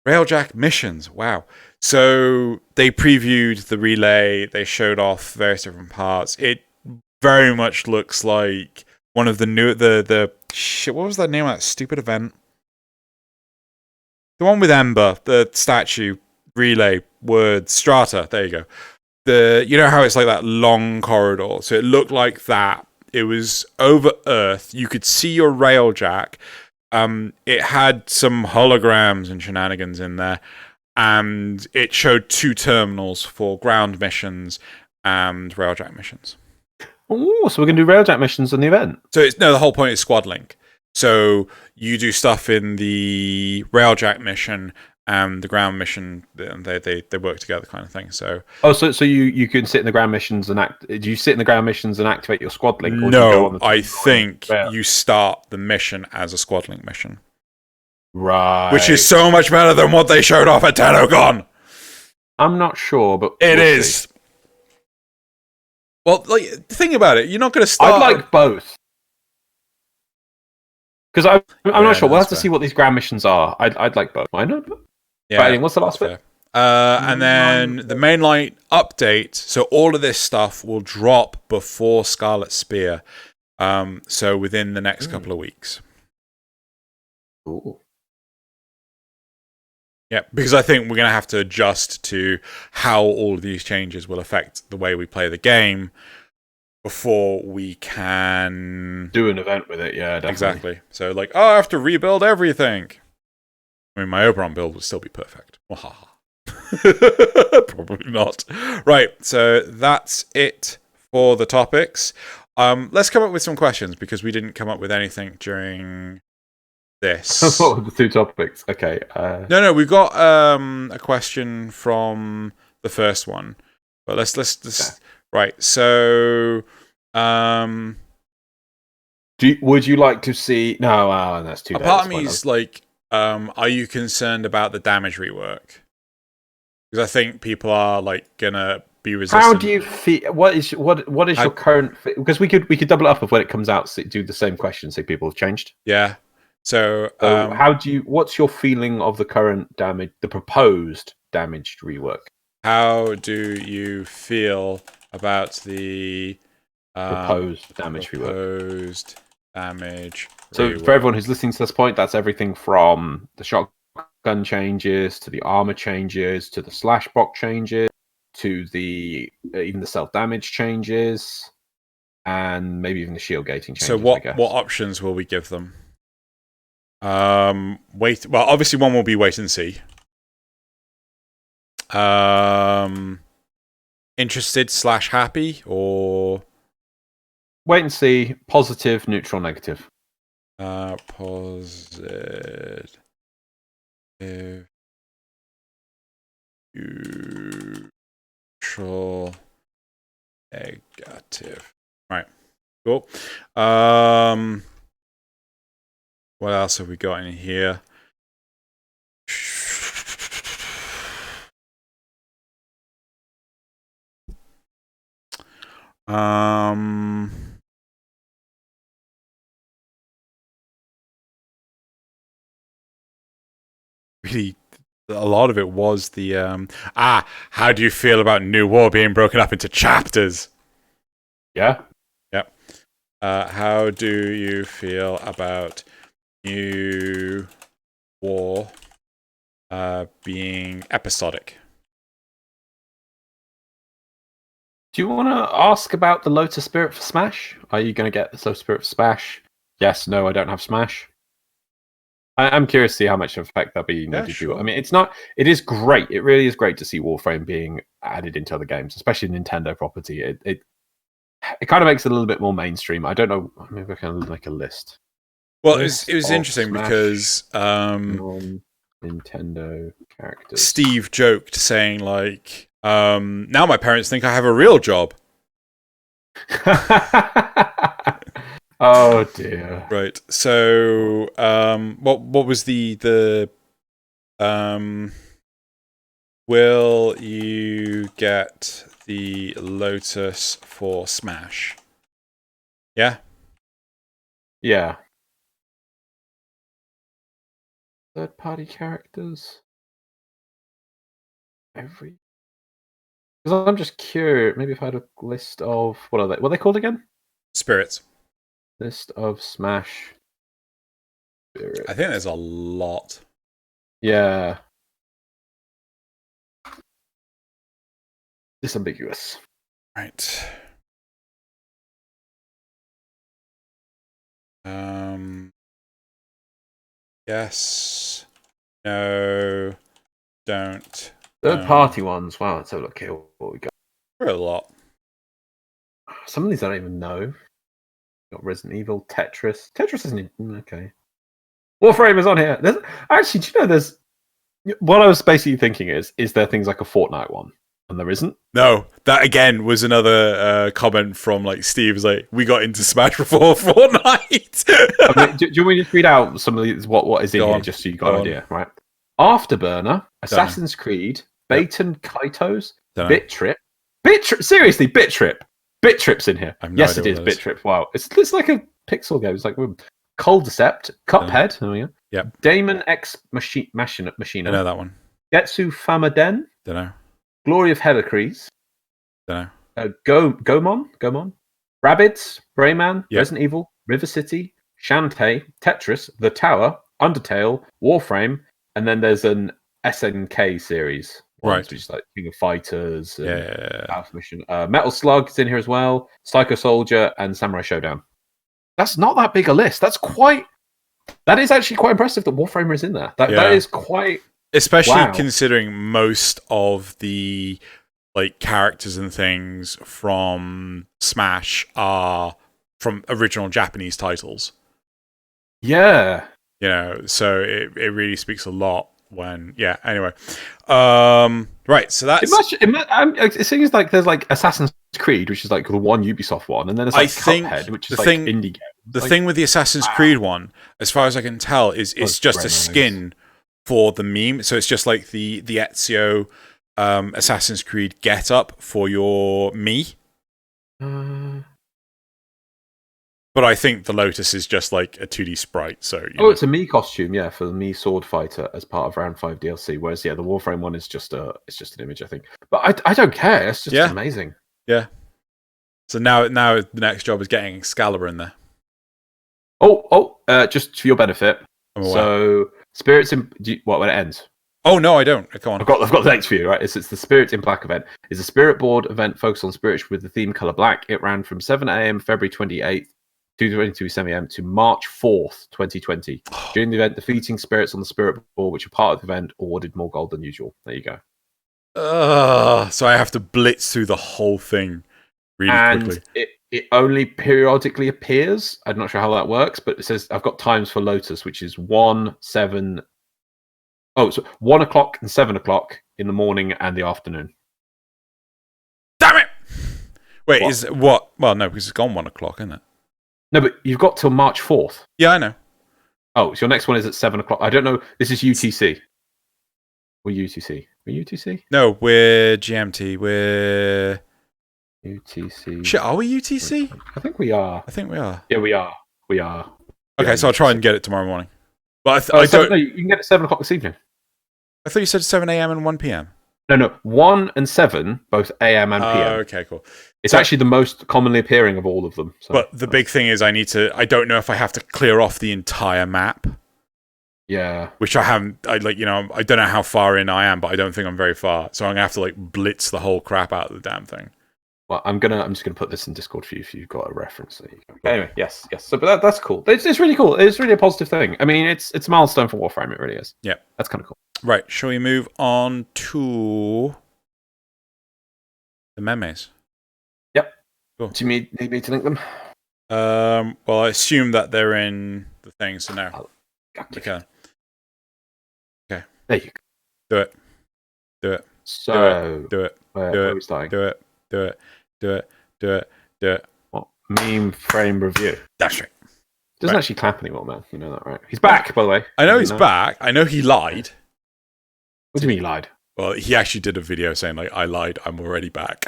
Railjack missions. Wow. So they previewed the relay. They showed off various different parts. It very much looks like one of the new the shit. What was that name of that stupid event? The one with Ember, the statue, relay, words, strata. There you go. You know how it's like that long corridor? So it looked like that. It was over Earth. You could see your railjack. It had some holograms and shenanigans in there. And it showed 2 terminals for ground missions and railjack missions. Oh, so we're going to do railjack missions in the event? So the whole point is squad link. So you do stuff in the railjack mission and the ground mission, and they work together, kind of thing. So so you can sit in the ground missions and do you sit in the ground missions and activate your squad link? Or no, do you go on the I think you start the mission as a squad link mission, right? Which is so much better than what they showed off at TennoCon. I'm not sure, but it is. See. Well, like think about it. You're not going to start. I'd like both. Because I'm not sure. We'll have to see what these ground missions are. I'd like both. Why not? Yeah. Right, what's the last bit? And then the mainline update. So all of this stuff will drop before Scarlet Spear. So within the next couple of weeks. Cool. Yeah, because I think we're going to have to adjust to how all of these changes will affect the way we play the game before we can do an event with it. Yeah, definitely. Exactly. So like, oh, I have to rebuild everything. I mean, my Oberon build would still be perfect. Probably not. Right, so that's it for the topics. Let's come up with some questions because we didn't come up with anything during this. What were the 2 topics? Okay. No, we got a question from the first one, but let's okay. Right. So, would you like to see? No, that's too. A part of me is like, are you concerned about the damage rework? Because I think people are like gonna be resistant. How do you feel? What is your current? Because we could double it up of when it comes out. Do the same question. Say people have changed. Yeah. So what's your feeling of the current damage, the proposed damaged rework? How do you feel about the proposed damage rework? So for everyone who's listening to this point, that's everything from the shotgun changes to the armor changes to the slash block changes to the even the self damage changes and maybe even the shield gating changes. So what options will we give them? Well, obviously one will be wait and see. Interested / happy, or wait and see, positive, neutral, negative. Positive, neutral, negative. Right, cool. What else have we got in here? Really, a lot of it was the how do you feel about New War being broken up into chapters? Yeah. Yep. How do you feel about New War being episodic? Do you want to ask about the Lotus Spirit for Smash? Are you going to get the Lotus Spirit for Smash? Yes, no, I don't have Smash. I'm curious to see how much effect that'll be. Sure. I mean, it is great. It really is great to see Warframe being added into other games, especially Nintendo property. It kind of makes it a little bit more mainstream. I don't know. Maybe I can make a list. Well, it was interesting because Nintendo characters. Steve joked saying like, now my parents think I have a real job. Oh dear. Right. So, what was the will you get the Lotus for Smash? Yeah. Yeah. Third-party characters. Because I'm just curious. Maybe if I had a list of what are they called again? Spirits. List of Smash spirits. I think there's a lot. Yeah. Disambiguous. Right. Yes. No. Don't. Third-party ones. Wow, let's have a look here. What we got? For a lot. Some of these I don't even know. Got Resident Evil, Tetris. Tetris isn't okay. Warframe is on here. Actually, do you know there's... What I was basically thinking is there things like a Fortnite one? And there isn't? No, that again was another comment from like Steve's like, we got into Smash before Fortnite. I mean, do you want me to read out some of these, what is in here, just so you got an idea, right? Afterburner, Assassin's Creed, Baton Kaitos, Bit Trip. Seriously, Bit Trip. Bit Trip's in here. Yes, it is Bit Trip. Wow. It's like a pixel game. It's like Cold Decept, Cuphead. Oh, yeah. Yep. Damon X Machina. I know that one. Getsu Famaden. Don't know. Glory of Helicres. Don't know. Gomon. Rabbids. Rayman. Yep. Resident Evil. River City. Shantae. Tetris. The Tower. Undertale. Warframe. And then there's an SNK series. Right. Which is like King of Fighters. Yeah. Alpha Mission. Metal Slug is in here as well. Psycho Soldier and Samurai Showdown. That's not that big a list. That is actually quite impressive that Warframer is in there. That is quite... Especially considering most of the like characters and things from Smash are from original Japanese titles. Yeah. You know, so it really speaks a lot when... Yeah, anyway. Right, so that's... It seems like there's like Assassin's Creed, which is like the one Ubisoft one, and then there's like Cuphead, which is like indie game. The thing with the Assassin's Creed one, as far as I can tell, is it's just a skin for the meme. So it's just like the Ezio Assassin's Creed get-up for your Mii. But I think the Lotus is just like a 2D sprite. So it's a Mii costume, for the Mii Sword Fighter as part of Round 5 DLC. Whereas the Warframe one is just an image, I think. But I don't care. It's just amazing. Yeah. So now the next job is getting Excalibur in there. Just for your benefit. So Spirits in when it ends. Oh no, I don't. Come on. I've got the dates for you, right? It's the Spirits in Black event. It's a spirit board event focused on spirits with the theme color black. It ran from 7 a.m. February 28th, 2:22 a.m. to March 4th, 2020. During the event, defeating spirits on the spirit board, which are part of the event, awarded more gold than usual. There you go. So I have to blitz through the whole thing really quickly. It only periodically appears. I'm not sure how that works, but it says I've got times for Lotus, which is 1, 7. Oh, so 1 o'clock and 7 o'clock in the morning and the afternoon. Damn it! Wait, is what? Well, no, because it's gone 1 o'clock, isn't it? No, but you've got till March 4th. Yeah, I know. Oh, so your next one is at 7 o'clock. I don't know. This is UTC. We're UTC. We're UTC? No, we're GMT. We're UTC. Shit, are we UTC? I think we are. Yeah, we are. Okay, so I'll try and get it tomorrow morning. But I don't know. You can get it 7 o'clock this evening. I thought you said 7 a.m. and 1 p.m. No, 1 and 7, both a.m. and p.m. Okay, cool. It's actually the most commonly appearing of all of them. So. But the big thing is I don't know if I have to clear off the entire map. Yeah. Which I haven't, I don't know how far in I am, but I don't think I'm very far. So I'm going to have to like blitz the whole crap out of the damn thing. Well, I'm just gonna put this in Discord for you if you've got a reference. There you go. Anyway, yes. So, but that's cool. It's really cool. It's really a positive thing. I mean, it's a milestone for Warframe. It really is. Yeah, that's kind of cool. Right. Shall we move on to the memes? Yep. Cool. Do you need me to link them? Well, I assume that they're in the thing. So now, okay. There you go. Do it. So do it. Where are we starting? Do it. What? Meme frame review. That's right. Doesn't actually clap anymore, man. You know that, right? He's back, by the way. I know he's back. I know he lied. What do you mean he lied? Well, he actually did a video saying, like, I lied, I'm already back.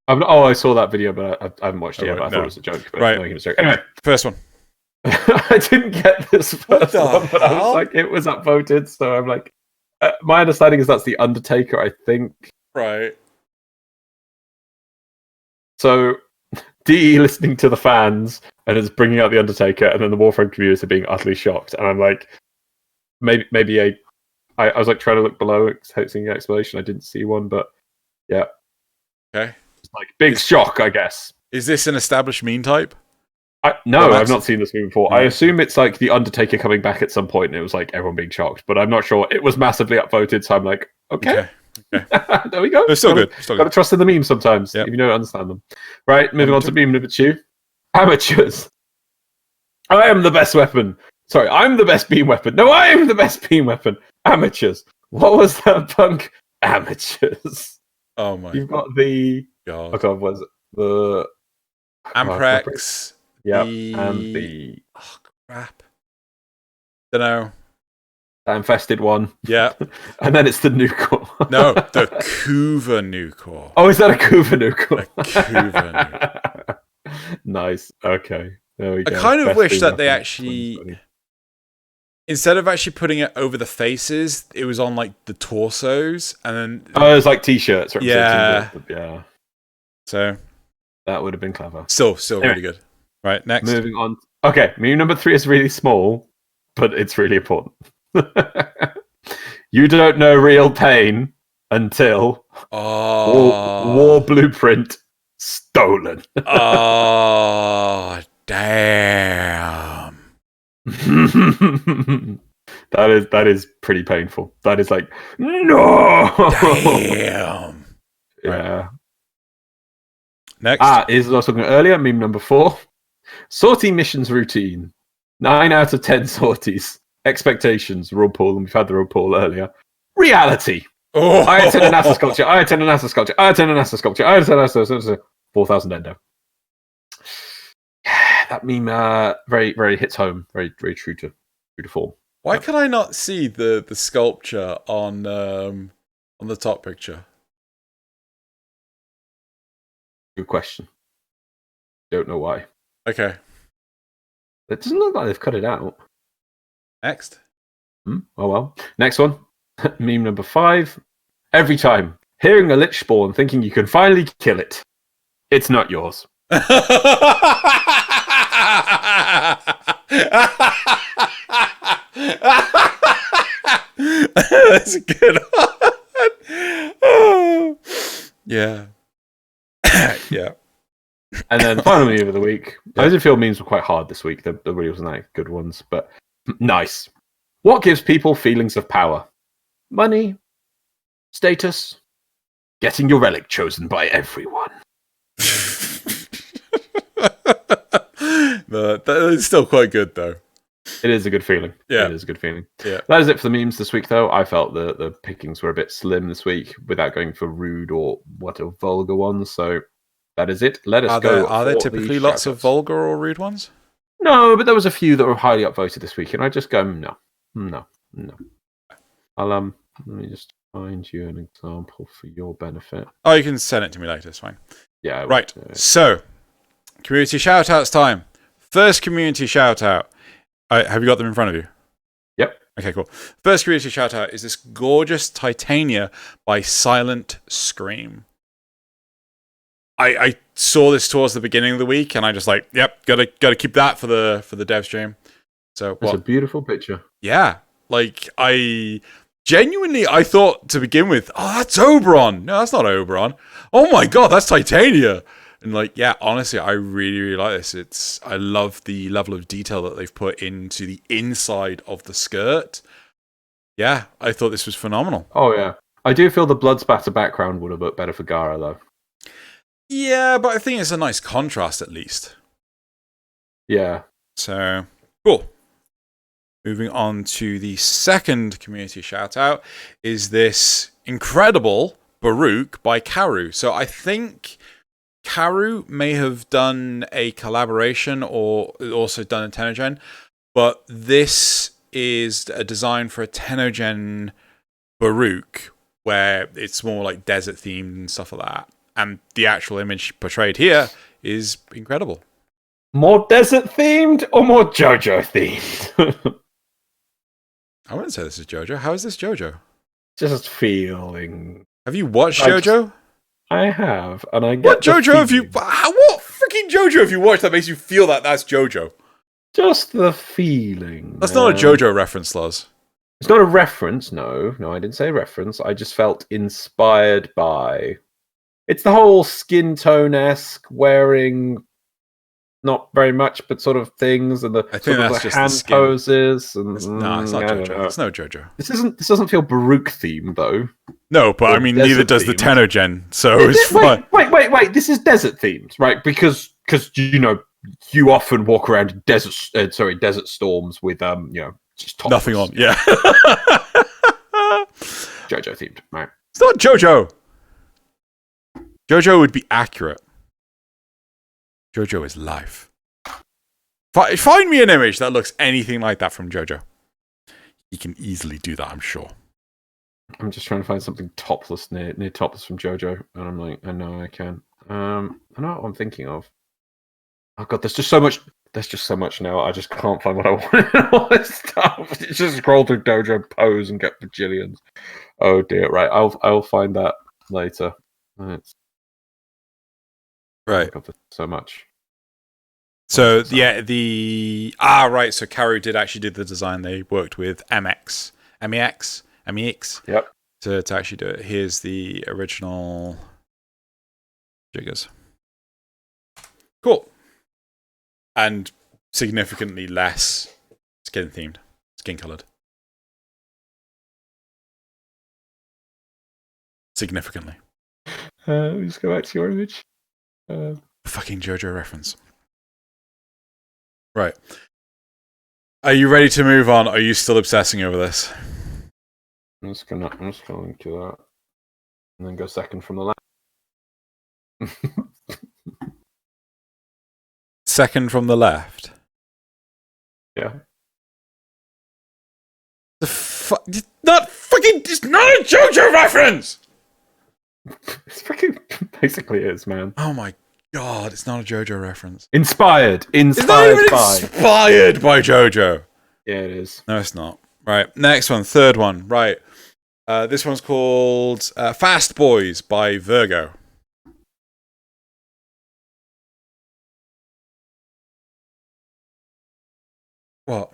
I saw that video, but I haven't watched it yet, but I thought it was a joke. But right. No, he was a joke. Anyway. First one. I didn't get this first one, but I was like, it was upvoted, so I'm like... my understanding is that's The Undertaker, I think. Right. So, DE listening to the fans and is bringing out The Undertaker, and then the Warframe community are being utterly shocked. And I'm like, maybe I was like trying to look below, seeing an explanation. I didn't see one, but yeah. Okay. It's like big shock, I guess. Is this an established meme type? No, I've not seen this meme before. I assume it's like The Undertaker coming back at some point, and it was like everyone being shocked, but I'm not sure. It was massively upvoted, so I'm like, okay. There we go. It's still good. Got to trust in the memes sometimes, if you don't understand them. Right, moving on to meme number 2. Amateurs. I am the best weapon. Sorry, I'm the best beam weapon. No, I am the best beam weapon. Amateurs. What was that, Punk? Amateurs. Oh my. You've got the... God. Oh God, what is it? The... Amprex. Yeah, and the... Oh, crap. Don't know. That infested one. Yeah. And then it's the Nucor. No, the Kuva Nucor. Oh, is that a Kuva Nucor? A Kuva Nucor. Nice. Okay. There we go. I kind of wish that they actually... instead of actually putting it over the faces, it was on like the torsos, and then it was like t-shirts. Yeah. Yeah. So that would have been clever. Still really good. Right, next. Moving on. Okay, meme number 3 is really small, but it's really important. You don't know real pain until war blueprint stolen. Oh, damn. That is pretty painful. That is like, no. Damn. Yeah. Right. Next. Is what I was talking about earlier. Meme number 4. Sortie missions routine. 9 out of 10 sorties. Expectations. Rug pull, and we've had the rug pull earlier. Reality. Oh. I attend a NASA sculpture. I attend a NASA sculpture. I attend a NASA sculpture. I attend a NASA sculpture. 4,000 endo. That meme very, very hits home. Very, very true to form. Why can I not see the sculpture on the top picture? Good question. Don't know why. Okay. It doesn't look like they've cut it out. Next. Oh well. Next one. Meme number 5. Every time hearing a lich spawn, thinking you can finally kill it. It's not yours. That's a good one. Oh. Yeah. Yeah. And then the final meme of the week. I did feel memes were quite hard this week. There really wasn't that good ones, but nice. What gives people feelings of power? Money, status, getting your relic chosen by everyone. That is still quite good, though. It is a good feeling. Yeah. It is a good feeling. Yeah. That is it for the memes this week, though. I felt the pickings were a bit slim this week without going for rude or vulgar ones. So that is it. Let us go. Are there typically lots of vulgar or rude ones? No, but there was a few that were highly upvoted this week, and I just go, no. I'll let me just find you an example for your benefit. Oh, you can send it to me later. It's fine. Yeah. Right. So, community shoutouts time. First community shoutout. Have you got them in front of you? Yep. Okay, cool. First community shoutout is this gorgeous Titania by Silent Scream. I saw this towards the beginning of the week, and I just like, yep, gotta keep that for the dev stream. So it's a beautiful picture. Yeah, like I thought to begin with, oh, that's Oberon. No, that's not Oberon. Oh my god, that's Titania. And like, yeah, honestly, I really, really like this. I love the level of detail that they've put into the inside of the skirt. Yeah, I thought this was phenomenal. Oh yeah, I do feel the blood spatter background would have looked better for Gara though. Yeah, but I think it's a nice contrast at least. Yeah. So, cool. Moving on to the second community shout out is this incredible Baruch by Karu. So I think Karu may have done a collaboration or also done a Tennogen, but this is a design for a Tennogen Baruch where it's more like desert themed and stuff like that. And the actual image portrayed here is incredible. More desert themed or more JoJo themed? I wouldn't say this is JoJo. How is this JoJo? Just feeling. Have you watched JoJo? I have, and I get what JoJo have you? What freaking JoJo have you watched that makes you feel that that's JoJo? Just the feeling. That's not a JoJo reference, Loz. It's not a reference. No, I didn't say reference. I just felt inspired by. It's the whole skin tone-esque wearing, not very much, but sort of things, and the I think that's just hand poses. And, no, it's not JoJo. It's no JoJo. This doesn't feel Baruch themed though. No, but I mean, neither does the Tennogen. So it's fine. Wait. This is desert themed, right? Because you often walk around desert storms with just topless. Nothing on. Yeah. JoJo themed, right? It's not JoJo. JoJo would be accurate. JoJo is life. Find me an image that looks anything like that from JoJo. You can easily do that, I'm sure. I'm just trying to find something topless near topless from JoJo, and I'm like, I know I can. I know what I'm thinking of. Oh god, there's just so much. there's just so much now. I just can't find what I want in all this stuff. Just scroll through Dojo Pose and get bajillions. Oh dear. Right, I'll find that later. Right. So much. So yeah, right. So Karu did actually do the design. They worked with MEX. Yep. To actually do it. Here's the original jiggers. Cool. And significantly less skin themed, skin colored. Significantly. Let's go back to your image. Fucking JoJo reference. Right. Are you ready to move on? Are you still obsessing over this? I'm just going to that. And then go second from the left. Second from the left? Yeah. It's not a JoJo reference! It's freaking basically is, man. Oh my god, it's not a JoJo reference. Inspired by JoJo. Yeah, it is. No, it's not. Right, next one, third one. Right. This one's called Fast Boys by Virgo. What?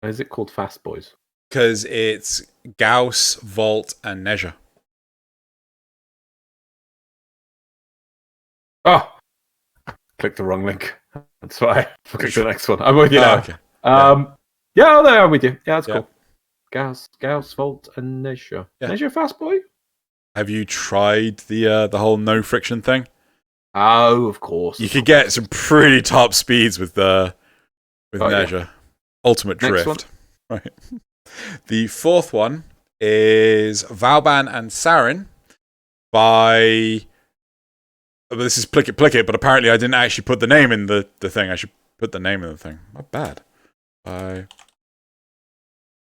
Why is it called Fast Boys? Because it's Gauss, Volt, and Nezha. Oh! Click the wrong link. That's why. Click the next one. I'm with you now. Okay. Yeah, there I'm with you. Yeah, that's cool. Gauss, Volt, and Nezha. Yeah. Nezha Fast Boy? Have you tried the whole no friction thing? Oh, of course. You could get some pretty top speeds with Nezha. Yeah. Ultimate Drift. Right. The fourth one is Vauban and Sarin by... This is Plick It, but apparently I didn't actually put the name in the thing. I should put the name in the thing. Not bad. Good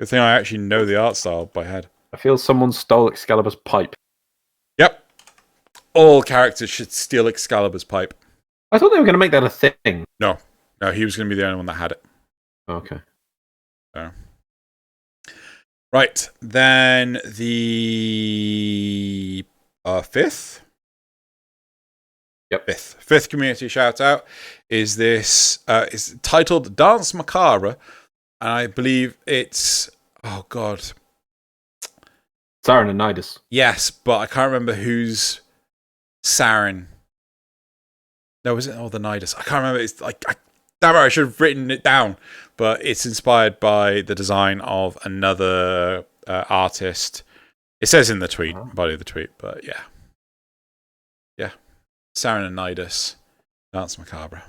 thing I actually know the art style by head. I feel someone stole Excalibur's pipe. Yep. All characters should steal Excalibur's pipe. I thought they were going to make that a thing. No, he was going to be the only one that had it. Okay. So. Right, then the fifth? Yep. Fifth community shout out is this, is titled Dance Macabre, and I believe it's, oh god. Sarin and Nidus. Yes, but I can't remember who's Sarin. No, was it? Oh, the Nidus. I can't remember. It's like, damn it, I should have written it down. But it's inspired by the design of another artist. It says in the tweet, body of the tweet, but yeah. Yeah. Sarin and Nidus. Dance Macabre.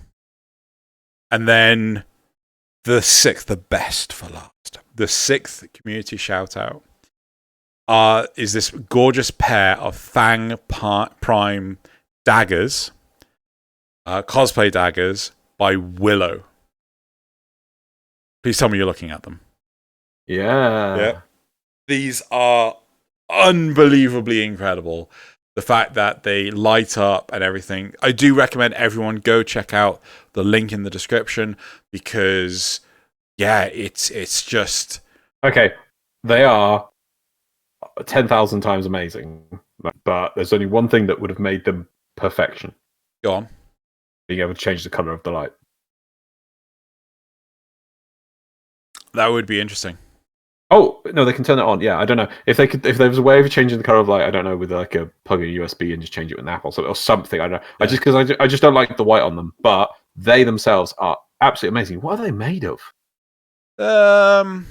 And then the sixth, the best for last. The sixth community shout out is this gorgeous pair of Fang Prime daggers, cosplay daggers by Willow. Please tell me you're looking at them. Yeah. These are unbelievably incredible. The fact that they light up and everything. I do recommend everyone go check out the link in the description because, yeah, it's just... Okay, they are 10,000 times amazing, but there's only one thing that would have made them perfection. Go on. Being able to change the color of the light. That would be interesting. Oh no, they can turn it on. Yeah, I don't know if there was a way of changing the color of light. I don't know, with like a plug in USB and just change it with an app or something. I don't know. Yeah. I just don't like the white on them. But they themselves are absolutely amazing. What are they made of? Don't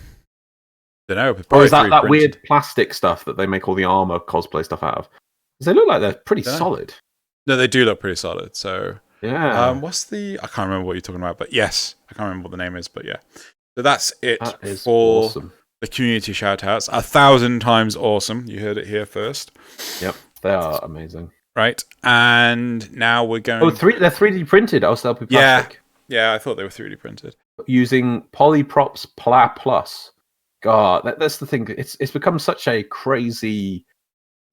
know. Or is that weird plastic stuff that they make all the armor cosplay stuff out of? Because they look like they're pretty solid. No, they do look pretty solid. So yeah. What's the? I can't remember what you're talking about. But yes, I can't remember what the name is. But yeah. So that's it for awesome. The community shoutouts. 1,000 times awesome. You heard it here first. Yep, they are amazing. Right, and now we're going... Oh, they're 3D printed. They'll be plastic. Yeah, I thought they were 3D printed. Using Polyprop's Plat Plus. God, that's the thing. It's become such a crazy,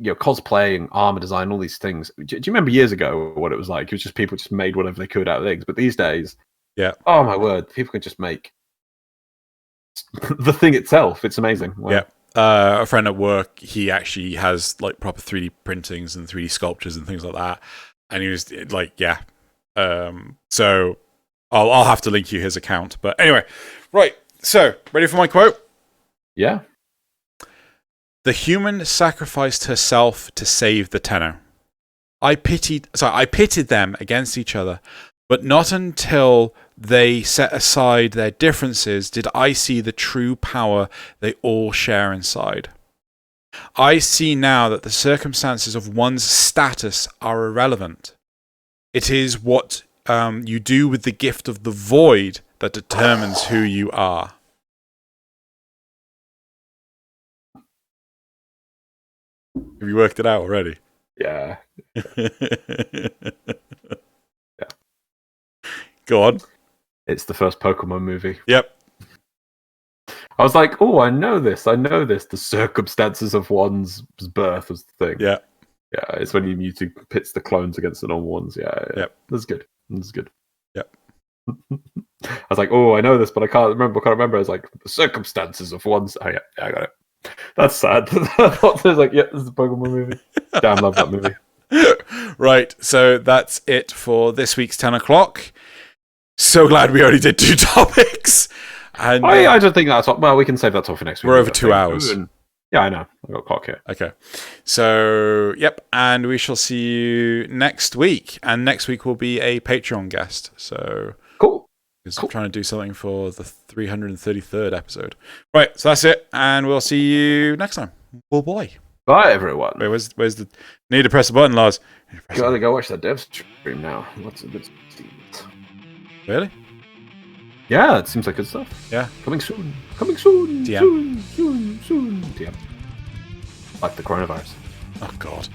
cosplaying, armor design, all these things. Do you remember years ago what it was like? It was just people just made whatever they could out of things. But these days, Yeah. Oh my word! People can just make the thing itself. It's amazing. Wow. Yeah. A friend at work, he actually has like proper 3D printings and 3D sculptures and things like that. And he was like, yeah. So I'll have to link you his account. But anyway, right. So ready for my quote? Yeah. The human sacrificed herself to save the Tenno. I pitied them against each other, but not until they set aside their differences did I see the true power they all share inside. I see now that the circumstances of one's status are irrelevant. It is what you do with the gift of the void that determines who you are. Have you worked it out already? Yeah. Go on. It's the first Pokemon movie. Yep. I was like, oh, I know this. The circumstances of one's birth was the thing. Yeah. Yeah, it's when you pits the clones against the normal ones. Yeah. Yep. That's good. Yep. I was like, oh, I know this, but I can't remember. I was like, the circumstances of one's... Oh, yeah, I got it. That's sad. I thought was like, yeah, this is a Pokemon movie. Damn, love that movie. Right, so that's it for this week's 10 o'clock. So glad we only did 2 topics. And I don't think that's... Well, we can save that for next week. We're over 2 hours. Yeah, I know. I've got a clock here. Okay. So, yep. And we shall see you next week. And next week will be a Patreon guest. So... Cool. Because I'm trying to do something for the 333rd episode. Right, so that's it. And we'll see you next time. Oh, boy. Bye, everyone. Wait, where's the... Need to press the button, Loz. Gotta go watch that Devstream now. Lots of good stuff. Really? Yeah, it seems like good stuff. Yeah. Coming soon. DM. Soon. DM. Like the coronavirus. Oh, God.